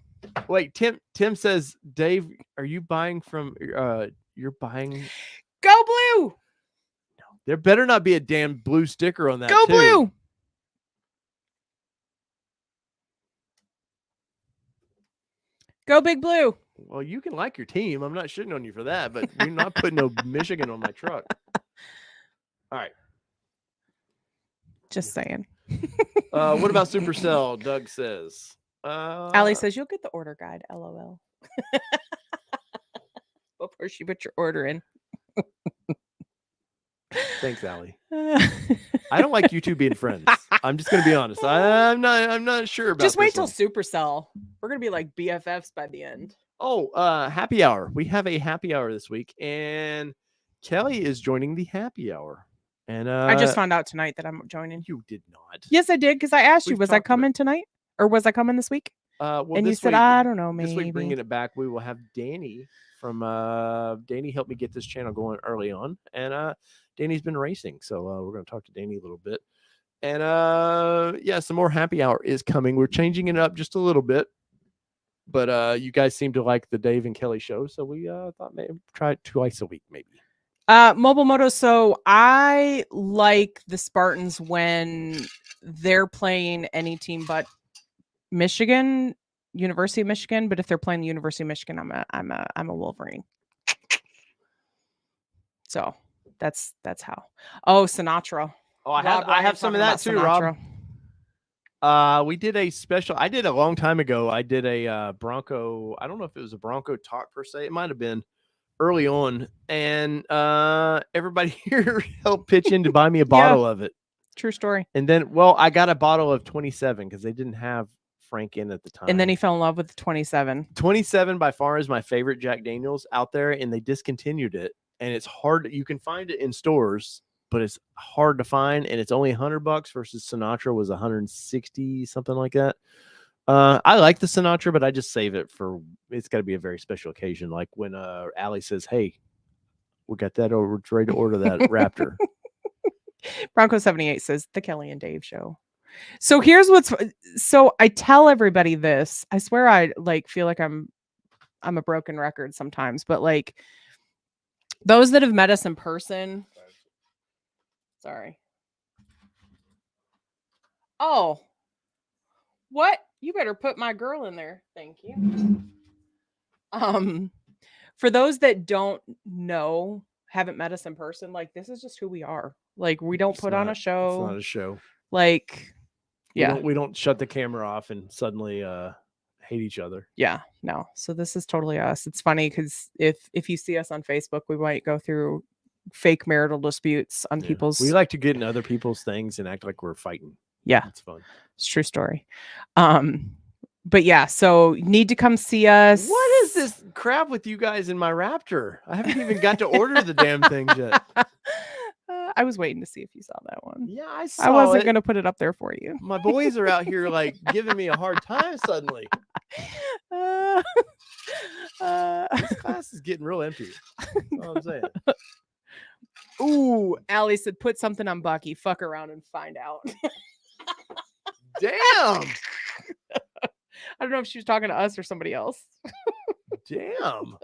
Wait, Tim says, Dave, are you buying from you're buying Go Blue? No, there better not be a damn blue sticker on that. Go Blue. Go Big Blue. Well, you can like your team. I'm not shitting on you for that, but you're not putting no Michigan on my truck. All right. Just saying. What about Supercell? Doug says. Allie says you'll get the order guide. LOL. Before she put your order in. Thanks, Allie. I don't like you two being friends. I'm just gonna be honest. I'm not sure about. Just wait till Supercell. We're gonna be like BFFs by the end. Oh, happy hour. We have a happy hour this week, and Kelly is joining the happy hour. And I just found out tonight that I'm joining. You did not. Yes, I did, because I asked you, was I coming tonight? Or was I coming this week? Well, and you said, I don't know, maybe. This week, bringing it back, we will have Danny from Danny helped me get this channel going early on. And Danny's been racing. So we're going to talk to Danny a little bit. And yeah, some more happy hour is coming. We're changing it up just a little bit. But you guys seem to like the Dave and Kelly show. So we thought maybe try it twice a week, maybe. Mobile Moto. So I like the Spartans when they're playing any team but Michigan, University of Michigan. But if they're playing the University of Michigan, I'm a Wolverine. So that's how. Oh, Sinatra. Oh, I have some of that too, Sinatra. Rob. We did a special. I did a long time ago. I did a Bronco. I don't know if it was a Bronco talk per se. It might have been early on, and everybody here helped pitch in to buy me a bottle of it. True story. And then, well, I got a bottle of 27 because they didn't have Frank in at the time. And then he fell in love with the 27. 27 by far is my favorite Jack Daniels out there, and they discontinued it. And it's hard. You can find it in stores, but it's hard to find, and it's only $100 versus Sinatra was 160, something like that. I like the Sinatra, but I just save it for, it's got to be a very special occasion. Like when Allie says, hey, we got that over, ready to order that Raptor. Bronco 78 says the Kelly and Dave show. So here's so I tell everybody this. I swear I like feel like I'm a broken record sometimes, but like those that have met us in person. Sorry. Oh, what? You better put my girl in there. Thank you. For those that don't know, haven't met us in person, like this is just who we are. Like we don't put on a show. It's not a show. Like, yeah. We don't shut the camera off and suddenly hate each other. Yeah, no. So this is totally us. It's funny because if you see us on Facebook, we might go through fake marital disputes on Yeah. people's. We like to get in other people's things and act like we're fighting. Yeah, It's fun. it's a true story. But yeah, so need to come see us. What is this crap with you guys in my Raptor? I haven't even got to order the damn things yet. I was waiting to see if you saw that one. Yeah, I saw I wasn't it. going to put it up there for you. My boys are out here like giving me a hard time suddenly. This class is getting real empty. That's all I'm saying. Ooh, Allie said put something on Bucky. Fuck around and find out. Damn. I don't know if she was talking to us or somebody else. Damn.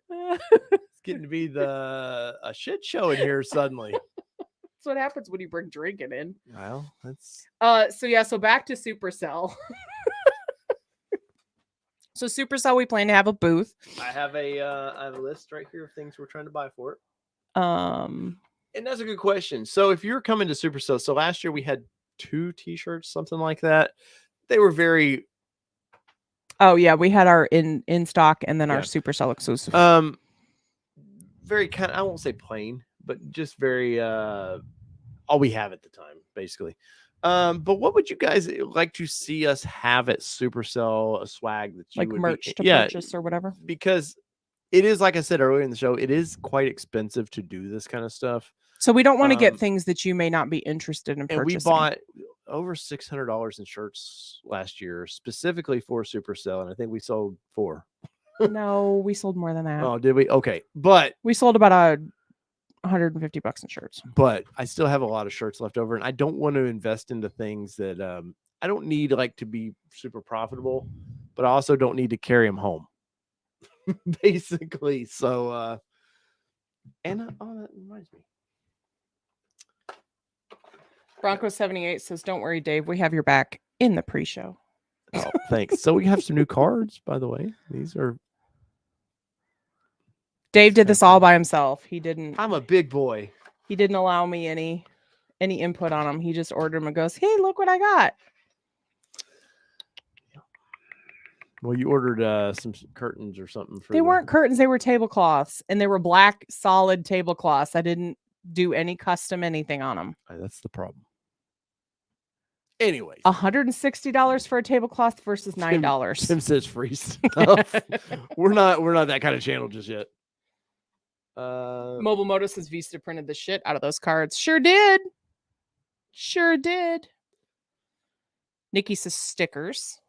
It's getting to be a shit show in here suddenly. That's what happens when you bring drinking in. Well, that's so back to Supercell. So Supercell, we plan to have a booth. I have a list right here of things we're trying to buy for it. Um, And that's a good question. So if you're coming to Supercell, so last year we had 2 t-shirts, something like that. They were very oh yeah, we had our in stock and then our Yeah. Supercell exclusive. Very kind of, I won't say plain, but just very all we have at the time, basically. But what would you guys like to see us have at Supercell, a swag that you Like would merch to yeah, purchase or whatever. because it is, like I said earlier in the show, it is quite expensive to do this kind of stuff. So we don't want to get things that you may not be interested in purchasing. And we bought over $600 in shirts last year, specifically for Supercell, and I think we sold 4. No, we sold more than that. Oh, did we? Okay, but We sold about $150 in shirts. But I still have a lot of shirts left over, and I don't want to invest into things that I don't need like to be super profitable, but I also don't need to carry them home, basically. So, and that reminds me. Bronco 78 says, "Don't worry, Dave. We have your back in the pre-show." Oh, thanks. So we have some new cards, by the way. These are. Dave did this all by himself. He didn't. I'm a big boy. He didn't allow me any input on them. He just ordered them and goes, "Hey, look what I got." Well, you ordered some curtains or something for. They weren't curtains. They were tablecloths, and they were black, solid tablecloths. I didn't do any custom anything on them. That's the problem. Anyways, $160 for a tablecloth versus $9. Tim says free stuff. we're not that kind of channel just yet. Mobile Moto says Vista printed the shit out of those cards. Sure did. Nikki says stickers.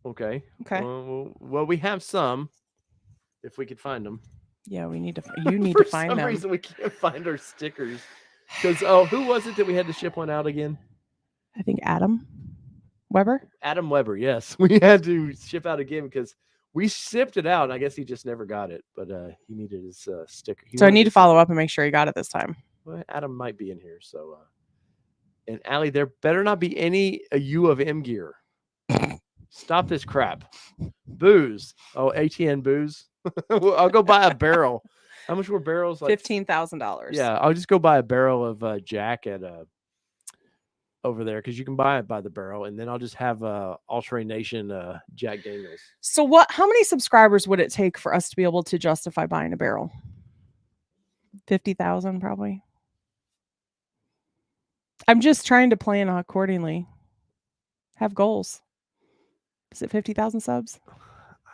Okay. Okay. Well, we have some. If we could find them. Yeah, we need to. You need to find them. For some reason, we can't find our stickers. Because who was it that we had to ship one out again? I think Adam Weber. Adam Weber. Yes, we had to ship out again because we shipped it out. And I guess he just never got it, but he needed his sticker. So I need to follow up and make sure he got it this time. Well, Adam might be in here. So, and Allie, there better not be any U of M gear. Stop this crap. Booze. Oh, ATN booze. I'll go buy a barrel. How much were barrels? Like $15,000. Yeah, I'll just go buy a barrel of Jack at over there because you can buy it by the barrel, and then I'll just have All-Terrain Nation Jack Daniels. So how many subscribers would it take for us to be able to justify buying a barrel? 50,000 probably. I'm just trying to plan accordingly. Have goals. Is it 50,000 subs?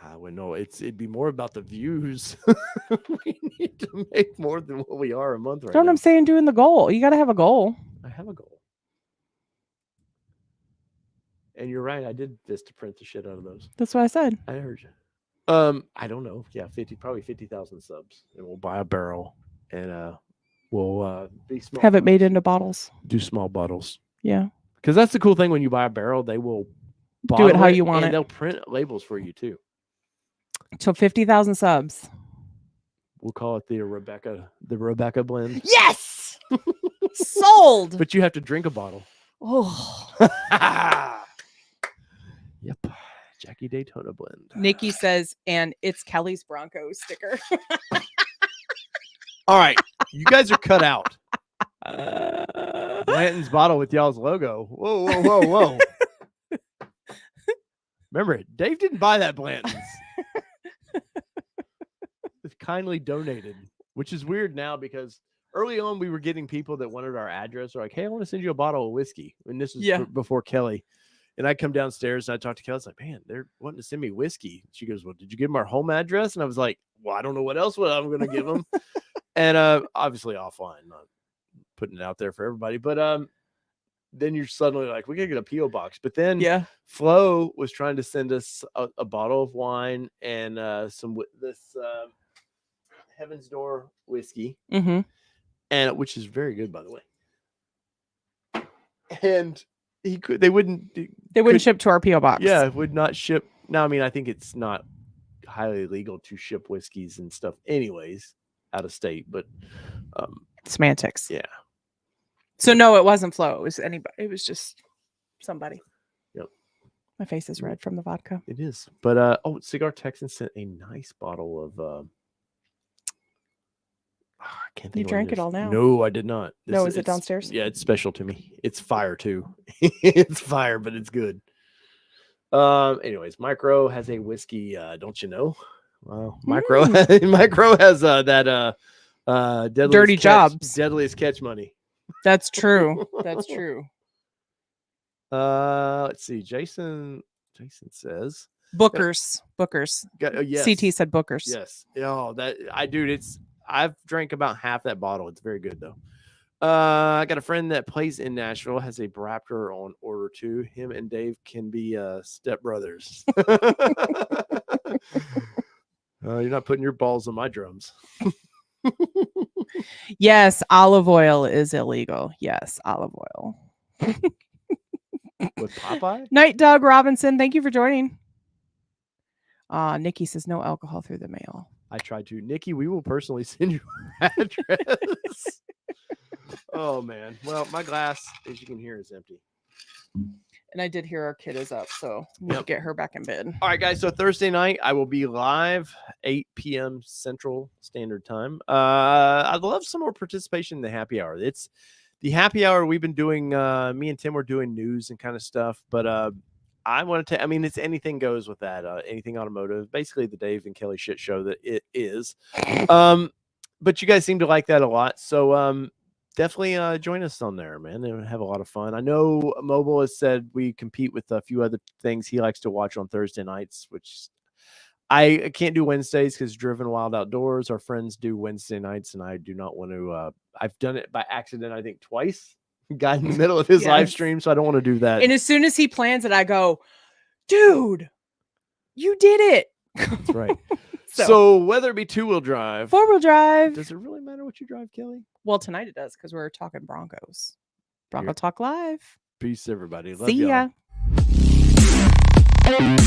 I would know. It'd be more about the views. We need to make more than what we are a month right now. I'm saying doing the goal. You got to have a goal. I have a goal. And you're right. I did Vista print the shit out of those. That's what I said. I heard you. I don't know. Yeah, probably 50,000 subs, and we'll buy a barrel, and we'll be small. Have it made into bottles. Do small bottles. Yeah. Because that's the cool thing when you buy a barrel, they will do it how you want and it. They'll print labels for you too. So 50,000 subs. We'll call it the Rebecca blend. Yes. Sold. But you have to drink a bottle. Oh. Yep. Jackie Daytona blend. Nikki says, and it's Kelly's Bronco sticker. All right. You guys are cut out. Blanton's bottle with y'all's logo. Whoa. Remember, Dave didn't buy that Blanton's. It's kindly donated. which is weird now because early on we were getting people that wanted our address. They're like, hey, I want to send you a bottle of whiskey. And this was before Kelly. And I come downstairs and I talk to Kelly. It's like, man, they're wanting to send me whiskey. She goes, well, did you give them our home address? And I was like, well, I don't know what else I'm going to give them. And obviously offline, not putting it out there for everybody. But then you're suddenly like, we got to get a P.O. box. But then Flo was trying to send us a bottle of wine and this Heaven's Door whiskey, Mm-hmm. and which is very good, by the way. And they wouldn't ship to our P.O. box. Yeah, it would not ship. Now, I mean, I think it's not highly legal to ship whiskeys and stuff anyways out of state, but semantics. Yeah. So no, it wasn't Flo. It was anybody. It was just somebody. Yep. My face is red from the vodka. It is. But Cigar Texan sent a nice bottle of I can't think. You drank it all now? No, I did not. Is it downstairs? Yeah, it's special to me. It's fire too. It's fire, but it's good. Anyways, Micro has a whiskey. Don't you know? Well, Micro has that Dirty Jobs, deadliest catch money. That's true. That's true. Let's see. Jason says Bookers. Yes. CT said Bookers. Yes. Oh, I've drank about half that bottle. It's very good though. I got a friend that plays in Nashville, has a Raptor on order too. Him and Dave can be stepbrothers. You're not putting your balls on my drums. Yes, olive oil is illegal. Yes, olive oil. With Popeye? Night Doug Robinson, thank you for joining. Nikki says no alcohol through the mail. I tried to. Nikki, we will personally send you our address. Oh, man. Well, my glass, as you can hear, is empty. And I did hear our kid is up, so we need to get her back in bed. All right, guys. So Thursday night, I will be live 8 p.m. Central Standard Time. I'd love some more participation in the happy hour. It's the happy hour we've been doing. Me and Tim were doing news and kind of stuff, but I wanted to. I mean, it's anything goes with that. Anything automotive, basically the Dave and Kelly shit show that it is. But you guys seem to like that a lot, so definitely join us on there, man, and have a lot of fun. I know Mobile has said we compete with a few other things he likes to watch on Thursday nights, which I can't do Wednesdays because Driven Wild Outdoors. Our friends do Wednesday nights, and I do not want to. I've done it by accident, I think, twice. Got in the middle of his live stream, so I don't want to do that. And as soon as he plans it, I go, dude, you did it. That's right. So whether it be 2-wheel drive, 4-wheel drive, does it really matter what you drive, Kelly? Well, tonight it does because we're talking Broncos. Bronco Talk Live. Peace, everybody. Love See ya. y'all.